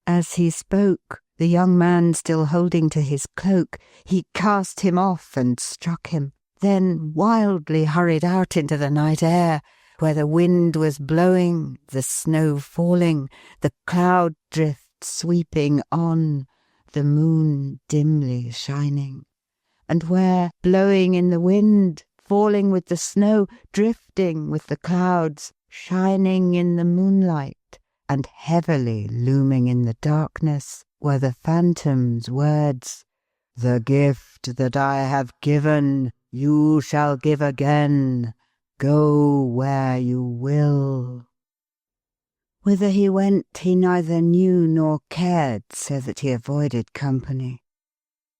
As he spoke, the young man still holding to his cloak, he cast him off and struck him, then wildly hurried out into the night air, where the wind was blowing, the snow falling, the cloud drift sweeping on, the moon dimly shining, and where, blowing in the wind, falling with the snow, drifting with the clouds, shining in the moonlight, and heavily looming in the darkness, were the phantom's words, "The gift that I have given, you shall give again. Go where you will." Whither he went he neither knew nor cared, so that he avoided company.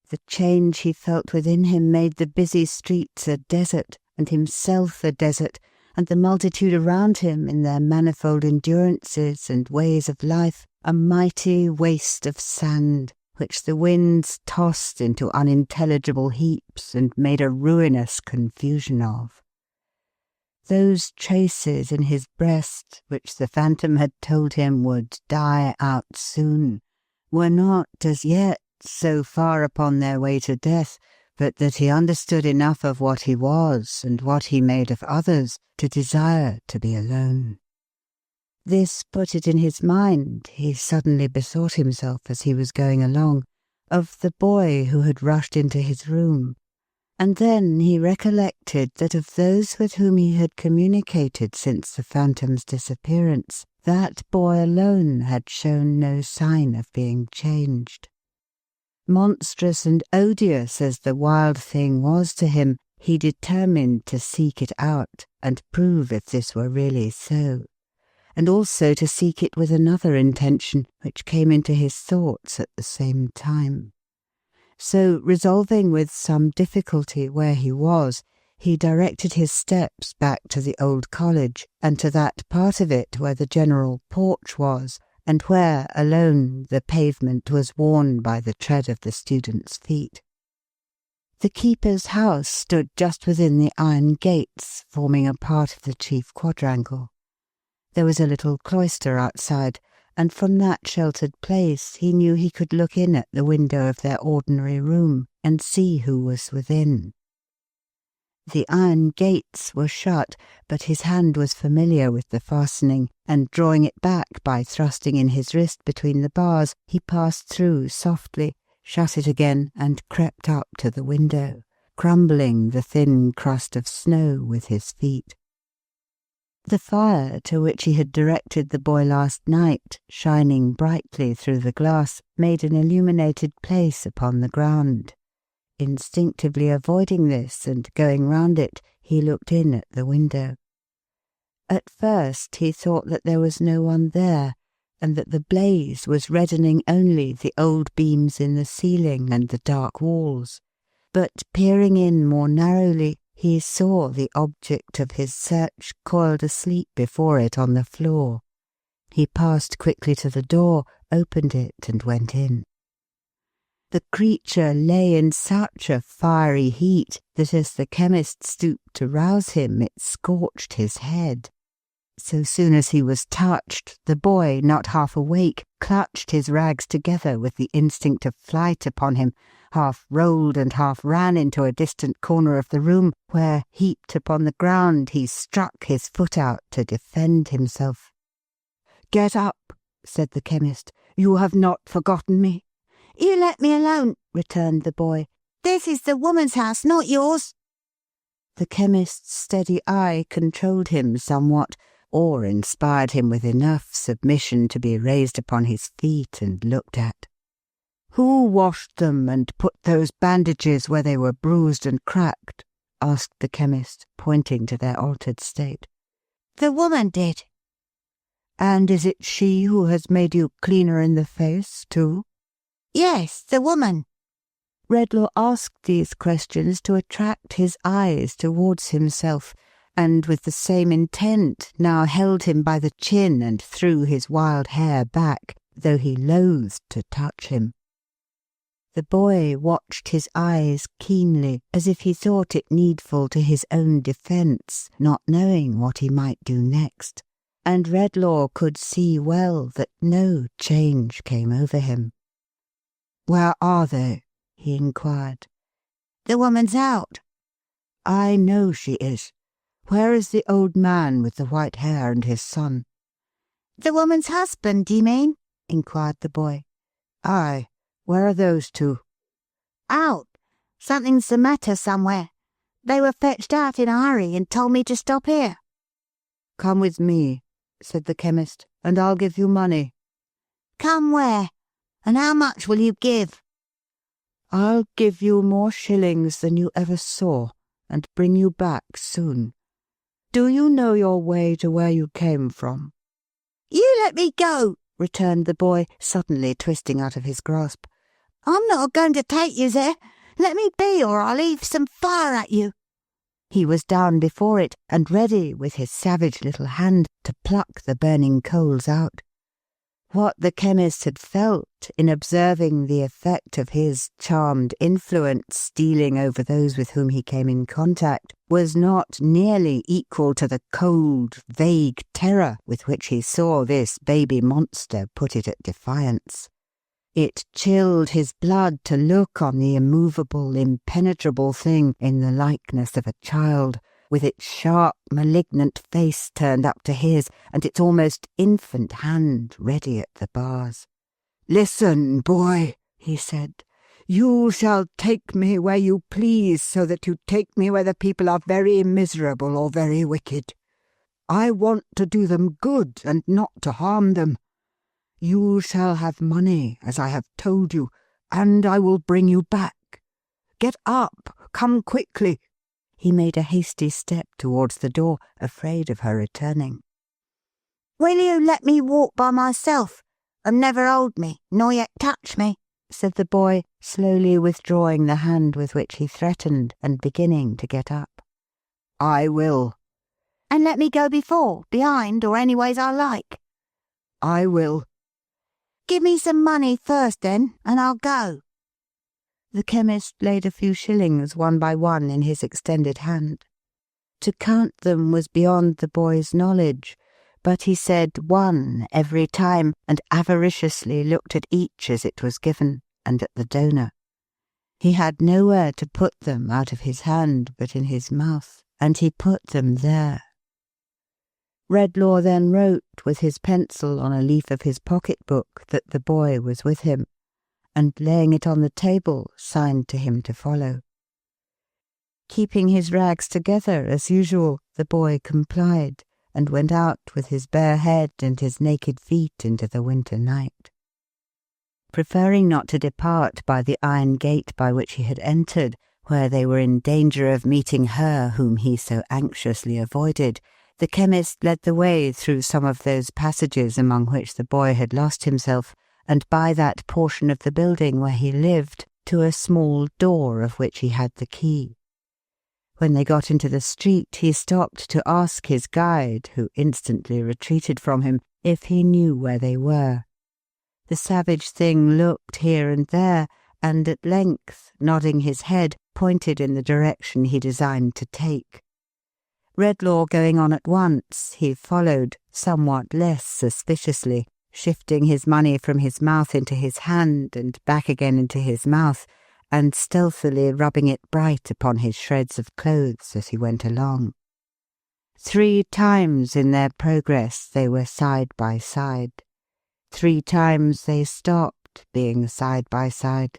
The change he felt within him made the busy streets a desert, and himself a desert, and the multitude around him, in their manifold endurances and ways of life, a mighty waste of sand, which the winds tossed into unintelligible heaps and made a ruinous confusion of. Those traces in his breast, which the phantom had told him would die out soon, were not as yet so far upon their way to death, but that he understood enough of what he was and what he made of others to desire to be alone. This put it in his mind, he suddenly bethought himself as he was going along, of the boy who had rushed into his room, and then he recollected that of those with whom he had communicated since the phantom's disappearance, that boy alone had shown no sign of being changed. Monstrous and odious as the wild thing was to him, he determined to seek it out and prove if this were really so, and also to seek it with another intention which came into his thoughts at the same time. So, resolving with some difficulty where he was, he directed his steps back to the old college, and to that part of it where the general porch was, and where, alone, the pavement was worn by the tread of the students' feet. The keeper's house stood just within the iron gates, forming a part of the chief quadrangle. There was a little cloister outside, and from that sheltered place he knew he could look in at the window of their ordinary room and see who was within. The iron gates were shut, but his hand was familiar with the fastening, and drawing it back by thrusting in his wrist between the bars, he passed through softly, shut it again, and crept up to the window, crumbling the thin crust of snow with his feet. The fire to which he had directed the boy last night, shining brightly through the glass, made an illuminated place upon the ground. Instinctively avoiding this and going round it, he looked in at the window. At first he thought that there was no one there, and that the blaze was reddening only the old beams in the ceiling and the dark walls. But peering in more narrowly, he saw the object of his search coiled asleep before it on the floor. He passed quickly to the door, opened it, and went in. The creature lay in such a fiery heat that as the chemist stooped to rouse him, it scorched his head. So soon as he was touched, the boy, not half awake, clutched his rags together with the instinct of flight upon him, half rolled and half ran into a distant corner of the room, where, heaped upon the ground, he struck his foot out to defend himself. "Get up," said the chemist. "You have not forgotten me." "You let me alone," returned the boy. "This is the woman's house, not yours." The chemist's steady eye controlled him somewhat, or inspired him with enough submission to be raised upon his feet and looked at. "Who washed them and put those bandages where they were bruised and cracked?" asked the chemist, pointing to their altered state. "The woman did." And is it she who has made you cleaner in the face, too?" "Yes, the woman." Redlaw asked these questions to attract his eyes towards himself, and with the same intent now held him by the chin and threw his wild hair back, though he loathed to touch him. The boy watched his eyes keenly, as if he thought it needful to his own defence, not knowing what he might do next, and Redlaw could see well that no change came over him. "Where are they?" he inquired. "The woman's out." "I know she is. Where is the old man with the white hair and his son?" "The woman's husband, do you mean?" inquired the boy. "Aye. Where are those two?" "Out. Something's the matter somewhere. They were fetched out in a hurry and told me to stop here." "Come with me," said the chemist, "and I'll give you money." "Come where? And how much will you give?" "I'll give you more shillings than you ever saw, and bring you back soon. Do you know your way to where you came from?" "You let me go," returned the boy, suddenly twisting out of his grasp. "I'm not going to take you there. Let me be, or I'll heave some fire at you." He was down before it, and ready, with his savage little hand, to pluck the burning coals out. What the chemist had felt in observing the effect of his charmed influence stealing over those with whom he came in contact was not nearly equal to the cold, vague terror with which he saw this baby monster put it at defiance. It chilled his blood to look on the immovable, impenetrable thing in the likeness of a child, with its sharp, malignant face turned up to his, and its almost infant hand ready at the bars. "Listen, boy," he said. "You shall take me where you please, so that you take me where the people are very miserable or very wicked. I want to do them good, and not to harm them. You shall have money, as I have told you, and I will bring you back. Get up! Come quickly!" He made a hasty step towards the door, afraid of her returning. "Will you let me walk by myself, and never hold me, nor yet touch me?" said the boy, slowly withdrawing the hand with which he threatened, and beginning to get up. "I will." "And let me go before, behind, or any ways I like?" "I will." "Give me some money first, then, and I'll go." The chemist laid a few shillings one by one in his extended hand. To count them was beyond the boy's knowledge, but he said one every time, and avariciously looked at each as it was given, and at the donor. He had nowhere to put them out of his hand but in his mouth, and he put them there. Redlaw then wrote with his pencil on a leaf of his pocket-book that the boy was with him, and laying it on the table, signed to him to follow. Keeping his rags together as usual, the boy complied, and went out with his bare head and his naked feet into the winter night. Preferring not to depart by the iron gate by which he had entered, where they were in danger of meeting her whom he so anxiously avoided, the chemist led the way through some of those passages among which the boy had lost himself, and by that portion of the building where he lived, to a small door of which he had the key. When they got into the street, he stopped to ask his guide, who instantly retreated from him, if he knew where they were. The savage thing looked here and there, and at length, nodding his head, pointed in the direction he designed to take. Redlaw going on at once, he followed, somewhat less suspiciously, shifting his money from his mouth into his hand and back again into his mouth, and stealthily rubbing it bright upon his shreds of clothes as he went along. 3 times in their progress they were side by side. 3 times they stopped, being side by side.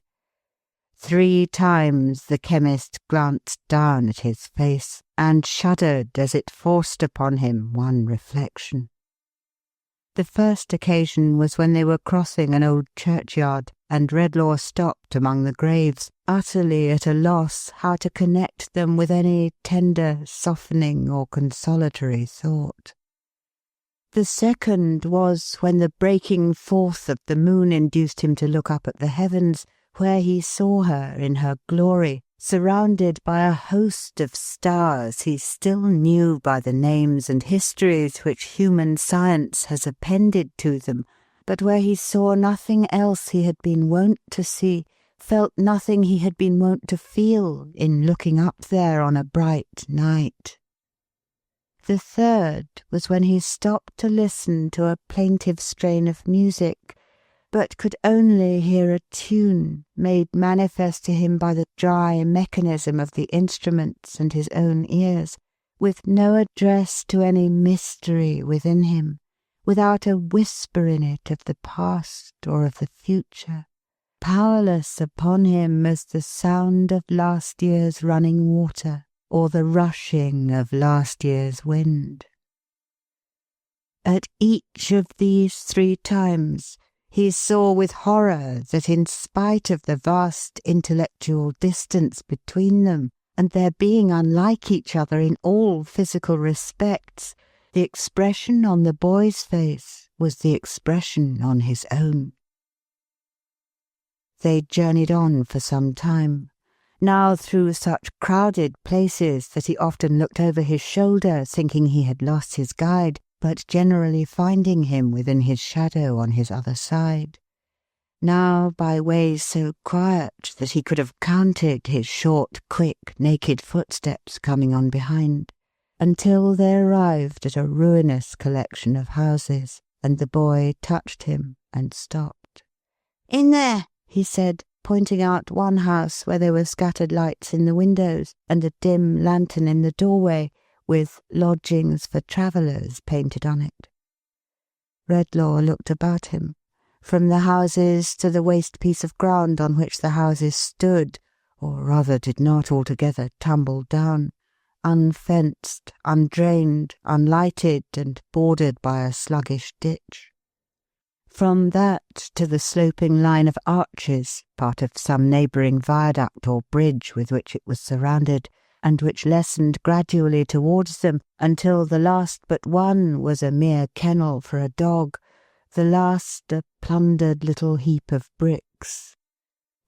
3 times the chemist glanced down at his face, and shuddered as it forced upon him one reflection. The first occasion was when they were crossing an old churchyard, and Redlaw stopped among the graves, utterly at a loss how to connect them with any tender, softening, or consolatory thought. The second was when the breaking forth of the moon induced him to look up at the heavens, where he saw her in her glory, surrounded by a host of stars he still knew by the names and histories which human science has appended to them, but where he saw nothing else he had been wont to see, felt nothing he had been wont to feel in looking up there on a bright night. The third was when he stopped to listen to a plaintive strain of music, but could only hear a tune made manifest to him by the dry mechanism of the instruments and his own ears, with no address to any mystery within him, without a whisper in it of the past or of the future, powerless upon him as the sound of last year's running water or the rushing of last year's wind. At each of these 3 times he saw with horror that in spite of the vast intellectual distance between them, and their being unlike each other in all physical respects, the expression on the boy's face was the expression on his own. They journeyed on for some time, now through such crowded places that he often looked over his shoulder thinking he had lost his guide, but generally finding him within his shadow on his other side. Now by ways so quiet that he could have counted his short, quick, naked footsteps coming on behind, until they arrived at a ruinous collection of houses, and the boy touched him and stopped. "In there," he said, pointing out one house where there were scattered lights in the windows and a dim lantern in the doorway, with "Lodgings for Travellers" painted on it. Redlaw looked about him, from the houses to the waste piece of ground on which the houses stood, or rather did not altogether tumble down, unfenced, undrained, unlighted, and bordered by a sluggish ditch. From that to the sloping line of arches, part of some neighbouring viaduct or bridge with which it was surrounded, and which lessened gradually towards them until the last but one was a mere kennel for a dog, the last a plundered little heap of bricks.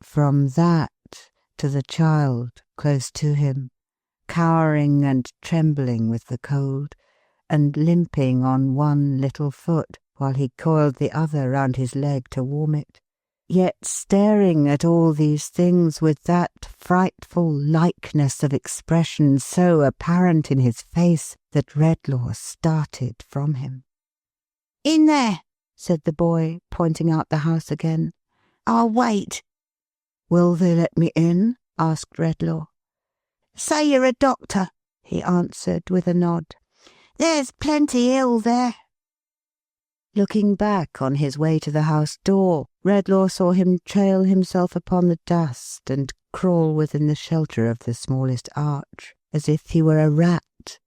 From that to the child close to him, cowering and trembling with the cold, and limping on one little foot while he coiled the other round his leg to warm it, yet staring at all these things with that frightful likeness of expression so apparent in his face that Redlaw started from him. "In there," said the boy, pointing out the house again. "I'll wait." "Will they let me in?" asked Redlaw. "Say you're a doctor," he answered with a nod. "There's plenty ill there." Looking back on his way to the house door, Redlaw saw him trail himself upon the dust and crawl within the shelter of the smallest arch, as if he were a rat.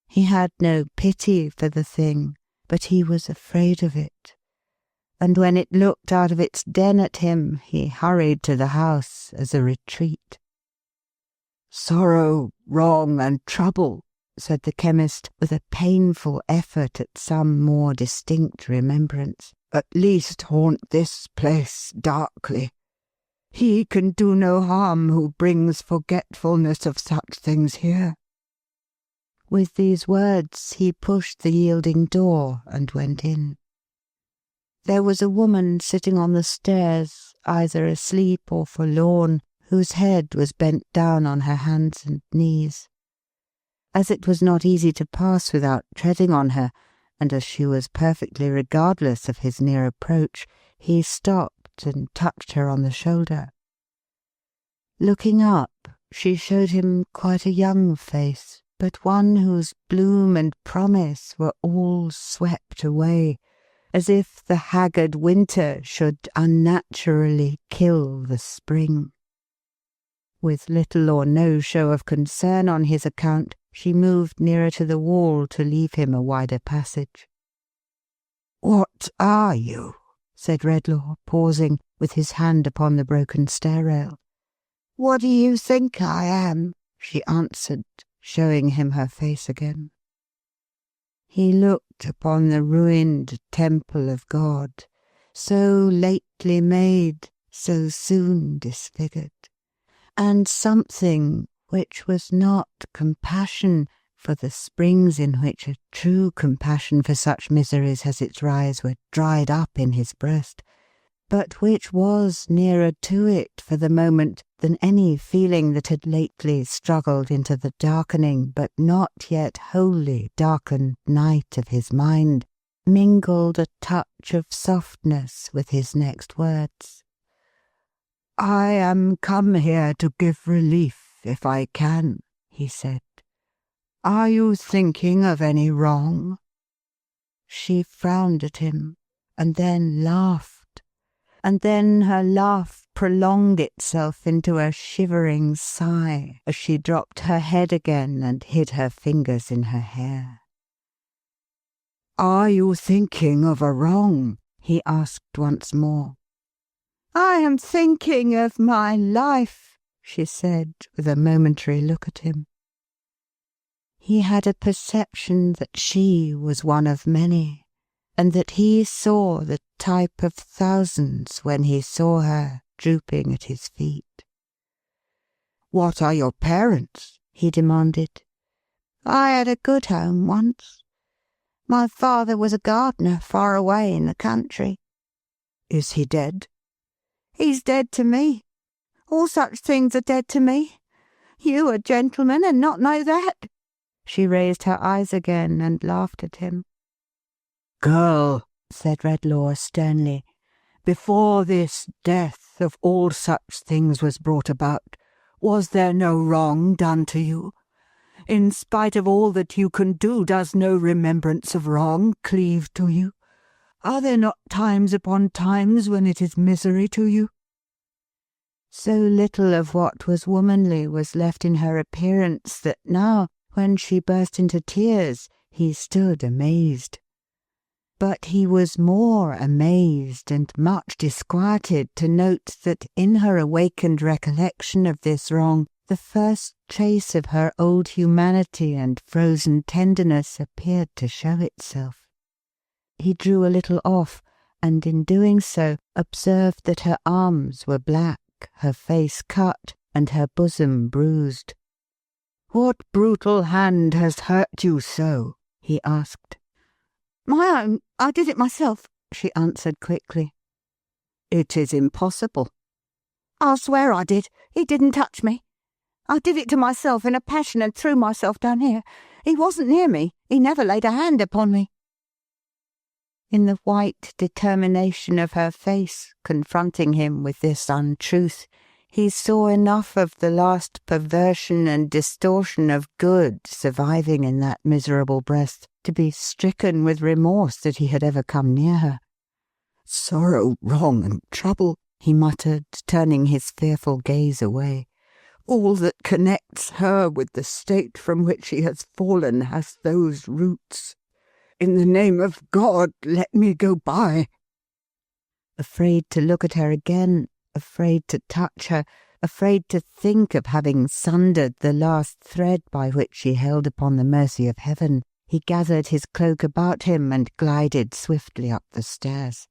He had no pity for the thing, but he was afraid of it, and when it looked out of its den at him, he hurried to the house as a retreat. "Sorrow, wrong, and trouble," said the chemist, with a painful effort at some more distinct remembrance, "at least haunt this place darkly. He can do no harm who brings forgetfulness of such things here." With these words he pushed the yielding door and went in. There was a woman sitting on the stairs, either asleep or forlorn, whose head was bent down on her hands and knees. As it was not easy to pass without treading on her, and as she was perfectly regardless of his near approach, he stopped and touched her on the shoulder. Looking up, she showed him quite a young face, but one whose bloom and promise were all swept away, as if the haggard winter should unnaturally kill the spring. With little or no show of concern on his account, she moved nearer to the wall to leave him a wider passage. "What are you?" said Redlaw, pausing, with his hand upon the broken stair-rail. "What do you think I am?" she answered, showing him her face again. He looked upon the ruined temple of God, so lately made, so soon disfigured, and something which was not compassion, for the springs in which a true compassion for such miseries has its rise were dried up in his breast, but which was nearer to it for the moment than any feeling that had lately struggled into the darkening but not yet wholly darkened night of his mind, mingled a touch of softness with his next words. "I am come here to give relief, if I can," he said. "Are you thinking of any wrong?" She frowned at him, and then laughed, and then her laugh prolonged itself into a shivering sigh as she dropped her head again and hid her fingers in her hair. "Are you thinking of a wrong?" he asked once more. "I am thinking of my life," she said, with a momentary look at him. He had a perception that she was one of many, and that he saw the type of thousands when he saw her drooping at his feet. "What are your parents?" he demanded. "I had a good home once. My father was a gardener far away in the country." "Is he dead?" "He's dead to me. All such things are dead to me. You a gentleman and not know that?" She raised her eyes again and laughed at him. "Girl," said Redlaw sternly, "before this death of all such things was brought about, was there no wrong done to you? In spite of all that you can do, does no remembrance of wrong cleave to you? Are there not times upon times when it is misery to you?" So little of what was womanly was left in her appearance that now, when she burst into tears, he stood amazed. But he was more amazed and much disquieted to note that in her awakened recollection of this wrong, the first trace of her old humanity and frozen tenderness appeared to show itself. He drew a little off, and in doing so observed that her arms were black, her face cut, and her bosom bruised. "What brutal hand has hurt you so?" he asked. "My own. I did it myself," she answered quickly. "It is impossible." "I'll swear I did. He didn't touch me. I did it to myself in a passion and threw myself down here. He wasn't near me. He never laid a hand upon me." In the white determination of her face, confronting him with this untruth, he saw enough of the last perversion and distortion of good surviving in that miserable breast to be stricken with remorse that he had ever come near her. "Sorrow, wrong, and trouble," he muttered, turning his fearful gaze away. "All that connects her with the state from which she has fallen has those roots. In the name of God, let me go by." Afraid to look at her again, afraid to touch her, afraid to think of having sundered the last thread by which she held upon the mercy of heaven, he gathered his cloak about him and glided swiftly up the stairs.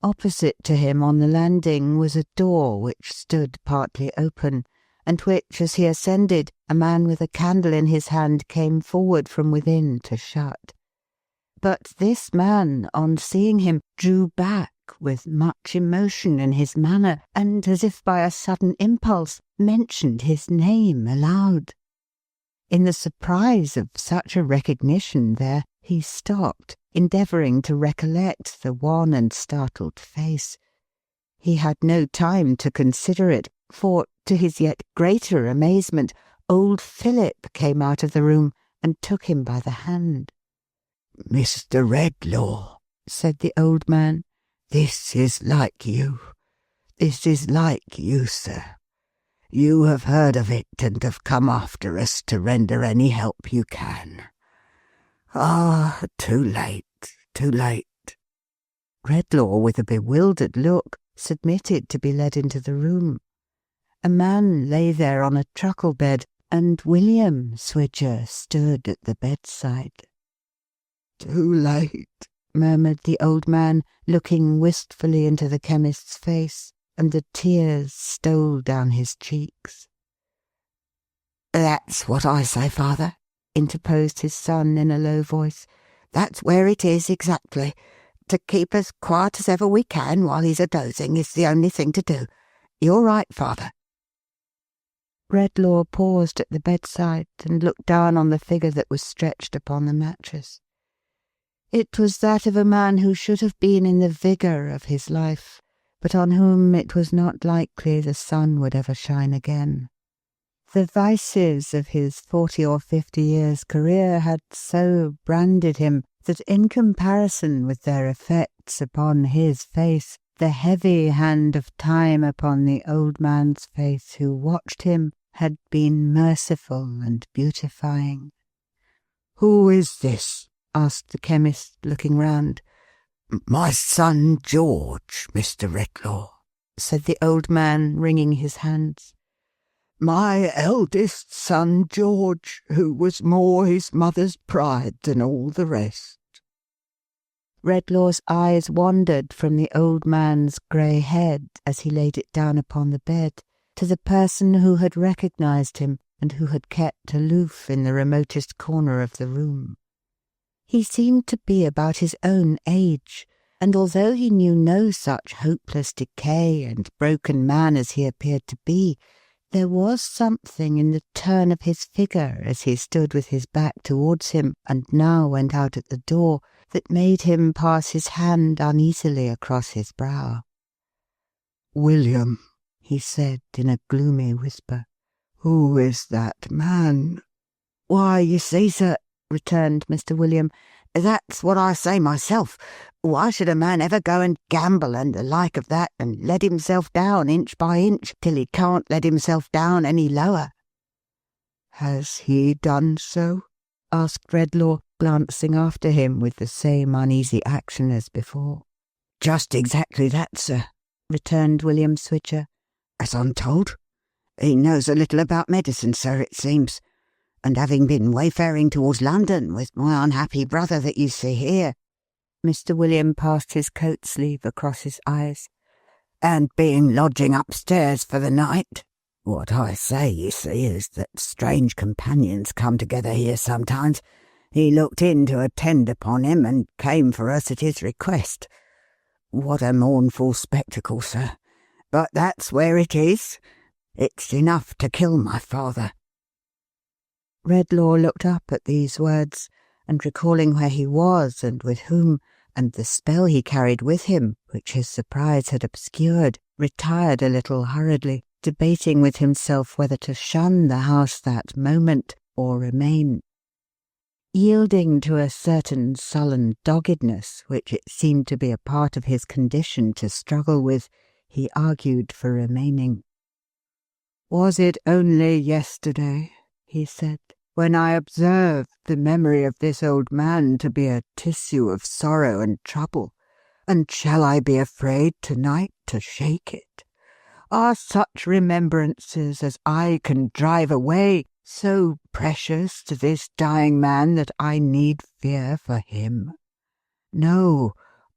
Opposite to him on the landing was a door which stood partly open, and which, as he ascended, a man with a candle in his hand came forward from within to shut. But this man, on seeing him, drew back with much emotion in his manner, and, as if by a sudden impulse, mentioned his name aloud. In the surprise of such a recognition there, he stopped, endeavouring to recollect the wan and startled face. He had no time to consider it, for, to his yet greater amazement, old Philip came out of the room and took him by the hand. "Mr. Redlaw," said the old man, "this is like you. This is like you, sir. You have heard of it and have come after us to render any help you can. Ah, too late, too late." Redlaw, with a bewildered look, submitted to be led into the room. A man lay there on a truckle bed, and William Swidger stood at the bedside. too late," murmured the old man, looking wistfully into the chemist's face, and the tears stole down his cheeks. "That's what I say, father," interposed his son in a low voice. "That's where it is exactly. To keep as quiet as ever we can while he's a-dozing is the only thing to do. You're right, father." Redlaw paused at the bedside and looked down on the figure that was stretched upon the mattress. It was that of a man who should have been in the vigour of his life, but on whom it was not likely the sun would ever shine again. The vices of his 40 or 50 years' career had so branded him that in comparison with their effects upon his face, the heavy hand of time upon the old man's face who watched him had been merciful and beautifying. "Who is this?" asked the chemist, looking round. "My son George, Mr. Redlaw," said the old man, wringing his hands. "My eldest son George, who was more his mother's pride than all the rest." Redlaw's eyes wandered from the old man's grey head as he laid it down upon the bed to the person who had recognised him and who had kept aloof in the remotest corner of the room. He seemed to be about his own age, and although he knew no such hopeless decay and broken man as he appeared to be, there was something in the turn of his figure as he stood with his back towards him and now went out at the door that made him pass his hand uneasily across his brow. "William," he said in a gloomy whisper, "who is that man?" "Why, you see, sir," returned Mr. William, "that's what I say myself. Why should a man ever go and gamble and the like of that, and let himself down inch by inch till he can't let himself down any lower?" "Has he done so?" asked Redlaw, glancing after him with the same uneasy action as before. "Just exactly that, sir," returned William Switcher. "As I'm told. He knows a little about medicine, sir, it seems. And having been wayfaring towards London with my unhappy brother that you see here," Mr. William passed his coat sleeve across his eyes, "and being lodging upstairs for the night, what I say, you see, is that strange companions come together here sometimes. He looked in to attend upon him and came for us at his request. What a mournful spectacle, sir. But that's where it is. It's enough to kill my father." Redlaw looked up at these words, and recalling where he was and with whom, and the spell he carried with him, which his surprise had obscured, retired a little hurriedly, debating with himself whether to shun the house that moment or remain. Yielding to a certain sullen doggedness which it seemed to be a part of his condition to struggle with, he argued for remaining. "Was it only yesterday," he said, "when I observed the memory of this old man to be a tissue of sorrow and trouble, and shall I be afraid tonight to shake it? Are such remembrances as I can drive away so precious to this dying man that I need fear for him? No,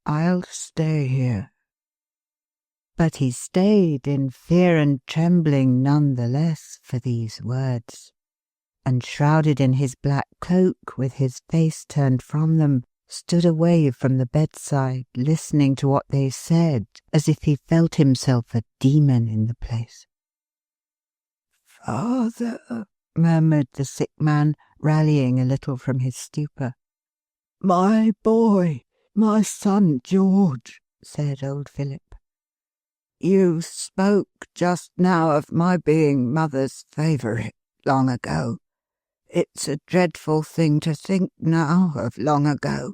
I'll stay here." But he stayed in fear and trembling none the less for these words, and shrouded in his black cloak, with his face turned from them, stood away from the bedside, listening to what they said, as if he felt himself a demon in the place. "Father," murmured the sick man, rallying a little from his stupor. "My boy, my son George," said old Philip. "You spoke just now of my being mother's favourite long ago. It's a dreadful thing to think now of long ago."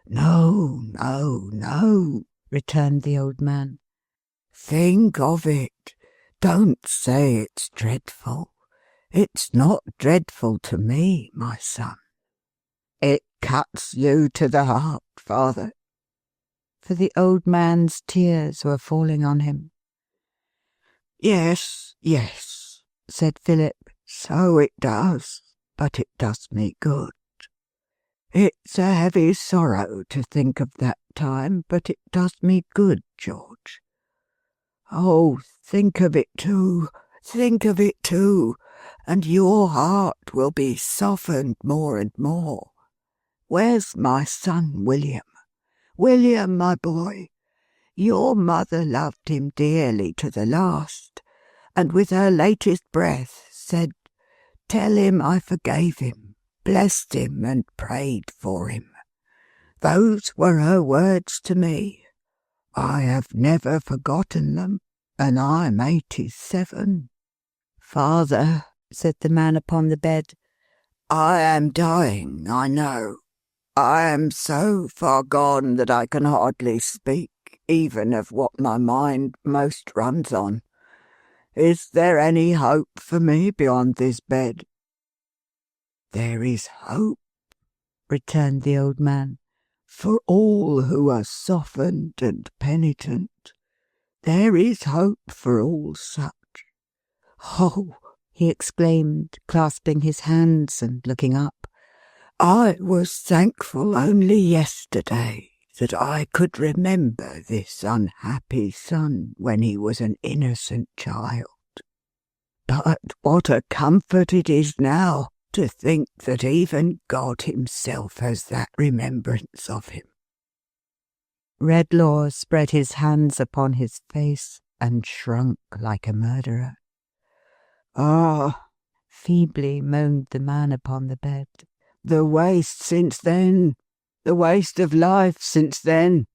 "No, no, no," returned the old man. "Think of it. Don't say it's dreadful. It's not dreadful to me, my son. It cuts you to the heart, father." For the old man's tears were falling on him. "Yes, yes," said Philip, "so it does, but it does me good. It's a heavy sorrow to think of that time, but it does me good, George. Oh, think of it too, and your heart will be softened more and more. Where's my son William? William, my boy, your mother loved him dearly to the last, and with her latest breath said, 'Tell him I forgave him, blessed him, and prayed for him.' Those were her words to me. I have never forgotten them, and I'm 87. Father, said the man upon the bed, I am dying, I know. I am so far gone that I can hardly speak, even of what my mind most runs on. Is there any hope for me beyond this bed?" "There is hope," returned the old man, "for all who are softened and penitent. There is hope for all such." "Oh," he exclaimed, clasping his hands and looking up, "I was thankful only yesterday that I could remember this unhappy son when he was an innocent child. But what a comfort it is now to think that even God himself has that remembrance of him." Redlaw spread his hands upon his face and shrunk like a murderer. "Ah," feebly moaned the man upon the bed, "the waste since then, the waste of life since then."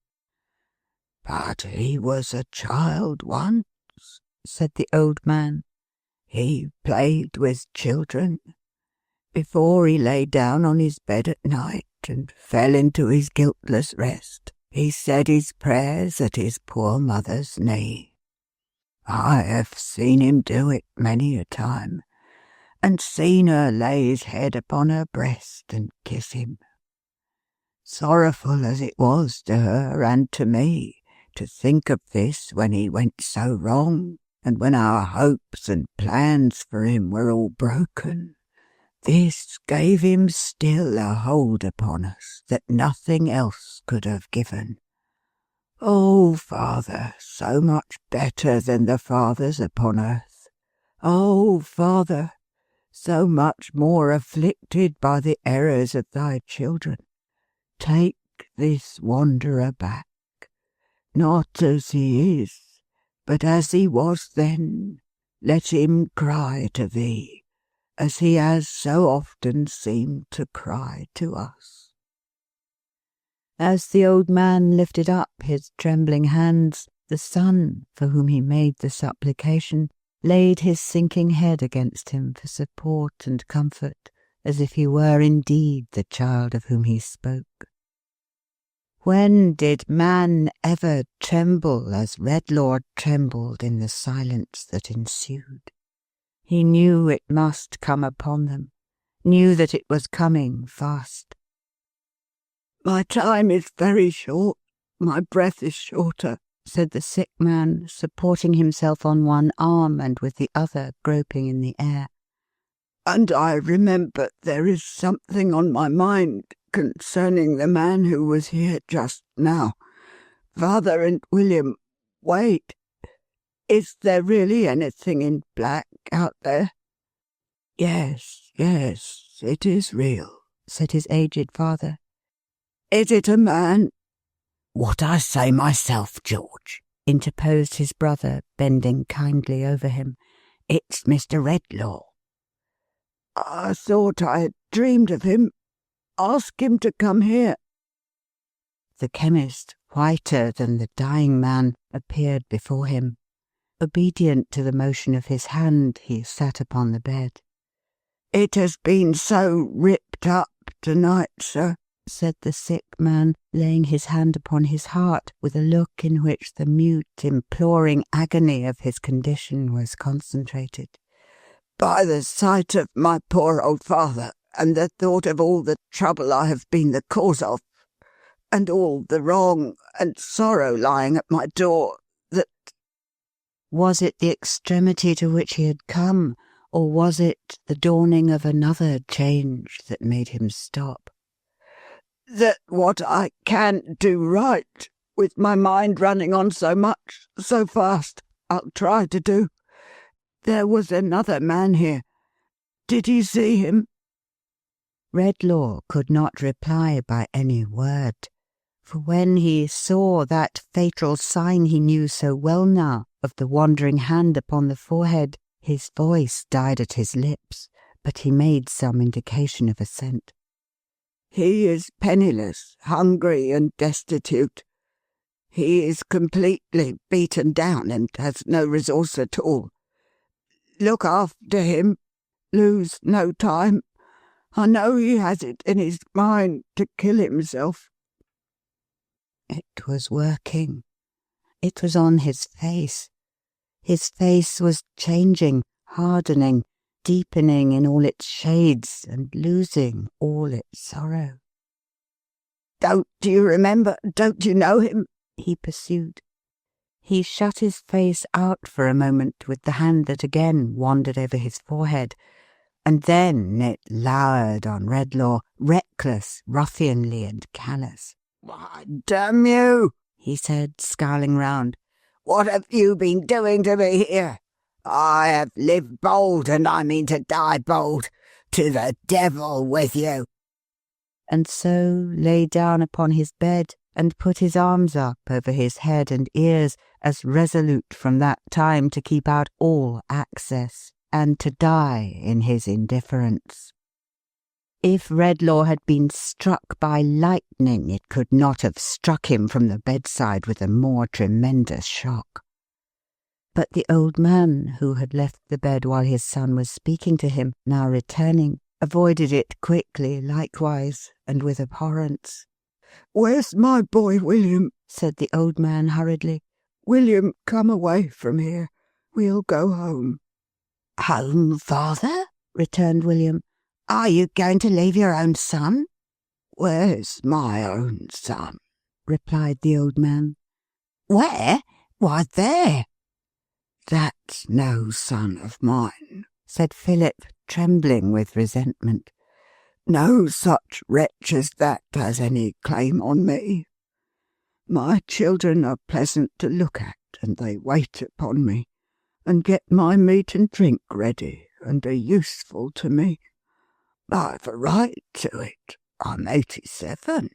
"But he was a child once," said the old man. "He played with children. Before he lay down on his bed at night and fell into his guiltless rest, he said his prayers at his poor mother's knee. I have seen him do it many a time, and seen her lay his head upon her breast and kiss him. Sorrowful as it was to her and to me to think of this when he went so wrong, and when our hopes and plans for him were all broken, this gave him still a hold upon us that nothing else could have given. Oh, Father, so much better than the fathers upon earth. Oh, Father, so much more afflicted by the errors of thy children. Take this wanderer back, not as he is, but as he was then. Let him cry to thee, as he has so often seemed to cry to us." As the old man lifted up his trembling hands, the son, for whom he made the supplication, laid his sinking head against him for support and comfort, as if he were indeed the child of whom he spoke. When did man ever tremble as Redlaw trembled in the silence that ensued? He knew it must come upon them, knew that it was coming fast. "My time is very short, my breath is shorter," said the sick man, supporting himself on one arm and with the other groping in the air. "And I remember there is something on my mind concerning the man who was here just now. Father and William, wait. Is there really anything in black out there?" "Yes, yes, it is real," said his aged father. "Is it a man?" "What I say myself, George," interposed his brother, bending kindly over him. "It's Mr. Redlaw." "I thought I had dreamed of him. Ask him to come here." The chemist, whiter than the dying man, appeared before him. Obedient to the motion of his hand, he sat upon the bed. "It has been so ripped up tonight, sir," said the sick man, laying his hand upon his heart with a look in which the mute, imploring agony of his condition was concentrated. "By the sight of my poor old father, and the thought of all the trouble I have been the cause of, and all the wrong and sorrow lying at my door, that—" Was it the extremity to which he had come, or was it the dawning of another change that made him stop? that what I can't do right, with my mind running on so much, so fast, I'll try to do. There was another man here. Did you see him?" Redlaw could not reply by any word, for when he saw that fatal sign he knew so well now of the wandering hand upon the forehead, his voice died at his lips, but he made some indication of assent. "He is penniless, hungry, and destitute. He is completely beaten down and has no resource at all. Look after him. Lose no time. I know he has it in his mind to kill himself." It was working. It was on his face. His face was changing, hardening, deepening in all its shades, and losing all its sorrow. "Don't you remember? Don't you know him?" he pursued. He shut his face out for a moment with the hand that again wandered over his forehead, and then it lowered on Redlaw, reckless, ruffianly, and callous. "Why, damn you," he said, scowling round, "what have you been doing to me here? I have lived bold, and I mean to die bold. To the devil with you!" And so lay down upon his bed, and put his arms up over his head and ears, as resolute from that time to keep out all access, and to die in his indifference. If Redlaw had been struck by lightning, it could not have struck him from the bedside with a more tremendous shock. But the old man, who had left the bed while his son was speaking to him, now returning, avoided it quickly likewise, and with abhorrence. "Where's my boy William?" said the old man hurriedly. "William, come away from here. We'll go home." "Home, father?" returned William. "Are you going to leave your own son?" "Where's my own son?" replied the old man. "Where? Why, there." "That's no son of mine," said Philip, trembling with resentment. "No such wretch as that has any claim on me. My children are pleasant to look at, and they wait upon me, and get my meat and drink ready, and are useful to me. I've a right to it. I'm 87.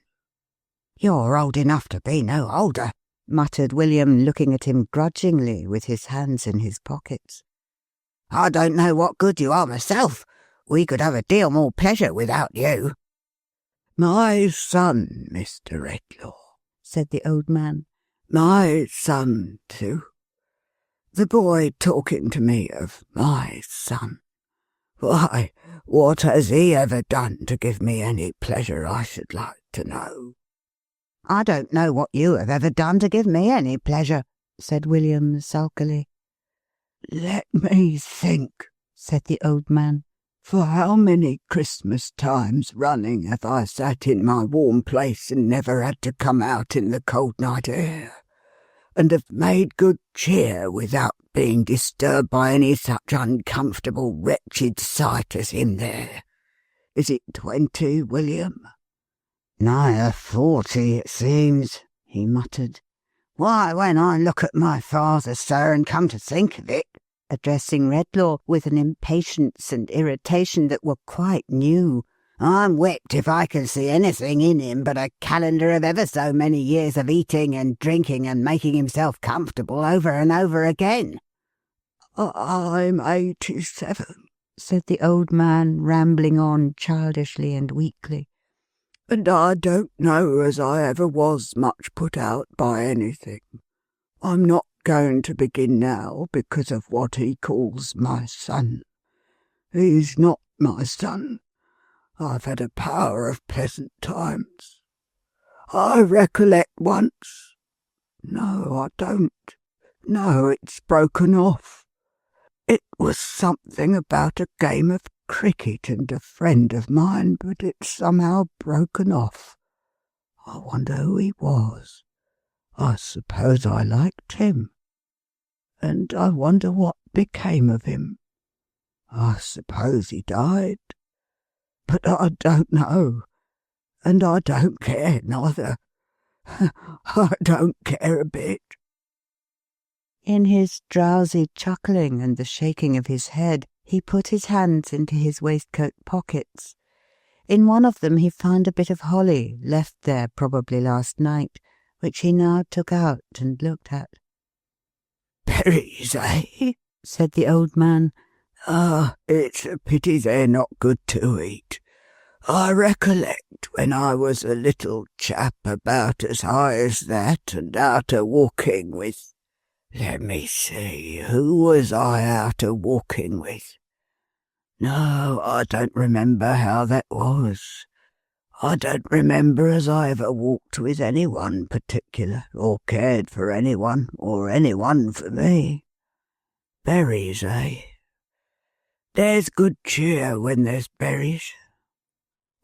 "You're old enough to be no older," muttered William, looking at him grudgingly with his hands in his pockets. "I don't know what good you are myself. We could have a deal more pleasure without you." "My son, Mr. Redlaw," said the old man. "My son, too. The boy talking to me of my son. Why, what has he ever done to give me any pleasure, I should like to know?" "I don't know what you have ever done to give me any pleasure," said William sulkily. "Let me think," said the old man. "For how many Christmas times running have I sat in my warm place and never had to come out in the cold night air, and have made good cheer without being disturbed by any such uncomfortable wretched sight as him there. Is it 20, William?" "Nigher 40, it seems," he muttered. "Why, when I look at my father, sir, and come to think of it," addressing Redlaw with an impatience and irritation that were quite new, "I'm whipped if I can see anything in him but a calendar of ever so many years of eating and drinking and making himself comfortable over and over again." "I'm 87, said the old man, rambling on childishly and weakly. "and I don't know as I ever was much put out by anything. I'm not going to begin now because of what he calls my son. He's not my son. I've had a power of pleasant times. I recollect once. No, I don't. No, it's broken off. It was something about a game of cricket and a friend of mine, but it's somehow broken off. I wonder who he was. I suppose I liked him. And I wonder what became of him. I suppose he died. But I don't know. and I don't care neither. I don't care a bit." In his drowsy chuckling and the shaking of his head, he put his hands into his waistcoat pockets. In one of them he found a bit of holly, left there probably last night, which he now took out and looked at. "Berries, eh?" said the old man. "Ah, it's a pity they're not good to eat. I recollect when I was a little chap about as high as that and out a-walking with— let me see, who was I out a-walking with? No, I don't remember how that was. I don't remember as I ever walked with anyone particular, or cared for anyone, or anyone for me. Berries, eh? There's good cheer when there's berries.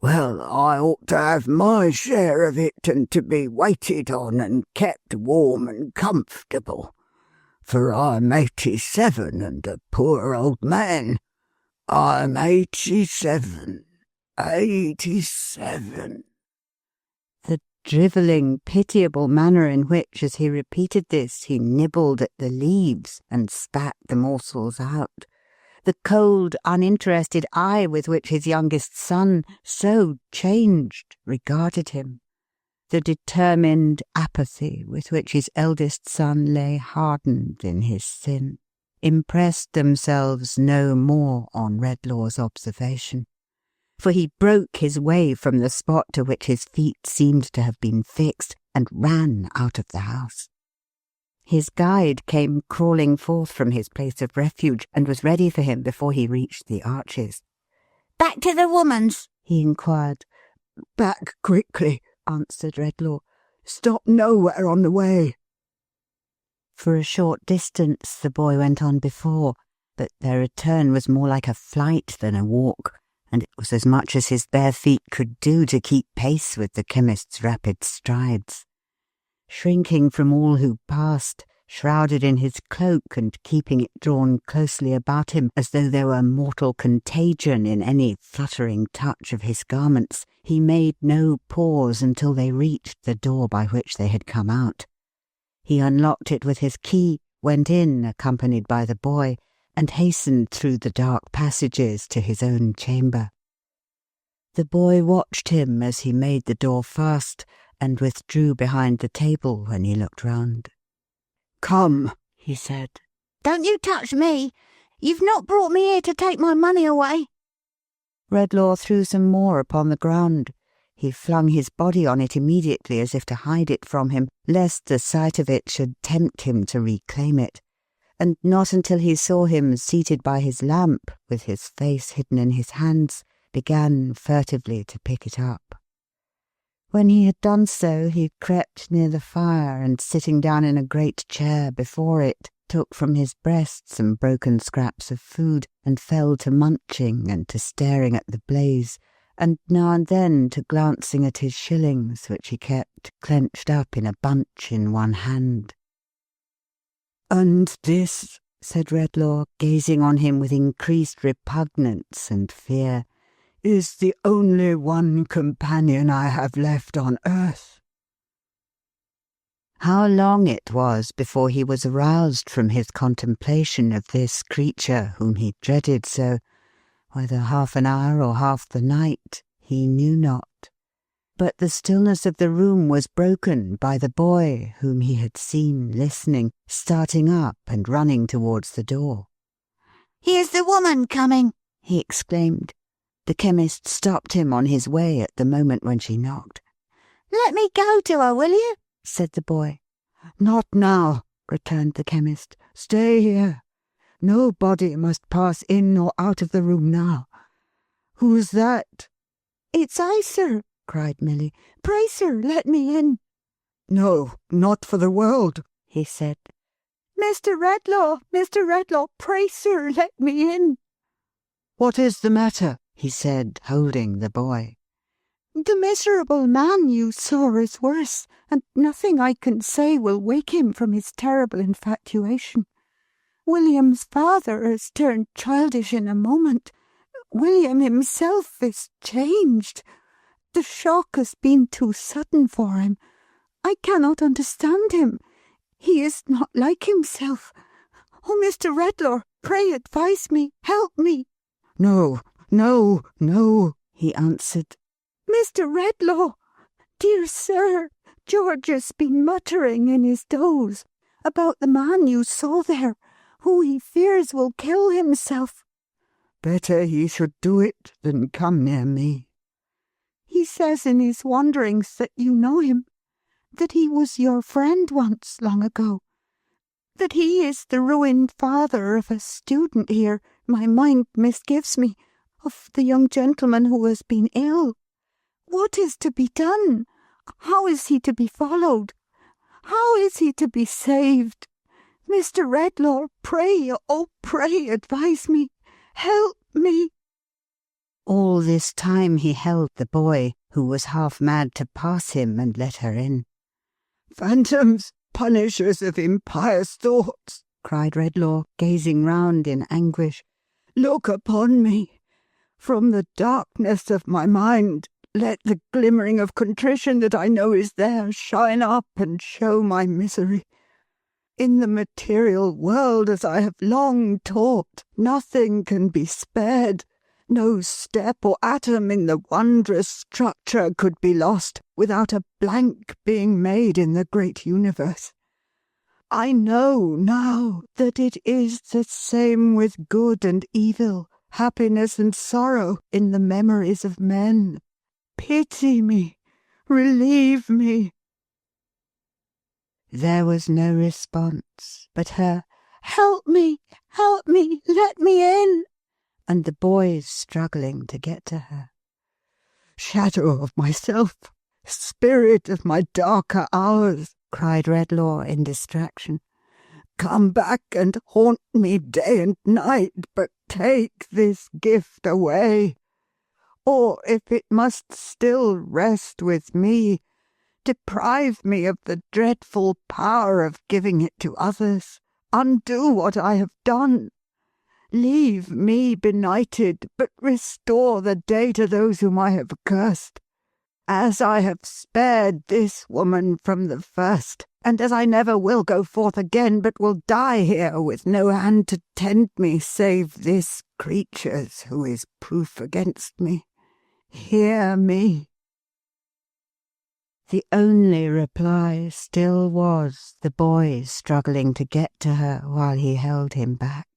Well, I ought to have my share of it and to be waited on and kept warm and comfortable, for I'm 87 and a poor old man. I'm 87. 87. The drivelling, pitiable manner in which, as he repeated this, he nibbled at the leaves and spat the morsels out, the cold, uninterested eye with which his youngest son, so changed, regarded him, the determined apathy with which his eldest son lay hardened in his sin, impressed themselves no more on Redlaw's observation, for he broke his way from the spot to which his feet seemed to have been fixed, and ran out of the house. His guide came crawling forth from his place of refuge, and was ready for him before he reached the arches. "Back to the woman's?" he inquired. "Back quickly," answered Redlaw. "Stop nowhere on the way." For a short distance the boy went on before, but their return was more like a flight than a walk, and it was as much as his bare feet could do to keep pace with the chemist's rapid strides. Shrinking from all who passed, shrouded in his cloak and keeping it drawn closely about him as though there were mortal contagion in any fluttering touch of his garments, he made no pause until they reached the door by which they had come out. He unlocked it with his key, went in accompanied by the boy, and hastened through the dark passages to his own chamber. The boy watched him as he made the door fast, and withdrew behind the table when he looked round. "Come," he said. "Don't you touch me. You've not brought me here to take my money away." Redlaw threw some more upon the ground. He flung his body on it immediately as if to hide it from him, lest the sight of it should tempt him to reclaim it, and not until he saw him seated by his lamp, with his face hidden in his hands, began furtively to pick it up. When he had done so, he crept near the fire, and sitting down in a great chair before it, took from his breast some broken scraps of food, and fell to munching and to staring at the blaze, and now and then to glancing at his shillings, which he kept clenched up in a bunch in one hand. "And this," said Redlaw, gazing on him with increased repugnance and fear, "is the only one companion I have left on earth." How long it was before he was aroused from his contemplation of this creature whom he dreaded so, whether half an hour or half the night, he knew not. But the stillness of the room was broken by the boy whom he had seen listening, starting up and running towards the door. "Here's the woman coming," he exclaimed. The chemist stopped him on his way at the moment when she knocked. "Let me go to her, will you?" said the boy. "Not now," returned the chemist. "Stay here. Nobody must pass in or out of the room now. Who's that?" "It's I, sir," cried Milly. "Pray, sir, let me in." "No, not for the world," he said. Mr. Redlaw, pray, sir, let me in." "What is the matter?" he said, holding the boy. "The miserable man you saw is worse, and nothing I can say will wake him from his terrible infatuation. William's father has turned childish in a moment. William himself is changed. The shock has been too sudden for him. I cannot understand him. He is not like himself. Oh, Mr. Redlaw, pray advise me, help me." "No, no, no," he answered. "Mr. Redlaw, dear sir, George has been muttering in his doze about the man you saw there, who he fears will kill himself." "Better he should do it than come near me." "He says in his wanderings that you know him, that he was your friend once long ago, that he is the ruined father of a student here, my mind misgives me, of the young gentleman who has been ill. What is to be done? How is he to be followed? How is he to be saved? Mr. Redlaw, pray, oh pray advise me, help me." All this time he held the boy, who was half mad to pass him and let her in. "Phantoms, punishers of impious thoughts," cried Redlaw, gazing round in anguish. "Look upon me. From the darkness of my mind, let the glimmering of contrition that I know is there shine up and show my misery. In the material world, as I have long taught, nothing can be spared. No step or atom in the wondrous structure could be lost without a blank being made in the great universe. I know now that it is the same with good and evil, happiness and sorrow in the memories of men. Pity me, relieve me." There was no response but her "Help me, let me in," and the boy's struggling to get to her. "Shadow of myself, spirit of my darker hours," cried Redlaw in distraction. "Come back and haunt me day and night, but take this gift away. Or if it must still rest with me, deprive me of the dreadful power of giving it to others. Undo what I have done. Leave me benighted, but restore the day to those whom I have cursed. As I have spared this woman from the first, and as I never will go forth again, but will die here with no hand to tend me save this creature's who is proof against me. Hear me." The only reply still was the boy struggling to get to her while he held him back,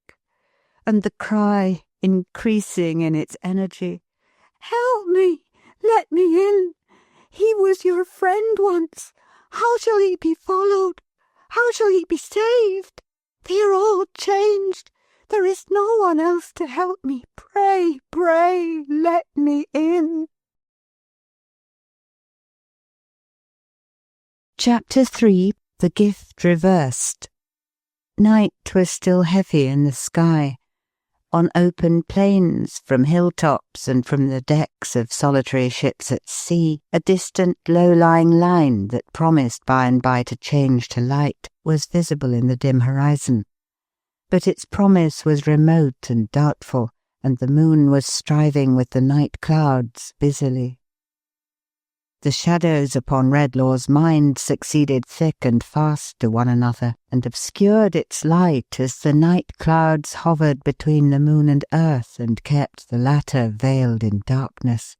and the cry increasing in its energy, "Help me, let me in. He was your friend once. How shall he be followed? How shall he be saved? They are all changed. There is no one else to help me. Pray, pray, let me in." Chapter 3. The Gift Reversed. Night was still heavy in the sky. On open plains, from hilltops and from the decks of solitary ships at sea, a distant low-lying line that promised by and by to change to light was visible in the dim horizon. But its promise was remote and doubtful, and the moon was striving with the night clouds busily. The shadows upon Redlaw's mind succeeded thick and fast to one another, and obscured its light as the night clouds hovered between the moon and earth and kept the latter veiled in darkness.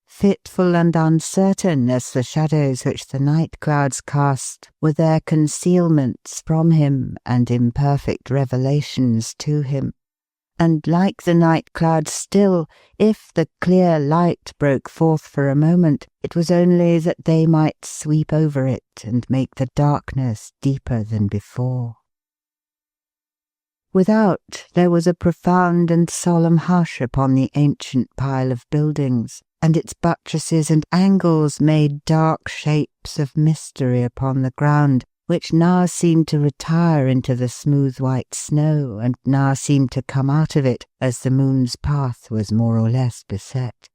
Fitful and uncertain as the shadows which the night clouds cast were their concealments from him and imperfect revelations to him. And like the night clouds still, if the clear light broke forth for a moment, it was only that they might sweep over it and make the darkness deeper than before. Without, there was a profound and solemn hush upon the ancient pile of buildings, and its buttresses and angles made dark shapes of mystery upon the ground, which now seemed to retire into the smooth white snow, and now seemed to come out of it as the moon's path was more or less beset.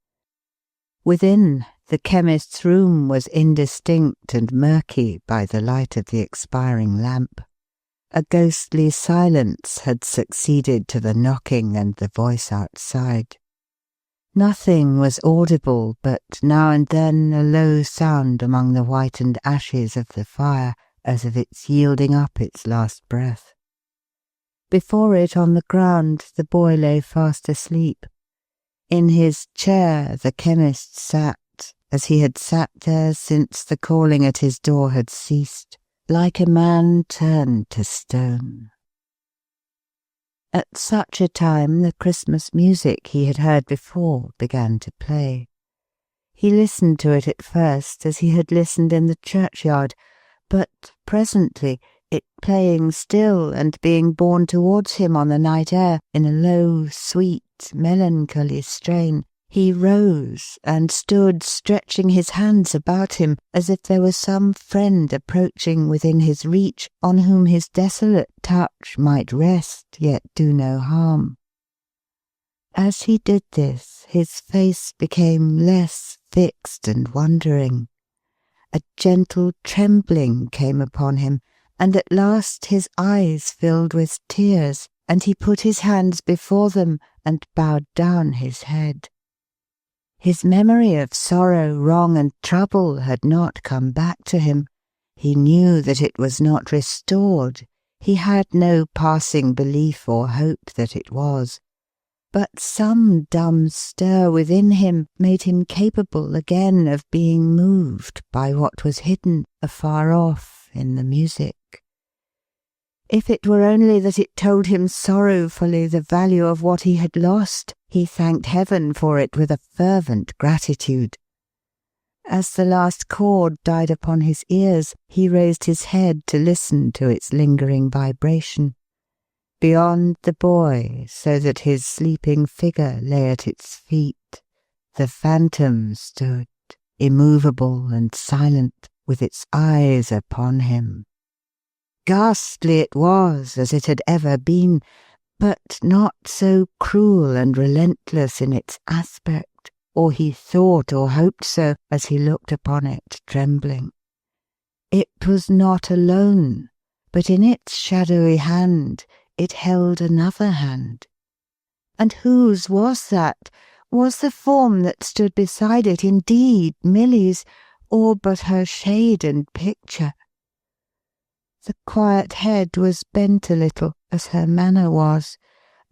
Within, the chemist's room was indistinct and murky by the light of the expiring lamp. A ghostly silence had succeeded to the knocking and the voice outside. Nothing was audible but now and then a low sound among the whitened ashes of the fire, as of its yielding up its last breath. Before it on the ground the boy lay fast asleep. In his chair the chemist sat, as he had sat there since the calling at his door had ceased, like a man turned to stone. At such a time the Christmas music he had heard before began to play. He listened to it at first as he had listened in the churchyard, but presently, it playing still and being borne towards him on the night air in a low, sweet, melancholy strain, he rose and stood stretching his hands about him as if there was some friend approaching within his reach on whom his desolate touch might rest yet do no harm. As he did this, his face became less fixed and wondering. A gentle trembling came upon him, and at last his eyes filled with tears, and he put his hands before them and bowed down his head. His memory of sorrow, wrong, and trouble had not come back to him. He knew that it was not restored. He had no passing belief or hope that it was. But some dumb stir within him made him capable again of being moved by what was hidden afar off in the music. If it were only that it told him sorrowfully the value of what he had lost, he thanked heaven for it with a fervent gratitude. As the last chord died upon his ears, he raised his head to listen to its lingering vibration. Beyond the boy, so that his sleeping figure lay at its feet, the phantom stood, immovable and silent, with its eyes upon him. Ghastly it was, as it had ever been, but not so cruel and relentless in its aspect, or he thought or hoped so as he looked upon it trembling. It was not alone, but in its shadowy hand it held another hand. And whose was that? Was the form that stood beside it indeed Milly's, or but her shade and picture? The quiet head was bent a little, as her manner was,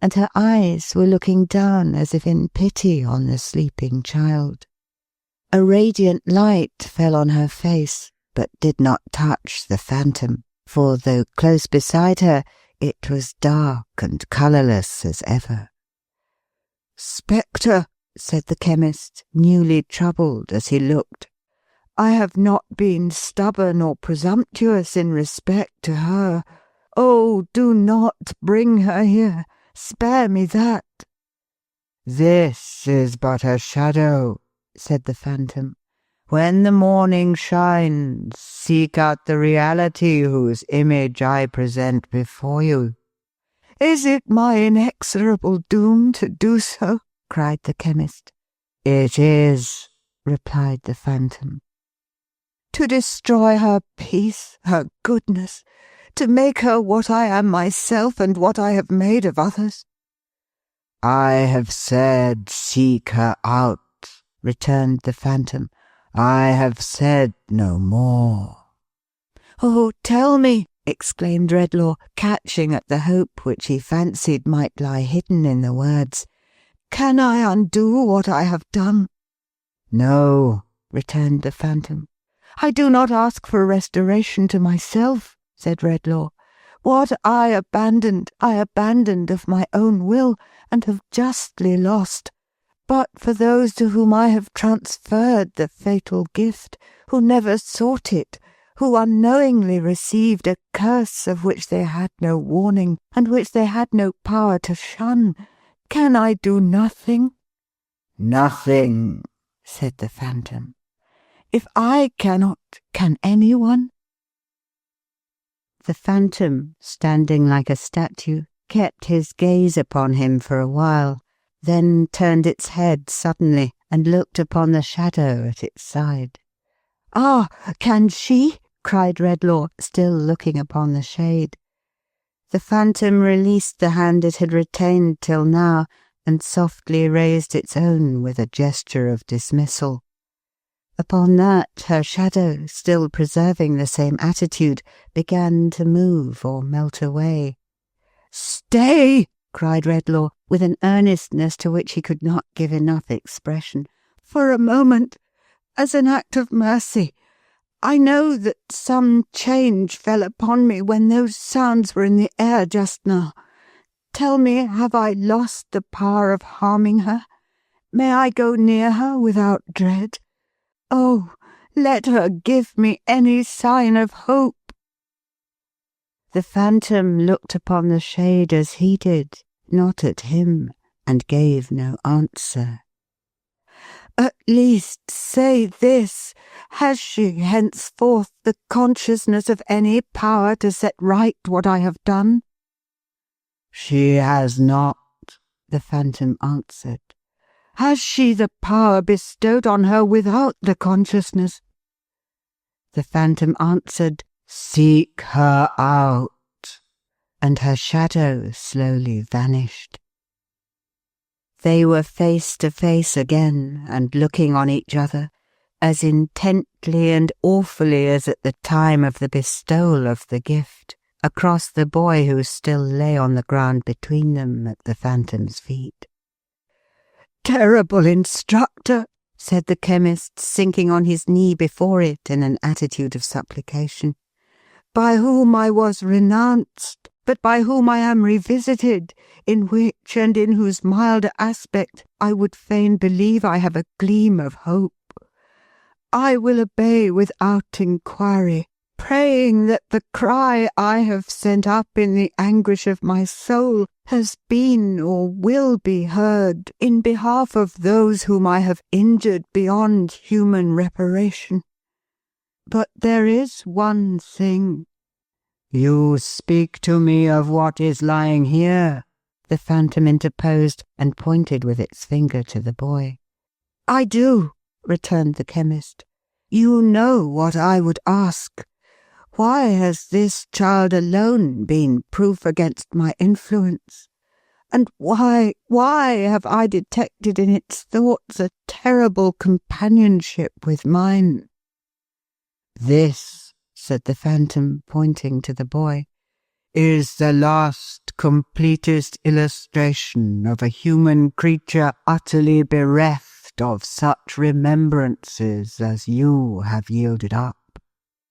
and her eyes were looking down as if in pity on the sleeping child. A radiant light fell on her face, but did not touch the phantom, for though close beside her, it was dark and colourless as ever. "Spectre," said the chemist, newly troubled as he looked, "I have not been stubborn or presumptuous in respect to her. Oh, do not bring her here. Spare me that." "This is but a shadow," said the phantom. "When the morning shines, seek out the reality whose image I present before you." "Is it my inexorable doom to do so?" cried the chemist. "It is," replied the phantom. "To destroy her peace, her goodness, to make her what I am myself and what I have made of others?" "I have said seek her out," returned the phantom. "I have said no more." "Oh, tell me," exclaimed Redlaw, catching at the hope which he fancied might lie hidden in the words. "Can I undo what I have done?" "No," returned the phantom. "I do not ask for restoration to myself," said Redlaw. "What I abandoned of my own will, and have justly lost. But for those to whom I have transferred the fatal gift, who never sought it, who unknowingly received a curse of which they had no warning, and which they had no power to shun, can I do nothing?" "Nothing," said the phantom. "If I cannot, can anyone?" The phantom, standing like a statue, kept his gaze upon him for a while, then turned its head suddenly and looked upon the shadow at its side. "Ah, can she?" cried Redlaw, still looking upon the shade. The phantom released the hand it had retained till now, and softly raised its own with a gesture of dismissal. Upon that, her shadow, still preserving the same attitude, began to move or melt away. "Stay!" cried Redlaw, with an earnestness to which he could not give enough expression. "For a moment, as an act of mercy. I know that some change fell upon me when those sounds were in the air just now. Tell me, have I lost the power of harming her? May I go near her without dread? Oh, let her give me any sign of hope." The phantom looked upon the shade as he did, not at him, and gave no answer. "At least say this, has she henceforth the consciousness of any power to set right what I have done?" "She has not," the phantom answered. "Has she the power bestowed on her without the consciousness?" The phantom answered, "Seek her out," and her shadow slowly vanished. They were face to face again, and looking on each other, as intently and awfully as at the time of the bestowal of the gift, across the boy who still lay on the ground between them at the phantom's feet. "Terrible instructor," said the chemist, sinking on his knee before it in an attitude of supplication, "by whom I was renounced, but by whom I am revisited, in which and in whose milder aspect I would fain believe I have a gleam of hope. I will obey without inquiry, praying that the cry I have sent up in the anguish of my soul has been or will be heard in behalf of those whom I have injured beyond human reparation. But there is one thing." "You speak to me of what is lying here," the phantom interposed, and pointed with its finger to the boy. "I do," returned the chemist. "You know what I would ask. Why has this child alone been proof against my influence? And why have I detected in its thoughts a terrible companionship with mine?" "This," said the phantom, pointing to the boy, "is the last, completest illustration of a human creature utterly bereft of such remembrances as you have yielded up.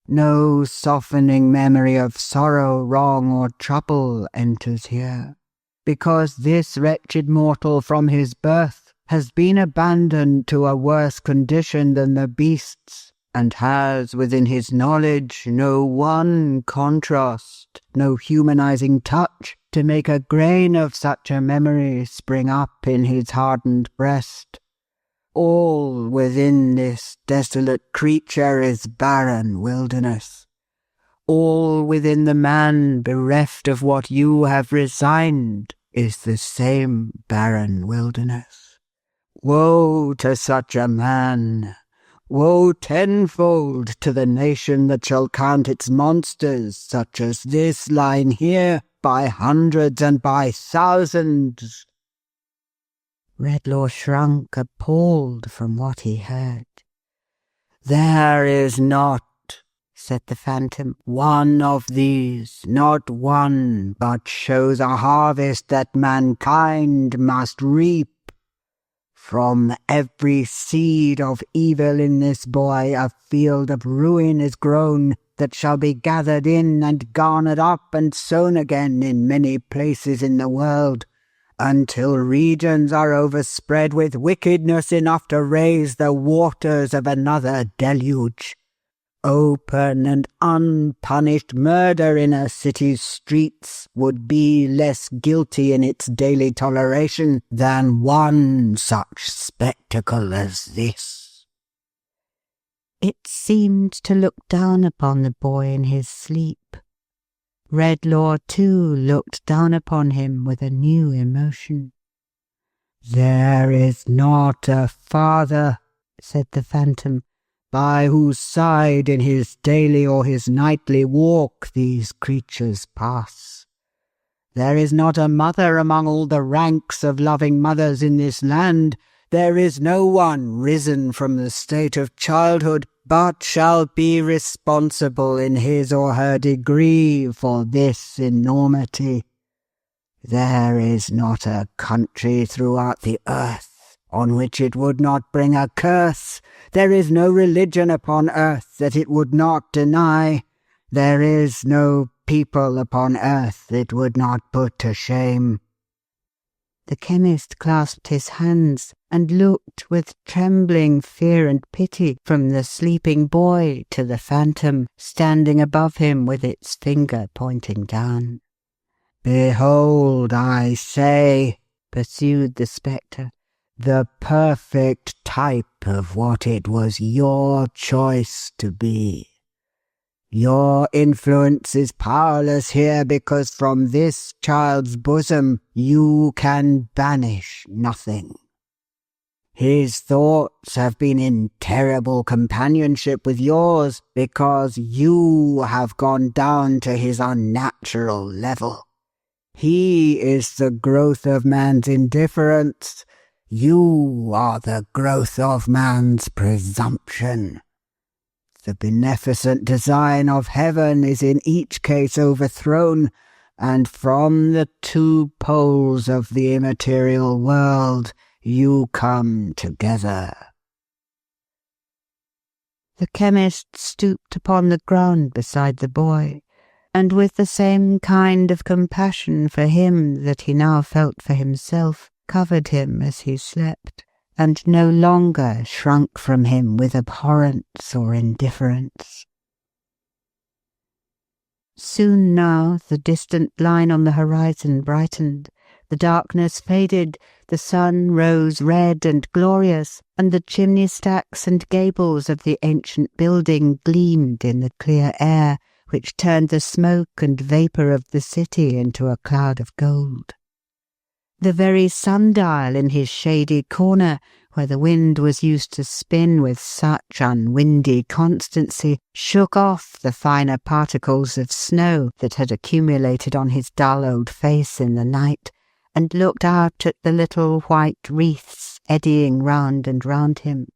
No softening memory of sorrow, wrong, or trouble enters here, because this wretched mortal from his birth has been abandoned to a worse condition than the beasts, and has within his knowledge no one contrast, no humanizing touch to make a grain of such a memory spring up in his hardened breast. All within this desolate creature is barren wilderness. All within the man bereft of what you have resigned is the same barren wilderness. Woe to such a man! Woe tenfold to the nation that shall count its monsters, such as this lying here, by hundreds and by thousands." Redlaw shrunk appalled from what he heard. "There is not," said the phantom, "one of these, not one, but shows a harvest that mankind must reap. From every seed of evil in this boy a field of ruin is grown, that shall be gathered in and garnered up and sown again in many places in the world, until regions are overspread with wickedness enough to raise the waters of another deluge. Open and unpunished murder in a city's streets would be less guilty in its daily toleration than one such spectacle as this." It seemed to look down upon the boy in his sleep. Redlaw, too, looked down upon him with a new emotion. "There is not a father," said the phantom, "by whose side in his daily or his nightly walk these creatures pass. There is not a mother among all the ranks of loving mothers in this land. There is no one risen from the state of childhood, but shall be responsible in his or her degree for this enormity. There is not a country throughout the earth on which it would not bring a curse. There is no religion upon earth that it would not deny. There is no people upon earth it would not put to shame." The chemist clasped his hands and looked with trembling fear and pity from the sleeping boy to the phantom standing above him with its finger pointing down. "Behold, I say," pursued the spectre, "the perfect type of what it was your choice to be. Your influence is powerless here because from this child's bosom you can banish nothing. His thoughts have been in terrible companionship with yours because you have gone down to his unnatural level. He is the growth of man's indifference. You are the growth of man's presumption. The beneficent design of heaven is in each case overthrown, and from the two poles of the immaterial world you come together." The chemist stooped upon the ground beside the boy, and with the same kind of compassion for him that he now felt for himself, covered him as he slept, and no longer shrunk from him with abhorrence or indifference. Soon now the distant line on the horizon brightened, the darkness faded, the sun rose red and glorious, and the chimney stacks and gables of the ancient building gleamed in the clear air, which turned the smoke and vapour of the city into a cloud of gold. The very sundial in his shady corner, where the wind was used to spin with such unwindy constancy, shook off the finer particles of snow that had accumulated on his dull old face in the night, and looked out at the little white wreaths eddying round and round him.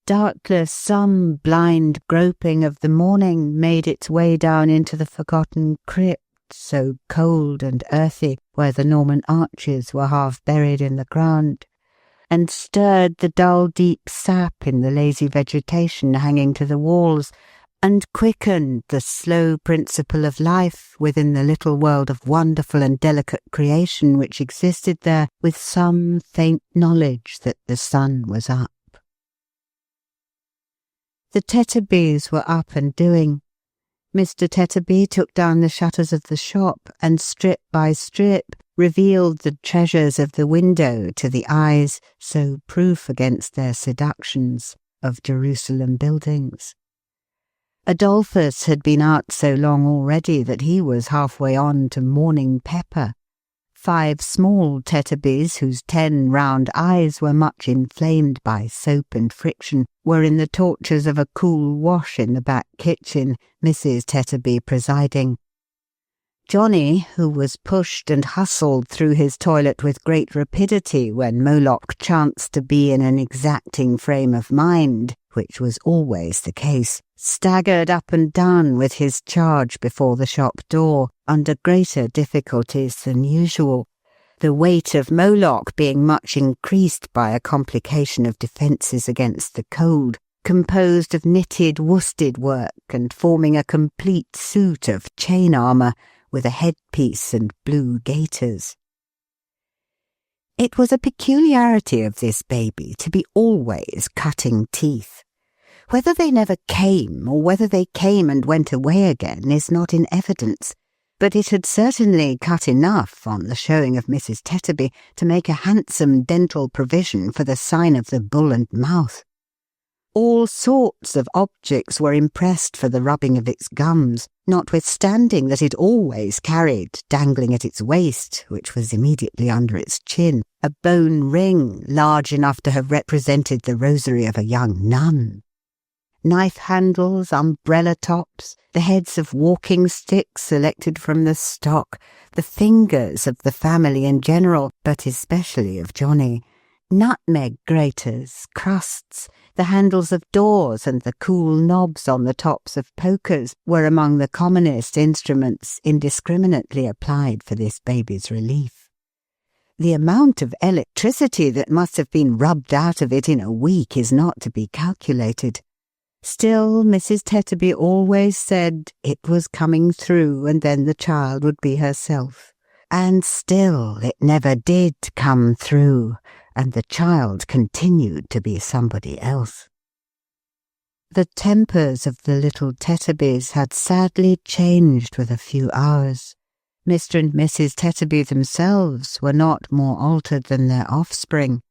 Doubtless some blind groping of the morning made its way down into the forgotten crypt, so cold and earthy, where the Norman arches were half buried in the ground, and stirred the dull deep sap in the lazy vegetation hanging to the walls, and quickened the slow principle of life within the little world of wonderful and delicate creation which existed there, with some faint knowledge that the sun was up. The Tetterbys were up and doing. Mr. Tetterby took down the shutters of the shop, and strip by strip revealed the treasures of the window to the eyes, so proof against their seductions, of Jerusalem buildings. Adolphus had been out so long already that he was halfway on to morning pepper. 5 small Tetterbys, whose 10 round eyes were much inflamed by soap and friction, were in the tortures of a cool wash in the back kitchen, Mrs. Tetterby presiding. Johnny, who was pushed and hustled through his toilet with great rapidity when Moloch chanced to be in an exacting frame of mind, which was always the case, staggered up and down with his charge before the shop door, under greater difficulties than usual, the weight of Moloch being much increased by a complication of defences against the cold, composed of knitted worsted work and forming a complete suit of chain armour, with a headpiece and blue gaiters. It was a peculiarity of this baby to be always cutting teeth. Whether they never came, or whether they came and went away again, is not in evidence, but it had certainly cut enough on the showing of Mrs. Tetterby to make a handsome dental provision for the sign of the bull and mouth. All sorts of objects were impressed for the rubbing of its gums, notwithstanding that it always carried, dangling at its waist, which was immediately under its chin, a bone ring large enough to have represented the rosary of a young nun. knife handles, umbrella tops, the heads of walking sticks selected from the stock, the fingers of the family in general, but especially of Johnny, nutmeg graters, crusts, the handles of doors and the cool knobs on the tops of pokers were among the commonest instruments indiscriminately applied for this baby's relief. The amount of electricity that must have been rubbed out of it in a week is not to be calculated. Still, Mrs. Tetterby always said it was coming through and then the child would be herself. And still it never did come through, and the child continued to be somebody else. The tempers of the little Tetterbys had sadly changed with a few hours. Mr. and Mrs. Tetterby themselves were not more altered than their offspring.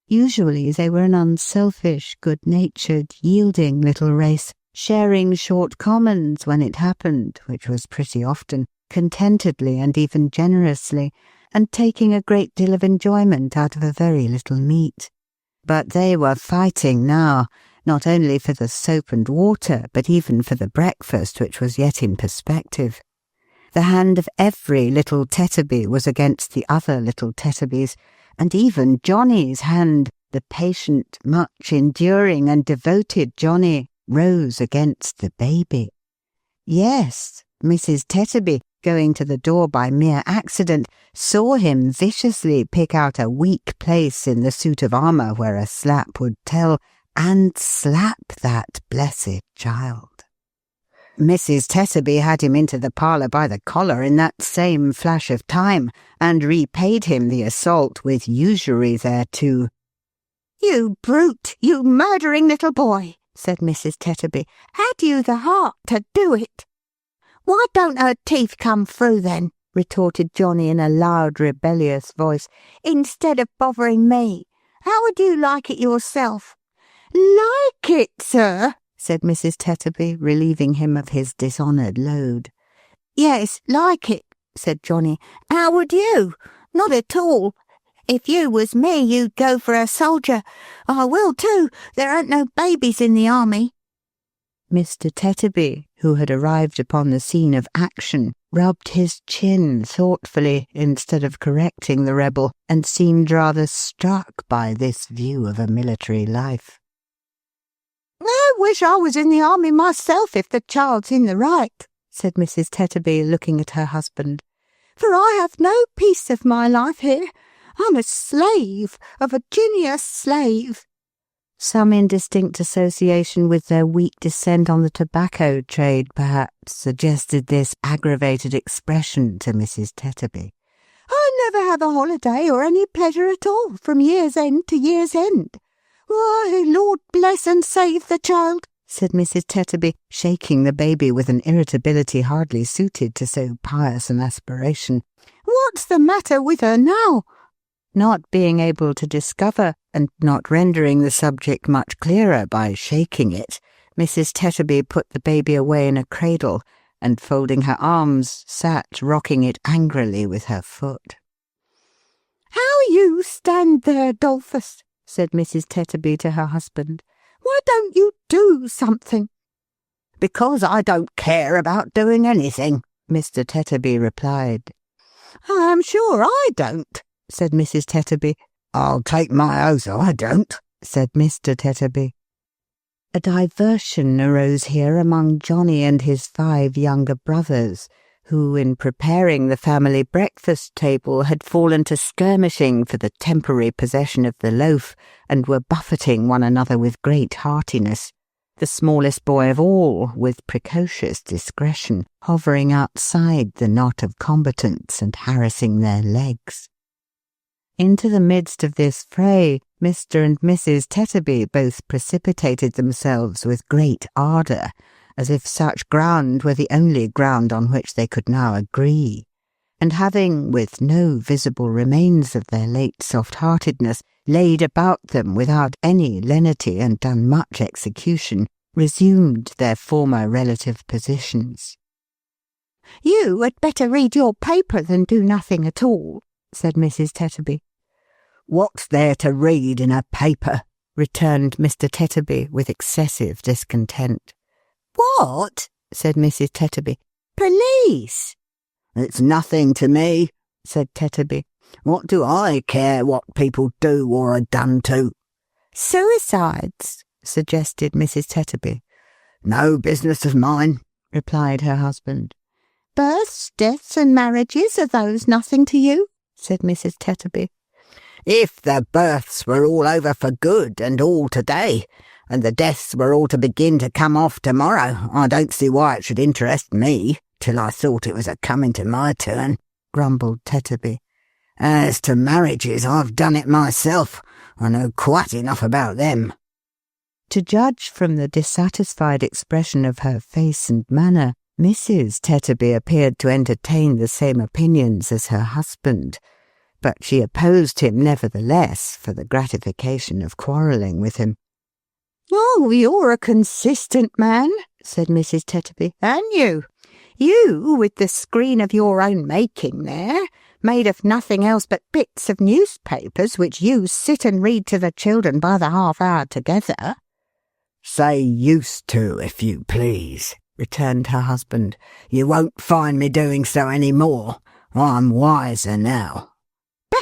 Usually they were an unselfish, good-natured, yielding little race, sharing short commons when it happened, which was pretty often, contentedly and even generously, and taking a great deal of enjoyment out of a very little meat. But they were fighting now, not only for the soap and water, but even for the breakfast which was yet in perspective. The hand of every little Tetterby was against the other little Tetterbys, and even Johnny's hand, the patient, much enduring and devoted Johnny, rose against the baby. Yes, Mrs. Tetterby, going to the door by mere accident, saw him viciously pick out a weak place in the suit of armour where a slap would tell, and slap that blessed child. Mrs. Tetterby had him into the parlour by the collar in that same flash of time, and repaid him the assault with usury thereto. "You brute, you murdering little boy," said Mrs. Tetterby. "Had you the heart to do it?" "Why don't her teeth come through then?" retorted Johnny in a loud, rebellious voice, "instead of bothering me? How would you like it yourself?" "Like it, sir?" said Mrs. Tetterby, relieving him of his dishonoured load. "Yes, like it," said Johnny. "How would you? Not at all. If you was me, you'd go for a soldier. I will too. There ain't no babies in the army." Mr. Tetterby, who had arrived upon the scene of action, rubbed his chin thoughtfully instead of correcting the rebel, and seemed rather struck by this view of a military life. "I wish I was in the army myself if the child's in the right," said Mrs. Tetterby, looking at her husband, "for I have no peace of my life here. I'm a slave, a Virginia slave." Some indistinct association with their weak descent on the tobacco trade, perhaps, suggested this aggravated expression to Mrs. Tetterby. "I never have a holiday or any pleasure at all from year's end to year's end. Why, Lord bless and save the child," said Mrs. Tetterby, shaking the baby with an irritability hardly suited to so pious an aspiration. "What's the matter with her now?" Not being able to discover, and not rendering the subject much clearer by shaking it, Mrs. Tetterby put the baby away in a cradle, and folding her arms, sat rocking it angrily with her foot. "How you stand there, Dolphus?" said Mrs. Tetterby to her husband. "Why don't you do something?" "Because I don't care about doing anything," Mr. Tetterby replied. "I am sure I don't," said Mrs. Tetterby. "I'll take my oath I don't," said Mr. Tetterby. A diversion arose here among Johnny and his 5 younger brothers, who, in preparing the family breakfast table, had fallen to skirmishing for the temporary possession of the loaf, and were buffeting one another with great heartiness, the smallest boy of all, with precocious discretion, hovering outside the knot of combatants and harassing their legs. Into the midst of this fray, Mr. and Mrs. Tetterby both precipitated themselves with great ardour, as if such ground were the only ground on which they could now agree, and having, with no visible remains of their late soft-heartedness, laid about them without any lenity and done much execution, resumed their former relative positions. "You had better read your paper than do nothing at all," said Mrs. Tetterby. "What's there to read in a paper?" returned Mr. Tetterby with excessive discontent. What? Said Mrs. Tetterby. Police? It's nothing to me, said Tetterby. What do I care what people do or are done to? Suicides, suggested Mrs. Tetterby. No business of mine, replied her husband. Births, deaths and marriages, are those nothing to you? Said Mrs. Tetterby. If the births were all over for good and all today, and the deaths were all to begin to come off tomorrow, I don't see why it should interest me, till I thought it was a-coming to my turn, grumbled Tetterby. As to marriages, I've done it myself. I know quite enough about them. To judge from the dissatisfied expression of her face and manner, Mrs. Tetterby appeared to entertain the same opinions as her husband, but she opposed him nevertheless for the gratification of quarrelling with him. Oh, you're a consistent man, said Mrs. Tetterby, and you, with the screen of your own making there, made of nothing else but bits of newspapers which you sit and read to the children by the half-hour together. Say used to, if you please, returned her husband. You won't find me doing so any more. I'm wiser now. Bah!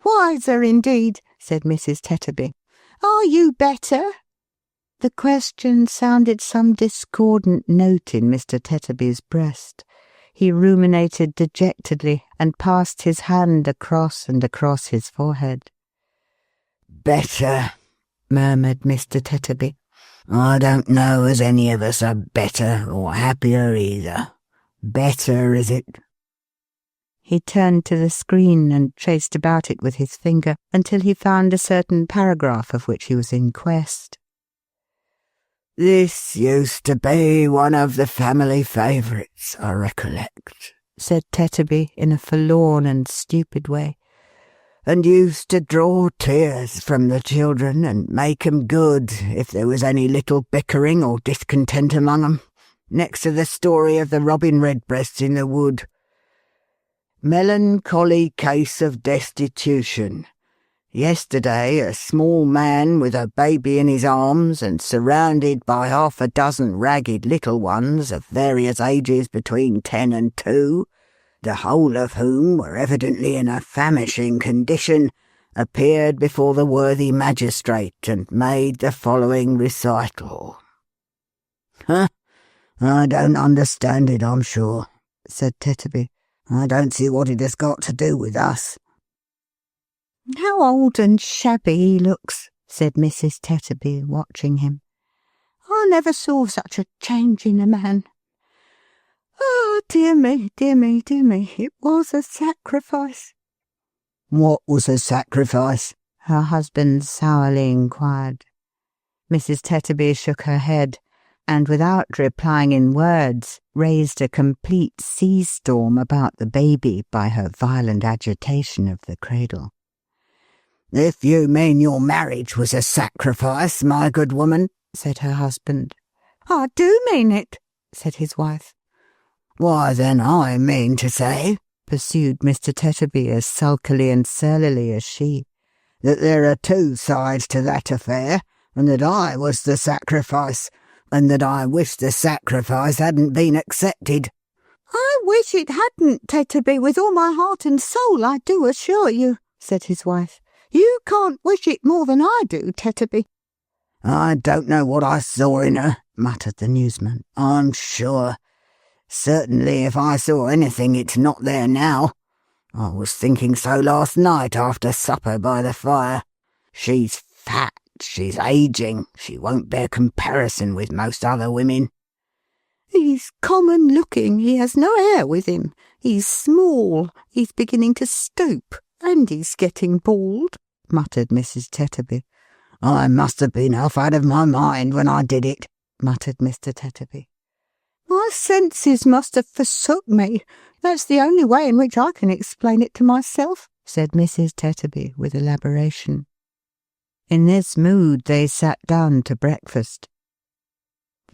Wiser indeed, said Mrs. Tetterby. Are you better? The question sounded some discordant note in Mr. Tetterby's breast. He ruminated dejectedly and passed his hand across and across his forehead. Better, murmured Mr. Tetterby. I don't know as any of us are better or happier either. Better, is it? He turned to the screen and traced about it with his finger until he found a certain paragraph of which he was in quest. This used to be one of the family favourites, I recollect, said Tetterby in a forlorn and stupid way, and used to draw tears from the children and make 'em good if there was any little bickering or discontent among 'em, next to the story of the robin redbreasts in the wood. Melancholy case of destitution. Yesterday, a small man with a baby in his arms and surrounded by 6 ragged little ones of various ages between 10 and 2, the whole of whom were evidently in a famishing condition, appeared before the worthy magistrate and made the following recital. I don't understand it, I'm sure, said Tetterby. I don't see what it has got to do with us. How old and shabby he looks, said Mrs. Tetterby, watching him. I never saw such a change in a man. Oh, dear me, dear me, dear me, it was a sacrifice. What was a sacrifice? Her husband sourly inquired. Mrs. Tetterby shook her head, and without replying in words, raised a complete sea-storm about the baby by her violent agitation of the cradle. If you mean your marriage was a sacrifice, my good woman, said her husband. I do mean it, said his wife. Why, then I mean to say, pursued Mr. Tetterby as sulkily and surlily as she, that there are 2 sides to that affair, and that I was the sacrifice, and that I wish the sacrifice hadn't been accepted. I wish it hadn't, Tetterby, with all my heart and soul, I do assure you, said his wife. You can't wish it more than I do, Tetterby. I don't know what I saw in her, muttered the newsman, I'm sure. Certainly if I saw anything, it's not there now. I was thinking so last night after supper by the fire. She's fat, she's ageing, she won't bear comparison with most other women. He's common-looking, he has no hair with him. He's small, he's beginning to stoop, and he's getting bald, muttered Mrs. Tetterby. I must have been half out of my mind when I did it, muttered Mr. Tetterby. My senses must have forsook me. That's the only way in which I can explain it to myself, said Mrs. Tetterby with elaboration. In this mood they sat down to breakfast.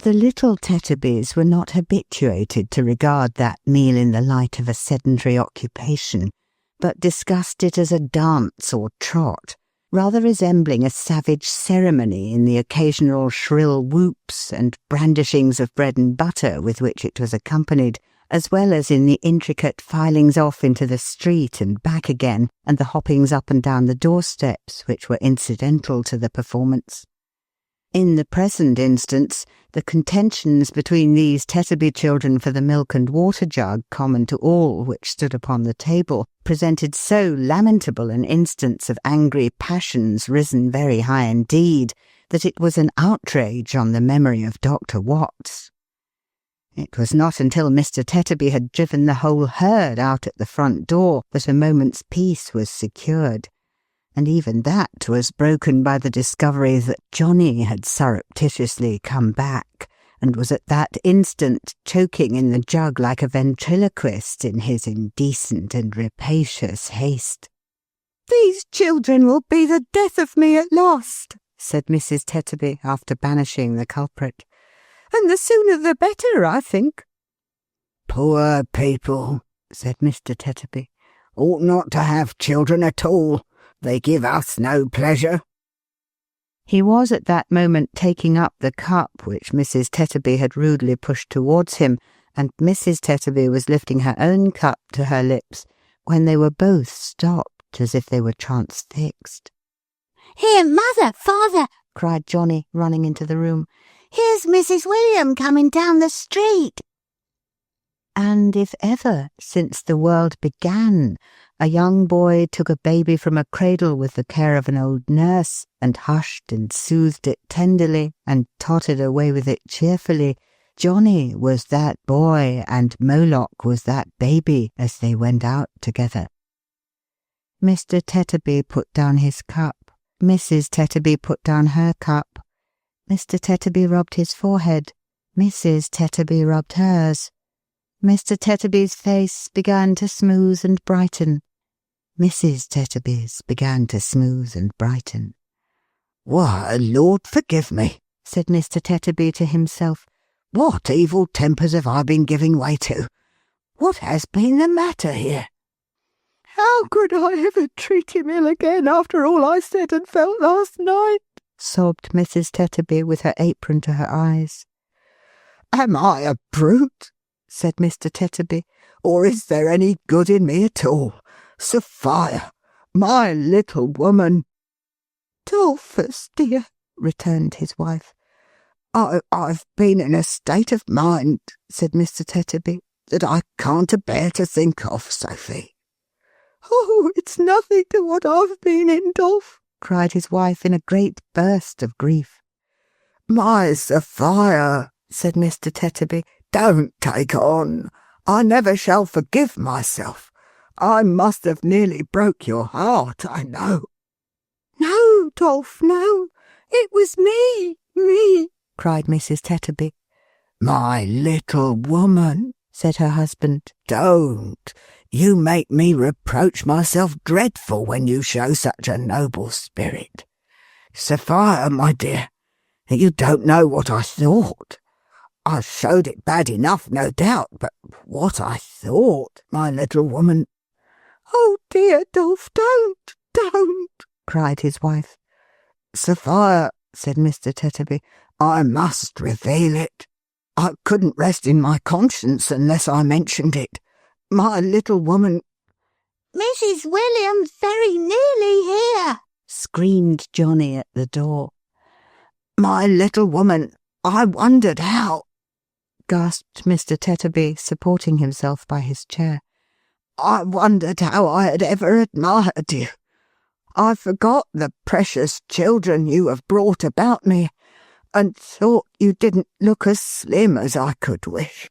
The little Tetterbys were not habituated to regard that meal in the light of a sedentary occupation, but discussed it as a dance or trot, rather resembling a savage ceremony in the occasional shrill whoops and brandishings of bread and butter with which it was accompanied, as well as in the intricate filings off into the street and back again, and the hoppings up and down the doorsteps which were incidental to the performance. In the present instance, the contentions between these Tetterby children for the milk and water jug, common to all which stood upon the table, presented so lamentable an instance of angry passions risen very high indeed, that it was an outrage on the memory of Dr. Watts. It was not until Mr. Tetterby had driven the whole herd out at the front door that a moment's peace was secured, and even that was broken by the discovery that Johnny had surreptitiously come back, and was at that instant choking in the jug like a ventriloquist in his indecent and rapacious haste. "These children will be the death of me at last," said Mrs. Tetterby after banishing the culprit. "And the sooner the better, I think." "Poor people," said Mr. Tetterby, "ought not to have children at all. They give us no pleasure." He was at that moment taking up the cup which Mrs. Tetterby had rudely pushed towards him, and Mrs. Tetterby was lifting her own cup to her lips, when they were both stopped as if they were transfixed. "Here, mother, father," cried Johnny, running into the room. "Here's Mrs. William coming down the street." And if ever, since the world began, a young boy took a baby from a cradle with the care of an old nurse, and hushed and soothed it tenderly, and tottered away with it cheerfully, Johnny was that boy, and Moloch was that baby, as they went out together. Mr. Tetterby put down his cup. Mrs. Tetterby put down her cup. Mr. Tetterby rubbed his forehead. Mrs. Tetterby rubbed hers. Mr. Tetterby's face began to smooth and brighten. Mrs. Tetterby's began to smooth and brighten. "Why, Lord forgive me," said Mr. Tetterby to himself. "What evil tempers have I been giving way to? What has been the matter here?" "How could I ever treat him ill again after all I said and felt last night?" sobbed Mrs. Tetterby with her apron to her eyes. "Am I a brute?" said Mr. Tetterby, "or is there any good in me at all? Sophia, my little woman." "Dolphus, dear," returned his wife. I've been in a state of mind," said Mr. Tetterby, "that I can't bear to think of, Sophie." "Oh, it's nothing to what I've been in, Dolph," cried his wife in a great burst of grief. "My Sophia," said Mr. Tetterby, "don't take on. I never shall forgive myself. I must have nearly broke your heart, I know." "No, Dolph, no. It was me," cried Mrs. Tetterby. "My little woman," said her husband. "Don't. You make me reproach myself dreadful when you show such a noble spirit. Sophia, my dear, you don't know what I thought. I showed it bad enough, no doubt, but what I thought, my little woman." "Oh dear, Dolph, don't, cried his wife. "Sophia," said Mr. Tetterby, "I must reveal it. I couldn't rest in my conscience unless I mentioned it. My little woman—" "Mrs. William's very nearly here," screamed Johnny at the door. "My little woman, I wondered how—" gasped Mr. Tetterby, supporting himself by his chair. "I wondered how I had ever admired you. I forgot the precious children you have brought about me, and thought you didn't look as slim as I could wish.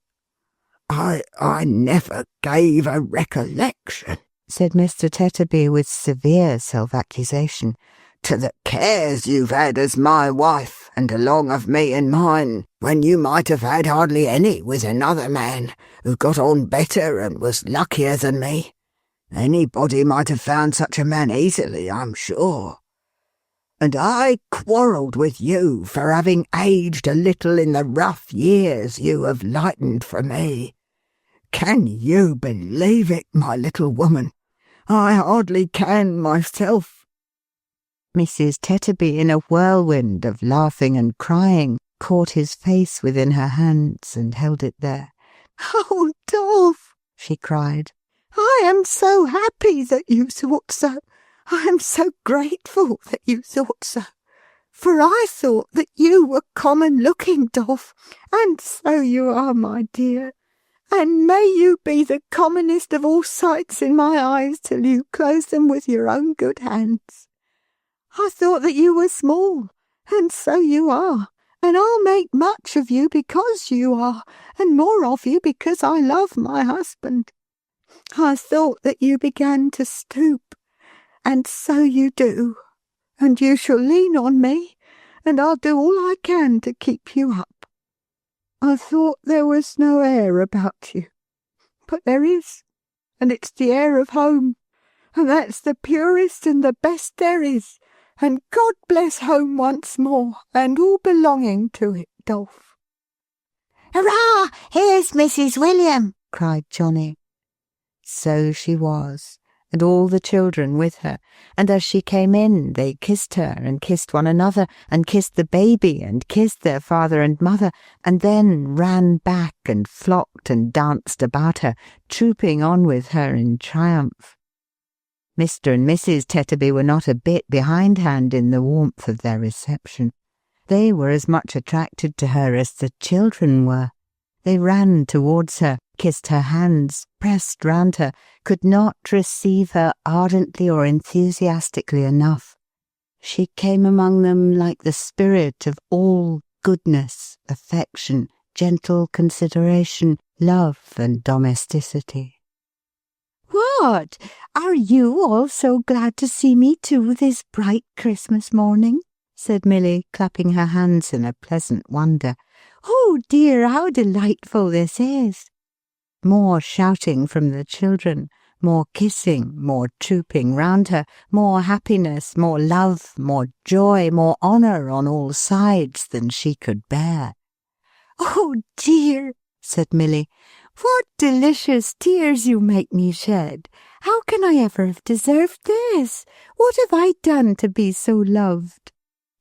I never gave a recollection," said Mr. Tetterby with severe self-accusation, "to the cares you've had as my wife, and along of me and mine, when you might have had hardly any with another man, who got on better and was luckier than me. Anybody might have found such a man easily, I'm sure. And I quarrelled with you for having aged a little in the rough years you have lightened for me. Can you believe it, my little woman? I hardly can myself." Mrs. Tetterby, in a whirlwind of laughing and crying, caught his face within her hands and held it there. "Oh, Dolph," she cried, "I am so happy that you thought so. I am so grateful that you thought so. For I thought that you were common-looking, Dolph, and so you are, my dear. And may you be the commonest of all sights in my eyes till you close them with your own good hands. I thought that you were small, and so you are, and I'll make much of you because you are, and more of you because I love my husband. I thought that you began to stoop, and so you do, and you shall lean on me, and I'll do all I can to keep you up. I thought there was no air about you, but there is, and it's the air of home, and that's the purest and the best there is, and God bless home once more, and all belonging to it, Dolph." "Hurrah! Here's Mrs. William!" cried Johnny. So she was, and all the children with her, and as she came in they kissed her and kissed one another and kissed the baby and kissed their father and mother, and then ran back and flocked and danced about her, trooping on with her in triumph. Mr. and Mrs. Tetterby were not a bit behindhand in the warmth of their reception. They were as much attracted to her as the children were. They ran towards her, kissed her hands, pressed round her, could not receive her ardently or enthusiastically enough. She came among them like the spirit of all goodness, affection, gentle consideration, love, and domesticity. "What! Are you all so glad to see me too this bright Christmas morning?" said Milly, clapping her hands in a pleasant wonder. "Oh dear, how delightful this is!" More shouting from the children, more kissing, more trooping round her, more happiness, more love, more joy, more honour on all sides than she could bear. "Oh dear," said Milly, "what delicious tears you make me shed! How can I ever have deserved this? What have I done to be so loved?"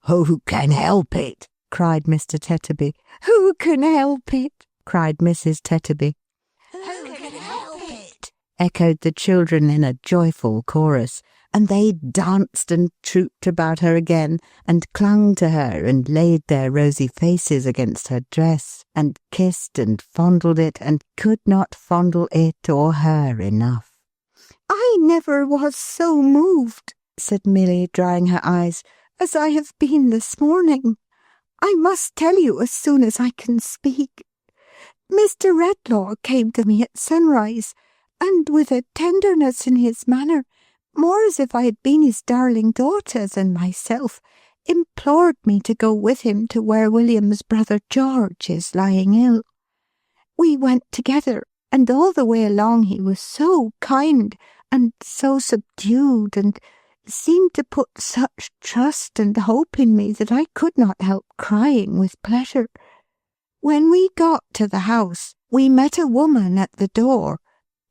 "Who can help it?" cried Mr. Tetterby. "Who can help it?" cried Mrs. Tetterby. "Who can help it?" echoed the children in a joyful chorus, and they danced and trooped about her again, and clung to her, and laid their rosy faces against her dress, and kissed and fondled it, and could not fondle it or her enough. "I never was so moved," said Milly, drying her eyes, "as I have been this morning. I must tell you as soon as I can speak. Mr. Redlaw came to me at sunrise, and with a tenderness in his manner, more as if I had been his darling daughter than myself, implored me to go with him to where William's brother George is lying ill. We went together, and all the way along he was so kind and so subdued, and seemed to put such trust and hope in me that I could not help crying with pleasure. When we got to the house, we met a woman at the door.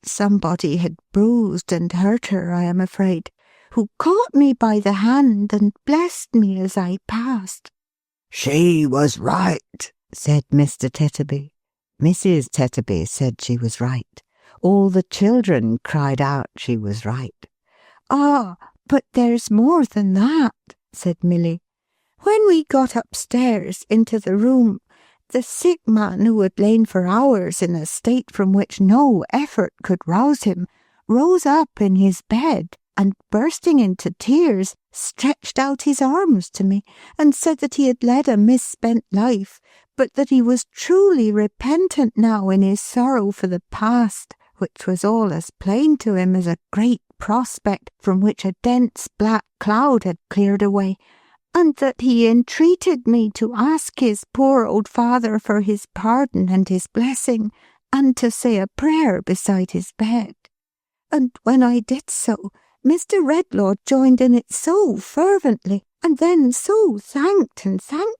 Somebody had bruised and hurt her, I am afraid, who caught me by the hand and blessed me as I passed." "She was right," said Mr. Tetterby. Mrs. Tetterby said she was right. All the children cried out she was right. "Ah, but there's more than that," said Milly. "When we got upstairs into the room, the sick man, who had lain for hours in a state from which no effort could rouse him, rose up in his bed, and bursting into tears, stretched out his arms to me, and said that he had led a misspent life, but that he was truly repentant now in his sorrow for the past, which was all as plain to him as a great prospect from which a dense black cloud had cleared away, and that he entreated me to ask his poor old father for his pardon and his blessing, and to say a prayer beside his bed. And when I did so, Mr. Redlaw joined in it so fervently, and then so thanked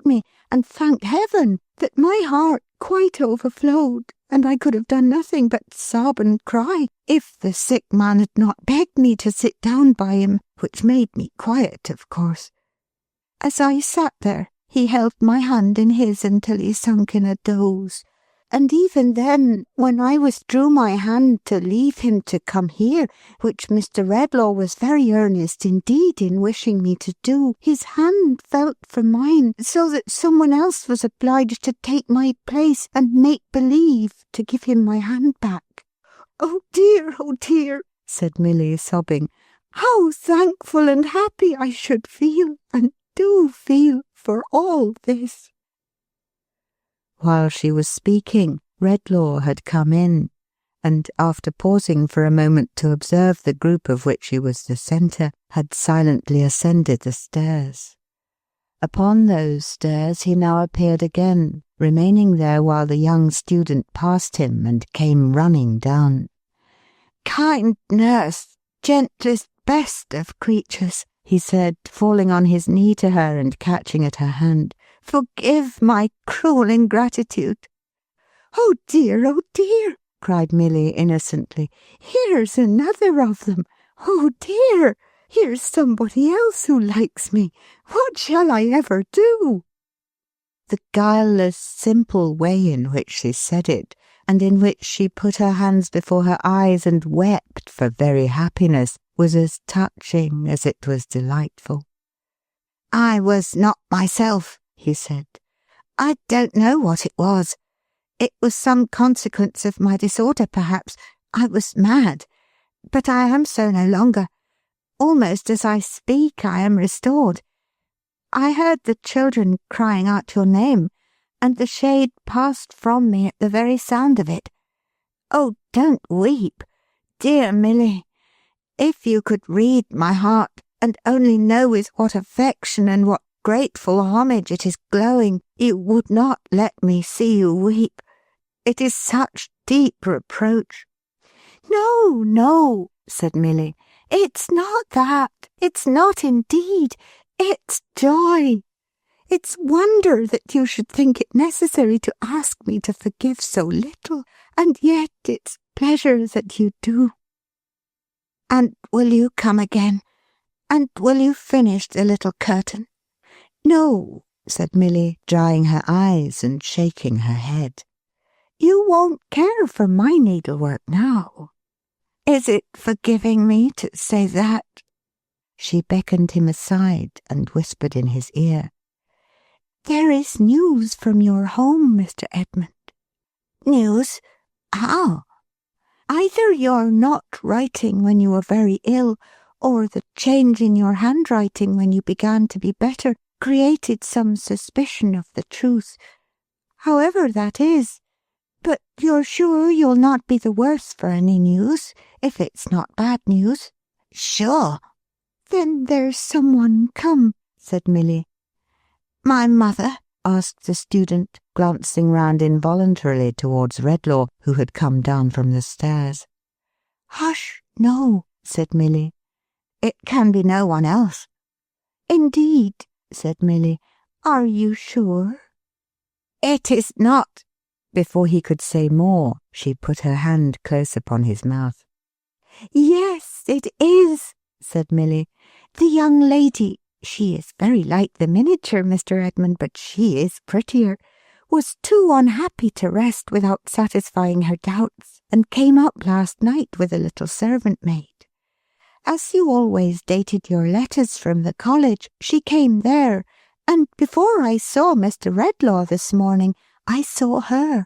me, and thanked heaven, that my heart quite overflowed, and I could have done nothing but sob and cry, if the sick man had not begged me to sit down by him, which made me quiet, of course. As I sat there, he held my hand in his until he sunk in a doze, and even then, when I withdrew my hand to leave him to come here, which Mr. Redlaw was very earnest indeed in wishing me to do, his hand felt for mine, so that someone else was obliged to take my place and make believe to give him my hand back. Oh dear, said Milly, sobbing. How thankful and happy I should feel, and do feel, for all this. While she was speaking, Redlaw had come in, and after pausing for a moment to observe the group of which he was the centre, had silently ascended the stairs. Upon those stairs he now appeared again, remaining there while the young student passed him and came running down. Kind nurse, gentlest, best of creatures, he said, falling on his knee to her and catching at her hand. Forgive my cruel ingratitude. Oh dear, cried Milly innocently. Here's another of them. Oh dear, here's somebody else who likes me. What shall I ever do? The guileless, simple way in which she said it, and in which she put her hands before her eyes and wept for very happiness, was as touching as it was delightful. I was not myself, he said. I don't know what it was. It was some consequence of my disorder, perhaps. I was mad. But I am so no longer. Almost as I speak, I am restored. I heard the children crying out your name, and the shade passed from me at the very sound of it. Oh, don't weep, dear Milly. If you could read my heart, and only know with what affection and what grateful homage it is glowing, you would not let me see you weep. It is such deep reproach. No, said Milly. It's not that. It's not indeed. It's joy. It's wonder that you should think it necessary to ask me to forgive so little, and yet it's pleasure that you do. And will you come again? And will you finish the little curtain? No, said Milly, drying her eyes and shaking her head. You won't care for my needlework now. Is it forgiving me to say that? She beckoned him aside and whispered in his ear. There is news from your home, Mr. Edmund. News? How? Either you're not writing when you were very ill, or the change in your handwriting when you began to be better created some suspicion of the truth. However that is, but you're sure you'll not be the worse for any news, if it's not bad news? Sure. Then there's someone come, said Milly. My mother? Asked the student, glancing round involuntarily towards Redlaw, who had come down from the stairs. Hush, no, said Milly. It can be no one else. Indeed, said Milly. Are you sure? It is not. Before he could say more, she put her hand close upon his mouth. Yes, it is, said Milly. The young lady, she is very like the miniature, Mr. Edmund, but she is prettier, was too unhappy to rest without satisfying her doubts, and came up last night with a little servant maid. As you always dated your letters from the college, she came there, and before I saw Mr. Redlaw this morning, I saw her.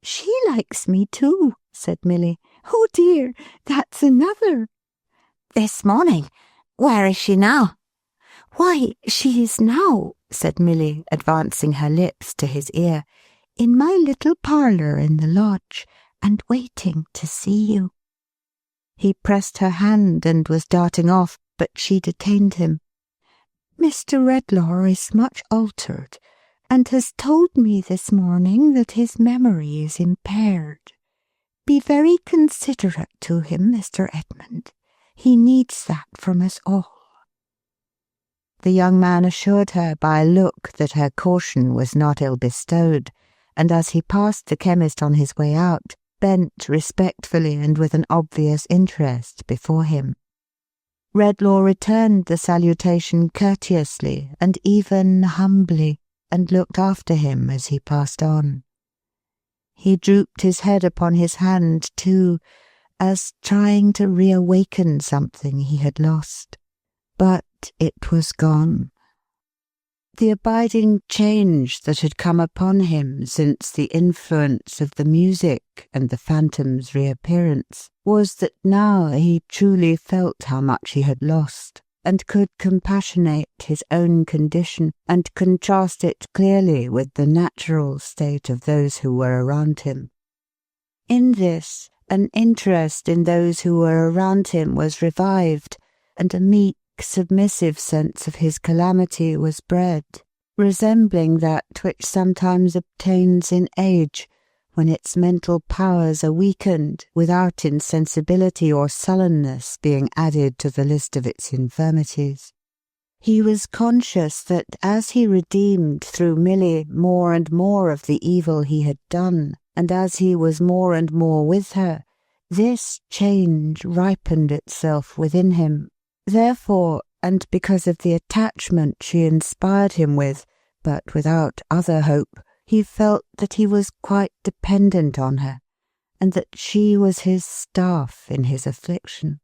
She likes me too, said Milly. Oh dear, that's another. This morning? Where is she now? Why, she is now, said Milly, advancing her lips to his ear, in my little parlour in the lodge, and waiting to see you. He pressed her hand and was darting off, but she detained him. Mr. Redlaw is much altered, and has told me this morning that his memory is impaired. Be very considerate to him, Mr. Edmund. He needs that from us all. The young man assured her by a look that her caution was not ill bestowed, and as he passed the chemist on his way out, bent respectfully and with an obvious interest before him. Redlaw returned the salutation courteously and even humbly, and looked after him as he passed on. He drooped his head upon his hand, too, as trying to reawaken something he had lost. But it was gone. The abiding change that had come upon him since the influence of the music and the phantom's reappearance was that now he truly felt how much he had lost, and could compassionate his own condition and contrast it clearly with the natural state of those who were around him. In this, an interest in those who were around him was revived, and a meek, submissive sense of his calamity was bred, resembling that which sometimes obtains in age, when its mental powers are weakened without insensibility or sullenness being added to the list of its infirmities. He was conscious that as he redeemed through Milly more and more of the evil he had done, and as he was more and more with her, this change ripened itself within him. Therefore, and because of the attachment she inspired him with, but without other hope, he felt that he was quite dependent on her, and that she was his staff in his affliction.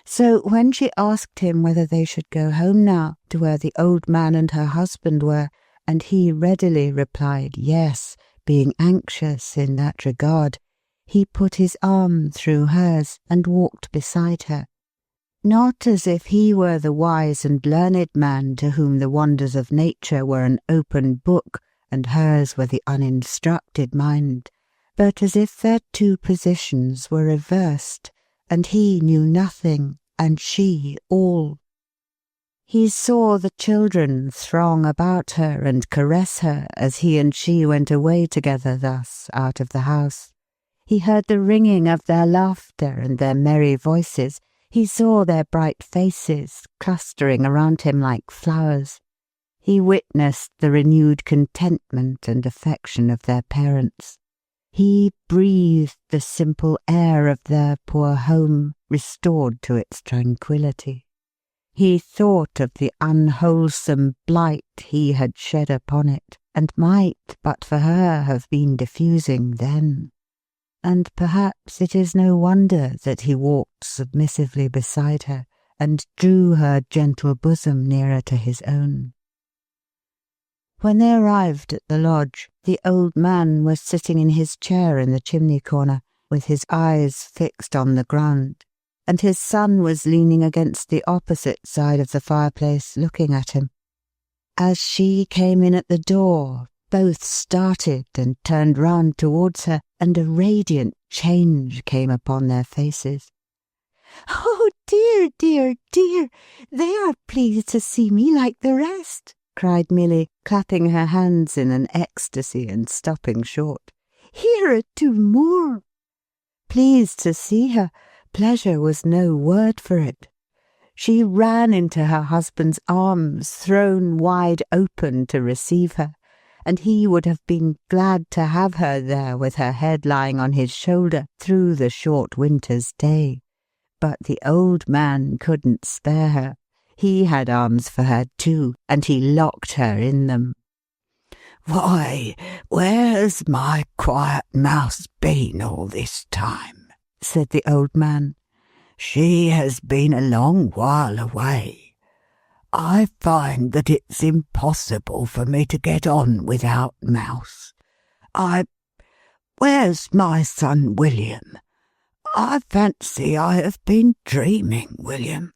So when she asked him whether they should go home now to where the old man and her husband were, and he readily replied yes, being anxious in that regard, he put his arm through hers and walked beside her. Not as if he were the wise and learned man to whom the wonders of nature were an open book, and hers were the uninstructed mind, but as if their two positions were reversed, and he knew nothing, and she all. He saw the children throng about her and caress her as he and she went away together thus out of the house. He heard the ringing of their laughter and their merry voices. He saw their bright faces clustering around him like flowers. He witnessed the renewed contentment and affection of their parents. He breathed the simple air of their poor home, restored to its tranquillity. He thought of the unwholesome blight he had shed upon it, and might, but for her, have been diffusing then. And perhaps it is no wonder that he walked submissively beside her, and drew her gentle bosom nearer to his own. When they arrived at the lodge, the old man was sitting in his chair in the chimney corner, with his eyes fixed on the ground, and his son was leaning against the opposite side of the fireplace, looking at him. As she came in at the door, both started and turned round towards her, and a radiant change came upon their faces. "Oh, dear, dear, dear! They are pleased to see me like the rest," cried Milly, clapping her hands in an ecstasy and stopping short. "Here are two more." Pleased to see her, pleasure was no word for it. She ran into her husband's arms, thrown wide open to receive her, and he would have been glad to have her there with her head lying on his shoulder through the short winter's day. But the old man couldn't spare her. He had arms for her too, and he locked her in them. "Why, where's my quiet mouse been all this time?" said the old man. "She has been a long while away. I find that it's impossible for me to get on without Mouse. Where's my son William? I fancy I have been dreaming, William."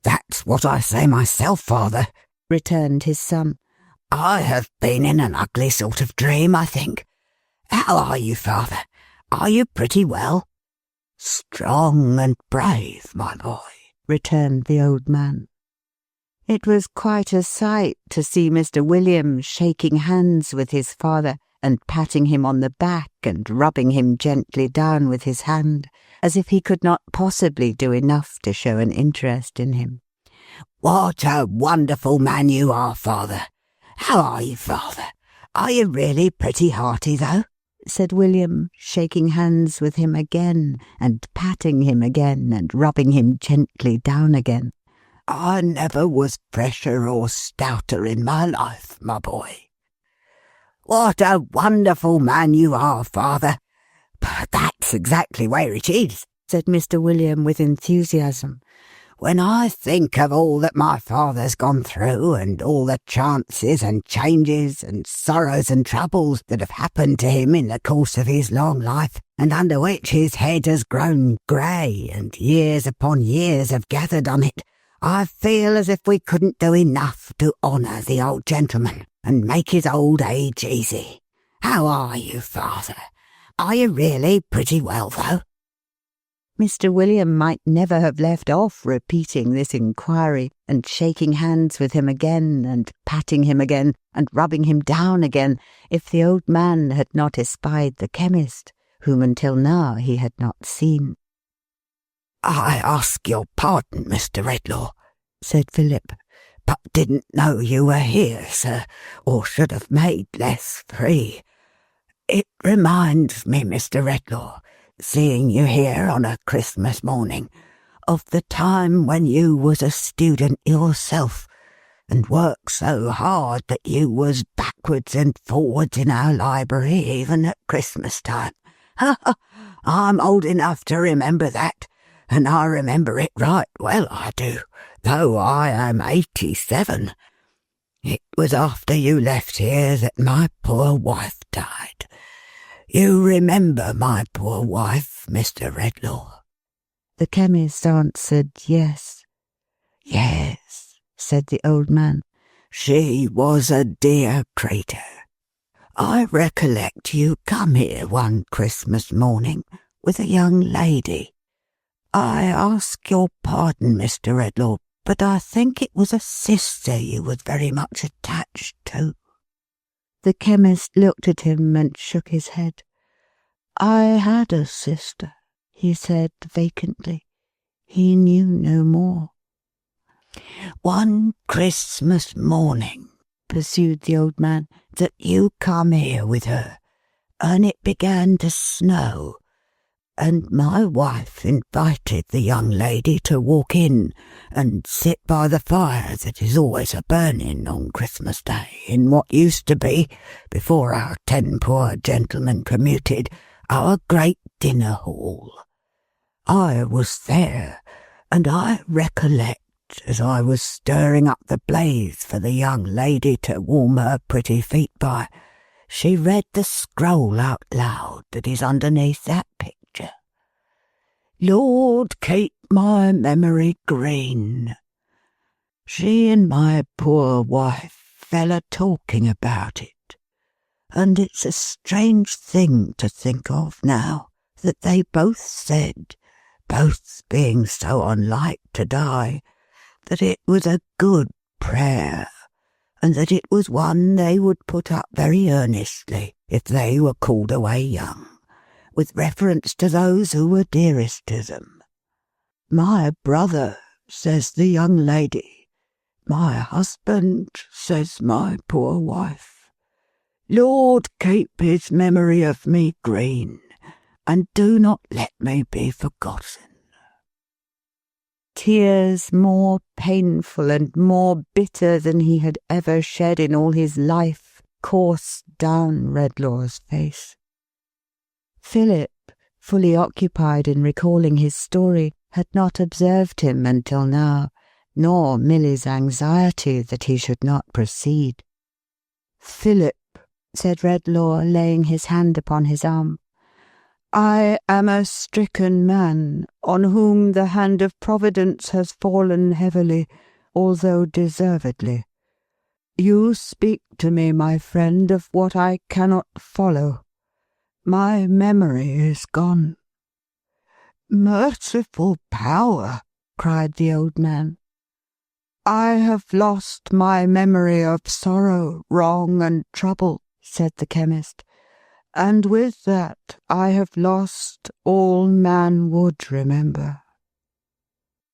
"That's what I say myself, father," returned his son. "I have been in an ugly sort of dream, I think. How are you, father? Are you pretty well?" "Strong and brave, my boy," returned the old man. It was quite a sight to see Mr. William shaking hands with his father and patting him on the back and rubbing him gently down with his hand, as if he could not possibly do enough to show an interest in him. "What a wonderful man you are, father! How are you, father? Are you really pretty hearty, though?" said William, shaking hands with him again, and patting him again, and rubbing him gently down again. I never was fresher or stouter in my life, my boy. What a wonderful man you are, father. But that's exactly where it is, said Mr. William with enthusiasm. When I think of all that my father's gone through, and all the chances and changes and sorrows and troubles that have happened to him in the course of his long life, and under which his head has grown grey, and years upon years have gathered on it, I feel as if we couldn't do enough to honour the old gentleman and make his old age easy. How are you, father? Are you really pretty well, though? Mr. William might never have left off repeating this inquiry, and shaking hands with him again, and patting him again, and rubbing him down again, if the old man had not espied the chemist, whom until now he had not seen. I ask your pardon, Mr. Redlaw, said Philip, but didn't know you were here, sir, or should have made less free. It reminds me, Mr. Redlaw, seeing you here on a Christmas morning, of the time when you was a student yourself, and worked so hard that you was backwards and forwards in our library even at Christmas time. I'm old enough to remember that, and I remember it right well, I do, though I am 87. It was after you left here that my poor wife died. You remember my poor wife, Mr. Redlaw? The chemist answered yes. Yes, said the old man. She was a dear creature. I recollect you come here one Christmas morning with a young lady. I ask your pardon, Mr. Redlaw, but I think it was a sister you was very much attached to. The chemist looked at him and shook his head. I had a sister, he said vacantly. He knew no more. One Christmas morning, pursued the old man, that you come here with her, and it began to snow, and my wife invited the young lady to walk in and sit by the fire that is always a-burning on Christmas Day in what used to be, before our 10 poor gentlemen commuted, our great dinner hall. I was there, and I recollect, as I was stirring up the blaze for the young lady to warm her pretty feet by, she read the scroll out loud that is underneath that picture. Lord, keep my memory green. She and my poor wife fell a-talking about it, and it's a strange thing to think of now, that they both said, both being so unlike to die, that it was a good prayer, and that it was one they would put up very earnestly if they were called away young, with reference to those who were dearest to them. My brother, says the young lady. My husband, says my poor wife. Lord, keep his memory of me green, and do not let me be forgotten. Tears more painful and more bitter than he had ever shed in all his life coursed down Redlaw's face. Philip, fully occupied in recalling his story, had not observed him until now, nor Milly's anxiety that he should not proceed. Philip, said Redlaw, laying his hand upon his arm, I am a stricken man, on whom the hand of Providence has fallen heavily, although deservedly. You speak to me, my friend, of what I cannot follow. My memory is gone. Merciful power, cried the old man. I have lost my memory of sorrow, wrong, and trouble, said the chemist. And with that I have lost all man would remember.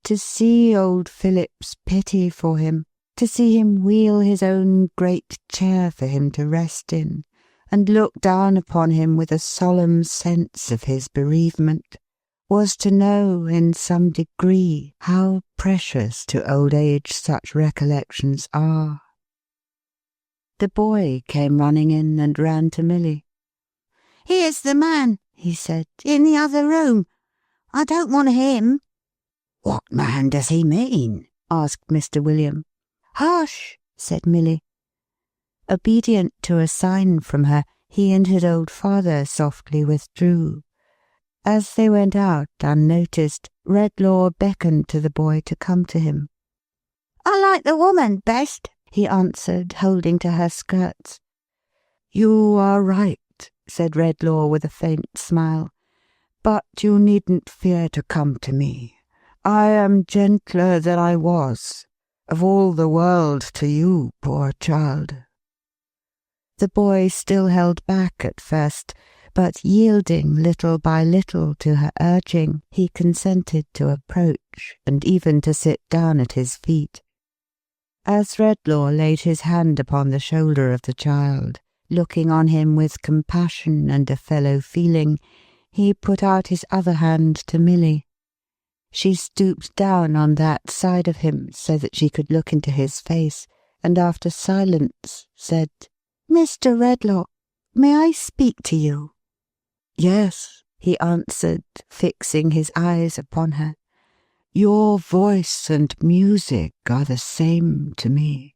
To see old Philip's pity for him, to see him wheel his own great chair for him to rest in, and look down upon him with a solemn sense of his bereavement, was to know in some degree how precious to old age such recollections are. The boy came running in and ran to Milly. "Here's the man," he said, "in the other room. I don't want him." What man does he mean? asked Mr. William. "Hush," said Milly. Obedient to a sign from her, he and his old father softly withdrew. As they went out unnoticed, Redlaw beckoned to the boy to come to him. "I like the woman best," he answered, holding to her skirts. "You are right," said Redlaw with a faint smile. "But you needn't fear to come to me. I am gentler than I was. Of all the world to you, poor child." The boy still held back at first, but yielding little by little to her urging, he consented to approach, and even to sit down at his feet. As Redlaw laid his hand upon the shoulder of the child, looking on him with compassion and a fellow-feeling, he put out his other hand to Milly. She stooped down on that side of him so that she could look into his face, and after silence said, "Mr. Redlaw, may I speak to you?" "Yes," he answered, fixing his eyes upon her. "Your voice and music are the same to me."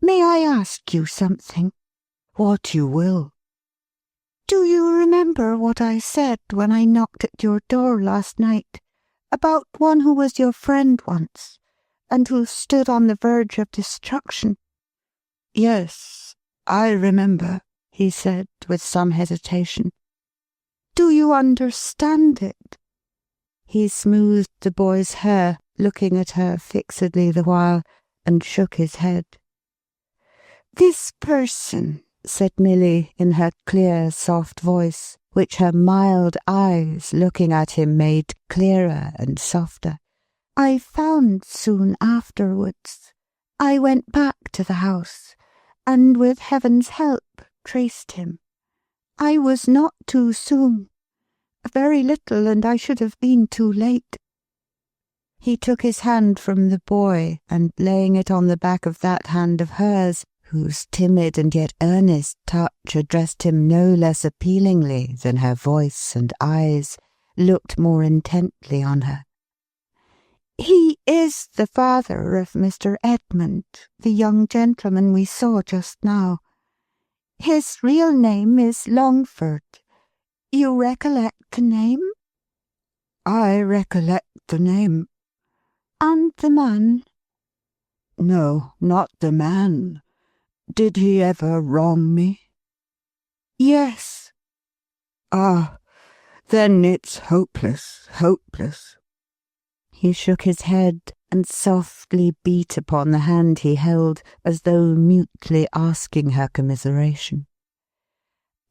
"May I ask you something?" "What you will." "Do you remember what I said when I knocked at your door last night, about one who was your friend once, and who stood on the verge of destruction?" "Yes, I remember," he said with some hesitation. "Do you understand it?" He smoothed the boy's hair, looking at her fixedly the while, and shook his head. "This person," said Milly in her clear, soft voice, which her mild eyes looking at him made clearer and softer, "I found soon afterwards. I went back to the house, and with heaven's help traced him. I was not too soon. Very little, and I should have been too late." He took his hand from the boy, and laying it on the back of that hand of hers, whose timid and yet earnest touch addressed him no less appealingly than her voice and eyes, looked more intently on her. "He is the father of Mr. Edmund, the young gentleman we saw just now. His real name is Longford. You recollect the name?" "I recollect the name." "And the man?" "No, not the man. Did he ever wrong me?" "Yes." "Ah, then it's hopeless, hopeless." He shook his head and softly beat upon the hand he held, as though mutely asking her commiseration.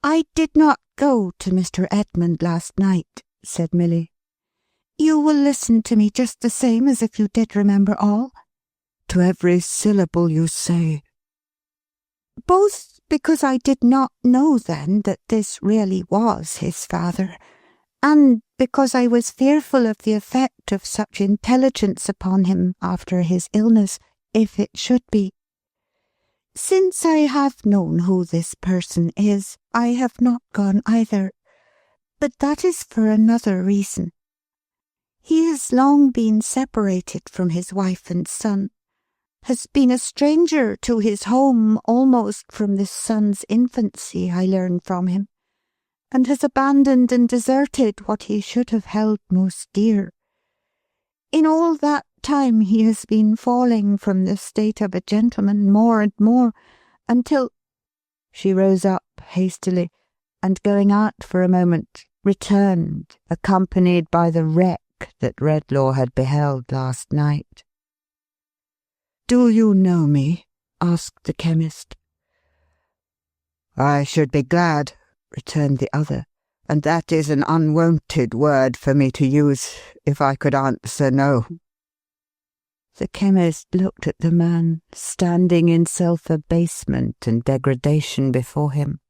"I did not go to Mr. Edmund last night," said Milly. "You will listen to me just the same as if you did remember all?" "To every syllable you say." "Both because I did not know then that this really was his father, and because I was fearful of the effect of such intelligence upon him after his illness, if it should be. Since I have known who this person is, I have not gone either, but that is for another reason. He has long been separated from his wife and son, has been a stranger to his home almost from this son's infancy, I learn from him, and has abandoned and deserted what he should have held most dear. In all that time he has been falling from the state of a gentleman more and more, until—" She rose up hastily, and going out for a moment, returned, accompanied by the wreck that Redlaw had beheld last night. "Do you know me?" asked the chemist. "I should be glad," returned the other, "and that is an unwonted word for me to use, if I could answer no." The chemist looked at the man, standing in self-abasement and degradation before him.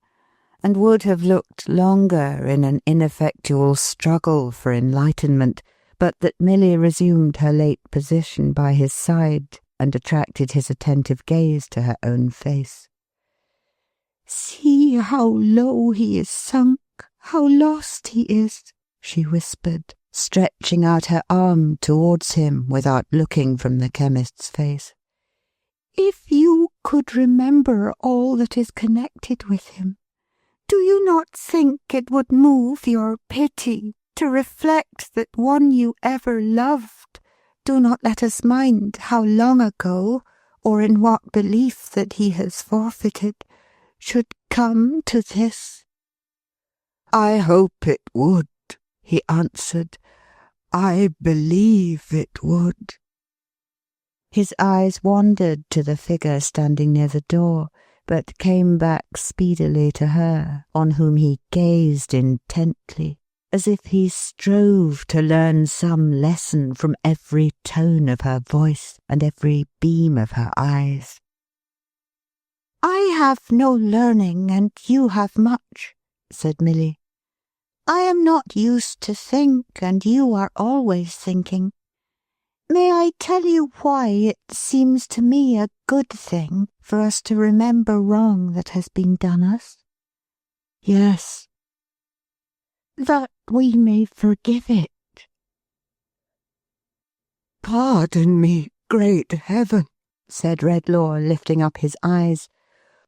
and would have looked longer in an ineffectual struggle for enlightenment, but that Milly resumed her late position by his side and attracted his attentive gaze to her own face. "See how low he is sunk, how lost he is," she whispered, stretching out her arm towards him without looking from the chemist's face. "If you could remember all that is connected with him, do you not think it would move your pity to reflect that one you ever loved, do not let us mind how long ago, or in what belief that he has forfeited, should come to this?" "I hope it would," he answered. "I believe it would." His eyes wandered to the figure standing near the door, but came back speedily to her, on whom he gazed intently, as if he strove to learn some lesson from every tone of her voice and every beam of her eyes. "I have no learning, and you have much," said Milly. "I am not used to think, and you are always thinking. May I tell you why it seems to me a good thing for us to remember wrong that has been done us?" "Yes." "That we may forgive it." "Pardon me, great heaven," said Redlaw, lifting up his eyes,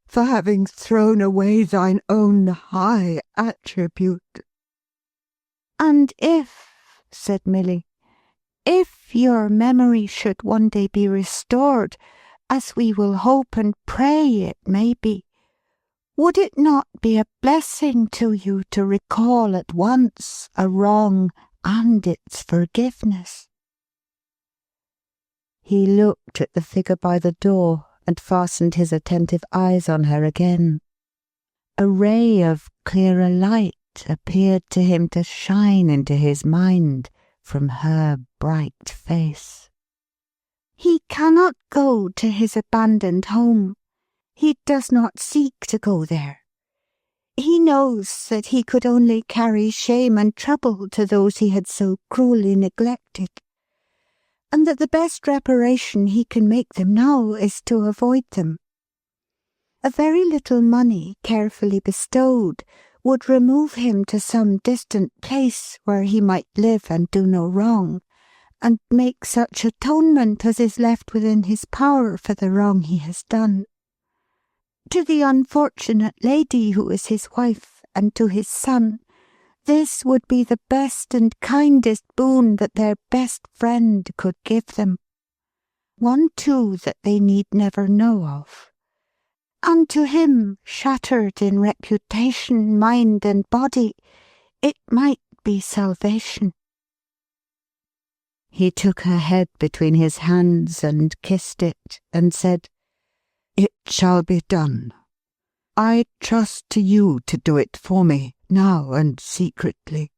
"for having thrown away thine own high attribute." "And if," said Milly, "if your memory should one day be restored, as we will hope and pray it may be, would it not be a blessing to you to recall at once a wrong and its forgiveness?" He looked at the figure by the door and fastened his attentive eyes on her again. A ray of clearer light appeared to him to shine into his mind from her bright face. "He cannot go to his abandoned home. He does not seek to go there. He knows that he could only carry shame and trouble to those he had so cruelly neglected, and that the best reparation he can make them now is to avoid them. A very little money, carefully bestowed, would remove him to some distant place where he might live and do no wrong, and make such atonement as is left within his power for the wrong he has done. To the unfortunate lady who is his wife, and to his son, this would be the best and kindest boon that their best friend could give them. One, too, that they need never know of. And to him, shattered in reputation, mind, and body, it might be salvation." He took her head between his hands and kissed it, and said, "It shall be done. I trust to you to do it for me, now and secretly,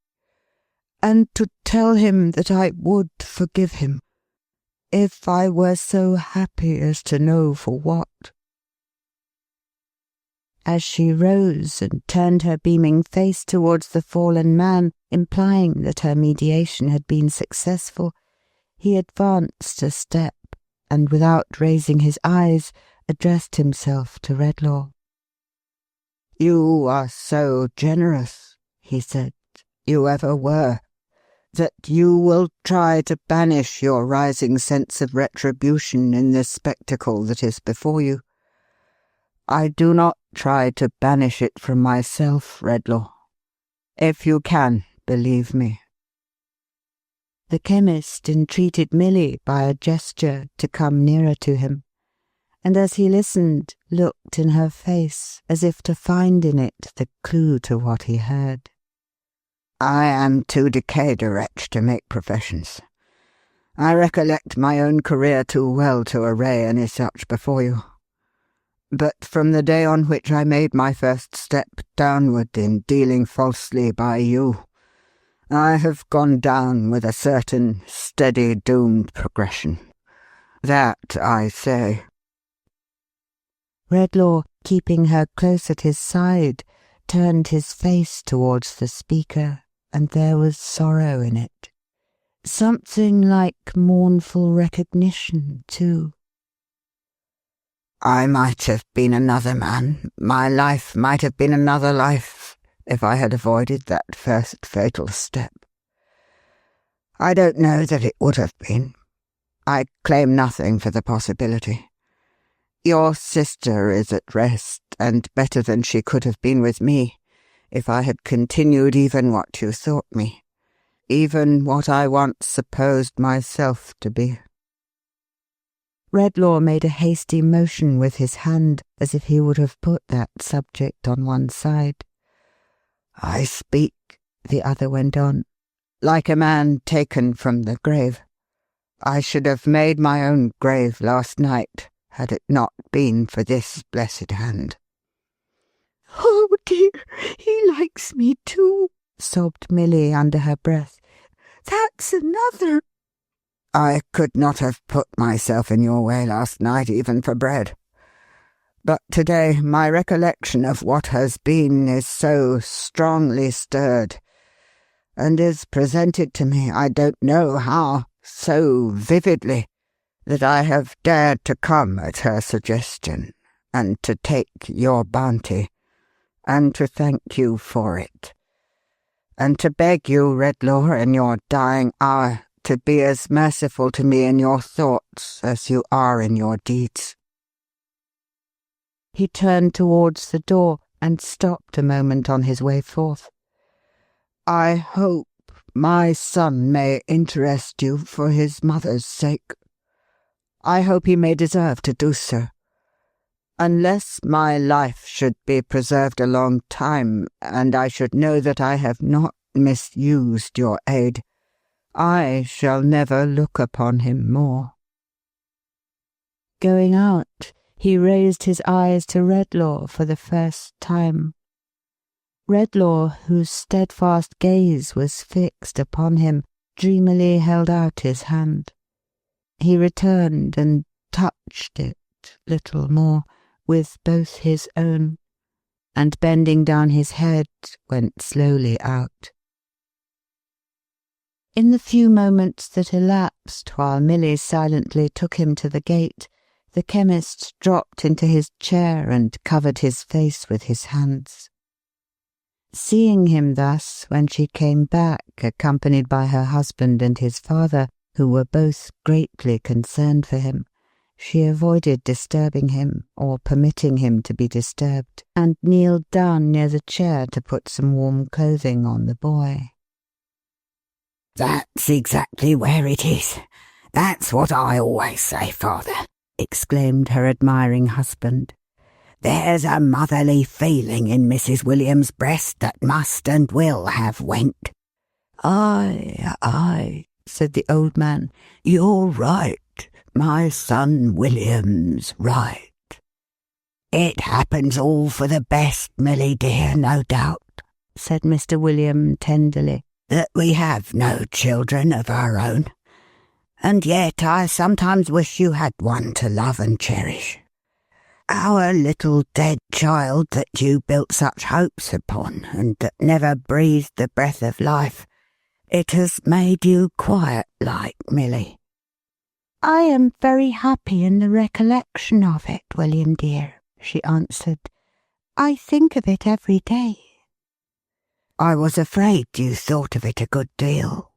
and to tell him that I would forgive him, if I were so happy as to know for what." As she rose and turned her beaming face towards the fallen man, implying that her mediation had been successful, he advanced a step, and without raising his eyes, addressed himself to Redlaw. "You are so generous," he said, "you ever were, that you will try to banish your rising sense of retribution in this spectacle that is before you. I do not try to banish it from myself, Redlaw. If you can, believe me." The chemist entreated Milly by a gesture to come nearer to him, and as he listened, looked in her face as if to find in it the clue to what he heard. "I am too decayed a wretch to make professions. I recollect my own career too well to array any such before you. But from the day on which I made my first step downward in dealing falsely by you, I have gone down with a certain steady doomed progression. That I say." Redlaw, keeping her close at his side, turned his face towards the speaker, and there was sorrow in it. Something like mournful recognition, too. I might have been another man. My life might have been another life if I had avoided that first fatal step. I don't know that it would have been. I claim nothing for the possibility. Your sister is at rest, and better than she could have been with me, if I had continued even what you thought me, even what I once supposed myself to be. Redlaw made a hasty motion with his hand, as if he would have put that subject on one side. I speak, the other went on, like a man taken from the grave. I should have made my own grave last night, had it not been for this blessed hand. Oh dear, he likes me too, sobbed Milly under her breath. That's another. I could not have put myself in your way last night even for bread. But today my recollection of what has been is so strongly stirred, and is presented to me, I don't know how, so vividly, that I have dared to come at her suggestion, and to take your bounty, and to thank you for it, and to beg you, Redlaw, in your dying hour, to be as merciful to me in your thoughts as you are in your deeds. He turned towards the door, and stopped a moment on his way forth. I hope my son may interest you for his mother's sake. I hope he may deserve to do so. Unless my life should be preserved a long time, and I should know that I have not misused your aid, I shall never look upon him more. Going out, he raised his eyes to Redlaw for the first time. Redlaw, whose steadfast gaze was fixed upon him, dreamily held out his hand. He returned and touched it, little more, with both his own, and bending down his head, went slowly out. In the few moments that elapsed while Milly silently took him to the gate, the chemist dropped into his chair and covered his face with his hands. Seeing him thus, when she came back, accompanied by her husband and his father, who were both greatly concerned for him, she avoided disturbing him, or permitting him to be disturbed, and kneeled down near the chair to put some warm clothing on the boy. That's exactly where it is. That's what I always say, father, exclaimed her admiring husband. There's a motherly feeling in Mrs. William's breast that must and will have went. Aye, said the old man. You're right. My son William's right. It happens all for the best, Milly dear, no doubt, said Mr. William tenderly, that we have no children of our own. And yet I sometimes wish you had one to love and cherish. Our little dead child that you built such hopes upon, and that never breathed the breath of life, it has made you quiet like, Milly. I am very happy in the recollection of it, William dear, she answered. I think of it every day. I was afraid you thought of it a good deal.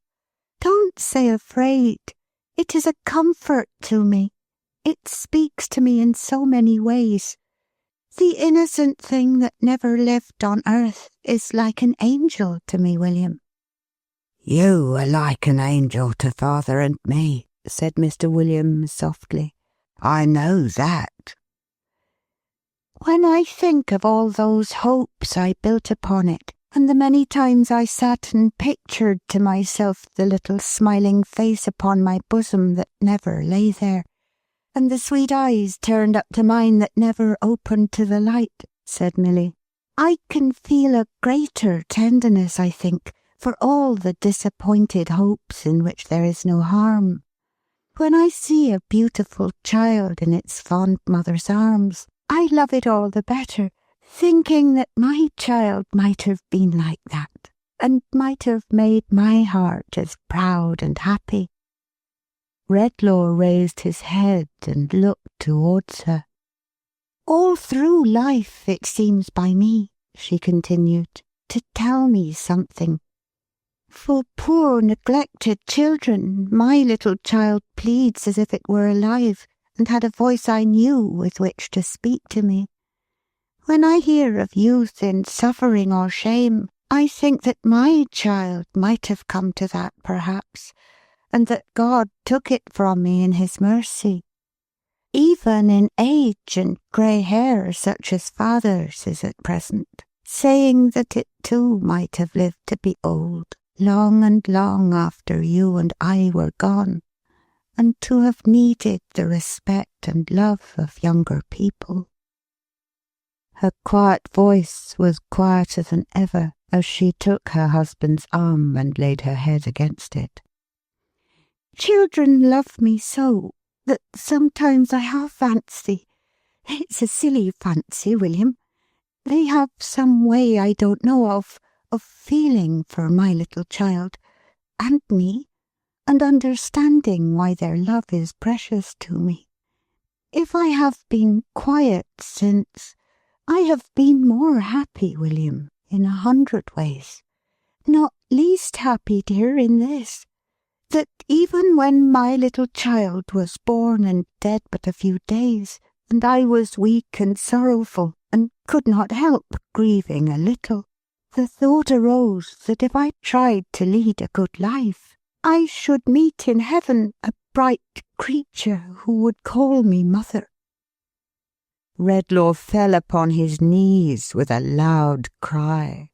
Don't say afraid. It is a comfort to me. It speaks to me in so many ways. The innocent thing that never lived on earth is like an angel to me, William. You are like an angel to father and me, said Mr. William softly. I know that. When I think of all those hopes I built upon it, and the many times I sat and pictured to myself the little smiling face upon my bosom that never lay there, and the sweet eyes turned up to mine that never opened to the light, said Milly, I can feel a greater tenderness, I think, for all the disappointed hopes in which there is no harm. When I see a beautiful child in its fond mother's arms, I love it all the better, thinking that my child might have been like that, and might have made my heart as proud and happy. Redlaw raised his head and looked towards her. All through life it seems by me, she continued, to tell me something. For poor neglected children, my little child pleads as if it were alive, and had a voice I knew with which to speak to me. When I hear of youth in suffering or shame, I think that my child might have come to that perhaps, and that God took it from me in his mercy. Even in age and grey hair such as father's is at present, saying that it too might have lived to be old, long and long after you and I were gone, and to have needed the respect and love of younger people. Her quiet voice was quieter than ever as she took her husband's arm and laid her head against it. Children love me so that sometimes I half fancy, it's a silly fancy, William, they have some way I don't know of feeling for my little child, and me, and understanding why their love is precious to me. If I have been quiet since, I have been more happy, William, in 100 ways. Not least happy, dear, in this, that even when my little child was born and dead but a few days, and I was weak and sorrowful, and could not help grieving a little, the thought arose that if I tried to lead a good life, I should meet in heaven a bright creature who would call me mother. Redlaw fell upon his knees with a loud cry.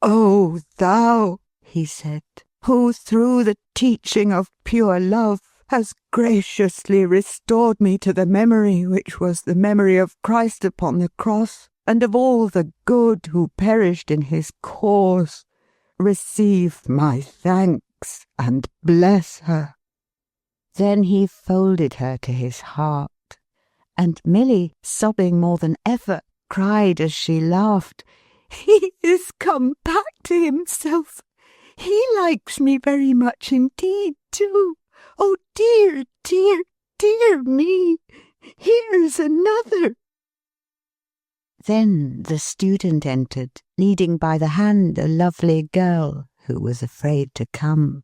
"O thou," he said, "who through the teaching of pure love has graciously restored me to the memory which was the memory of Christ upon the cross, and of all the good who perished in his cause, receive my thanks and bless her." Then he folded her to his heart, and Milly, sobbing more than ever, cried as she laughed, "He is come back to himself. He likes me very much indeed, too. Oh dear, dear, dear me! Here's another!" Then the student entered, leading by the hand a lovely girl who was afraid to come.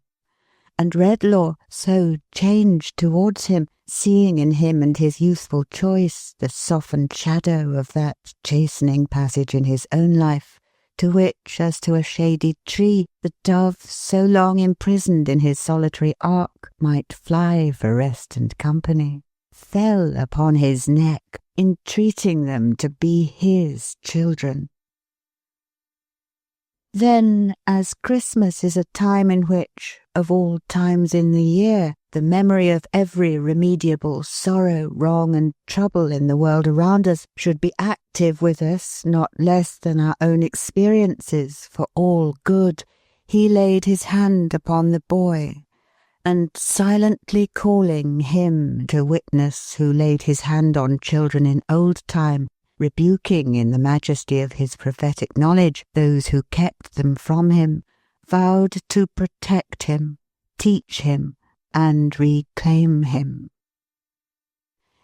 And Redlaw, so changed towards him, seeing in him and his youthful choice the softened shadow of that chastening passage in his own life, to which, as to a shady tree, the dove, so long imprisoned in his solitary ark, might fly for rest and company, fell upon his neck, entreating them to be his children. Then, as Christmas is a time in which, of all times in the year, the memory of every remediable sorrow, wrong, and trouble in the world around us should be active with us, not less than our own experiences for all good, he laid his hand upon the boy, and silently calling him to witness who laid his hand on children in old time, rebuking in the majesty of his prophetic knowledge those who kept them from him, vowed to protect him, teach him, and reclaim him.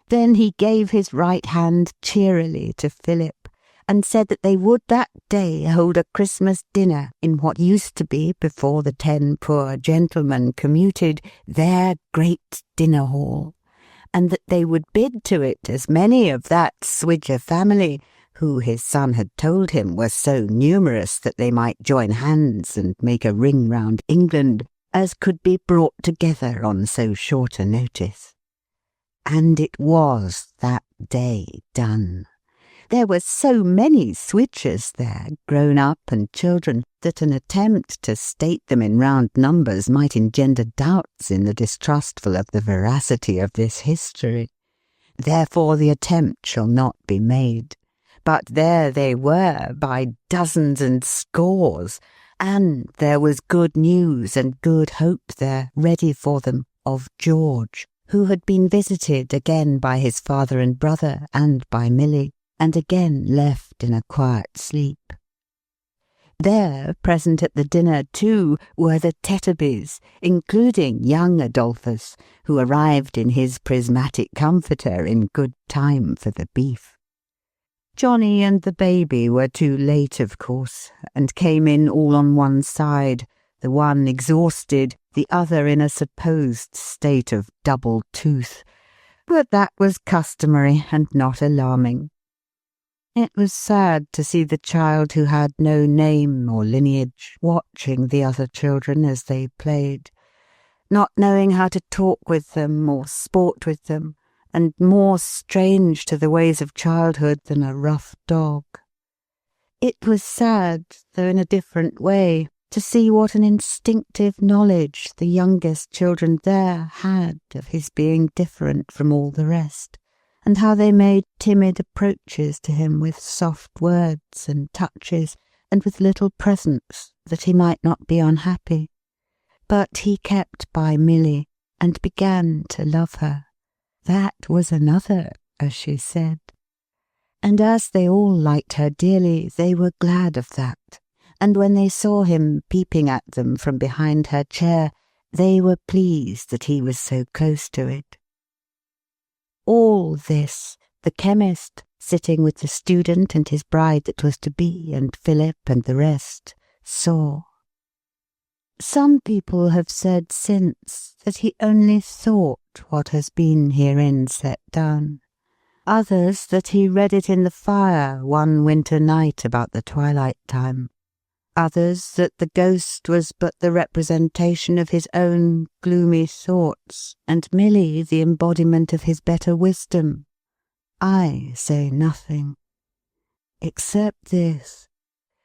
Then he gave his right hand cheerily to Philip, and said that they would that day hold a Christmas dinner in what used to be, before the 10 poor gentlemen commuted, their great dinner hall, and that they would bid to it as many of that Swidger family, who his son had told him were so numerous that they might join hands and make a ring round England, as could be brought together on so short a notice. And it was that day done. There were so many Swidgers there, grown up and children, that an attempt to state them in round numbers might engender doubts in the distrustful of the veracity of this history. Therefore the attempt shall not be made. But there they were, by dozens and scores, and there was good news and good hope there ready for them of George, who had been visited again by his father and brother and by Milly, and again left in a quiet sleep. There, present at the dinner too, were the Tetterbys, including young Adolphus, who arrived in his prismatic comforter in good time for the beef. Johnny and the baby were too late, of course, and came in all on one side, the one exhausted, the other in a supposed state of double tooth. But that was customary and not alarming. It was sad to see the child who had no name or lineage watching the other children as they played, not knowing how to talk with them or sport with them, and more strange to the ways of childhood than a rough dog. It was sad, though in a different way, to see what an instinctive knowledge the youngest children there had of his being different from all the rest, and how they made timid approaches to him with soft words and touches, and with little presents, that he might not be unhappy. But he kept by Milly, and began to love her. That was another, as she said. And as they all liked her dearly, they were glad of that, and when they saw him peeping at them from behind her chair, they were pleased that he was so close to it. All this, the chemist, sitting with the student and his bride that was to be, and Philip and the rest, saw. Some people have said since that he only thought what has been herein set down. Others that he read it in the fire one winter night about the twilight time. Others that the ghost was but the representation of his own gloomy thoughts, and Milly the embodiment of his better wisdom. I say nothing, except this,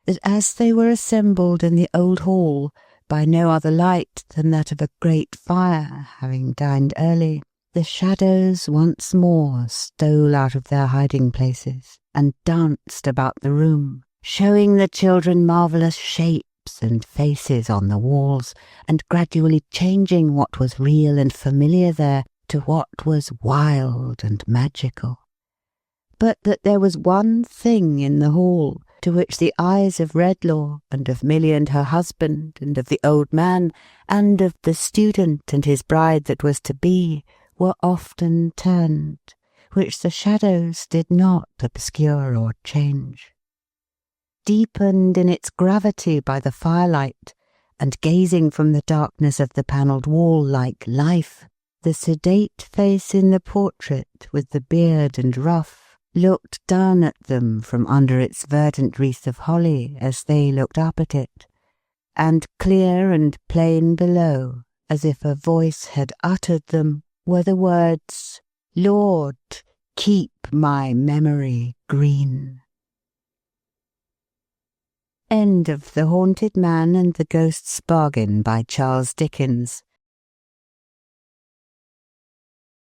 that as they were assembled in the old hall, by no other light than that of a great fire, having dined early, the shadows once more stole out of their hiding-places, and danced about the room, showing the children marvellous shapes and faces on the walls, and gradually changing what was real and familiar there to what was wild and magical. But that there was one thing in the hall to which the eyes of Redlaw, and of Milly and her husband, and of the old man, and of the student and his bride that was to be, were often turned, which the shadows did not obscure or change. Deepened in its gravity by the firelight, and gazing from the darkness of the panelled wall like life, the sedate face in the portrait with the beard and ruff looked down at them from under its verdant wreath of holly as they looked up at it, and clear and plain below, as if a voice had uttered them, were the words, "Lord, keep my memory green." End of The Haunted Man and the Ghost's Bargain by Charles Dickens.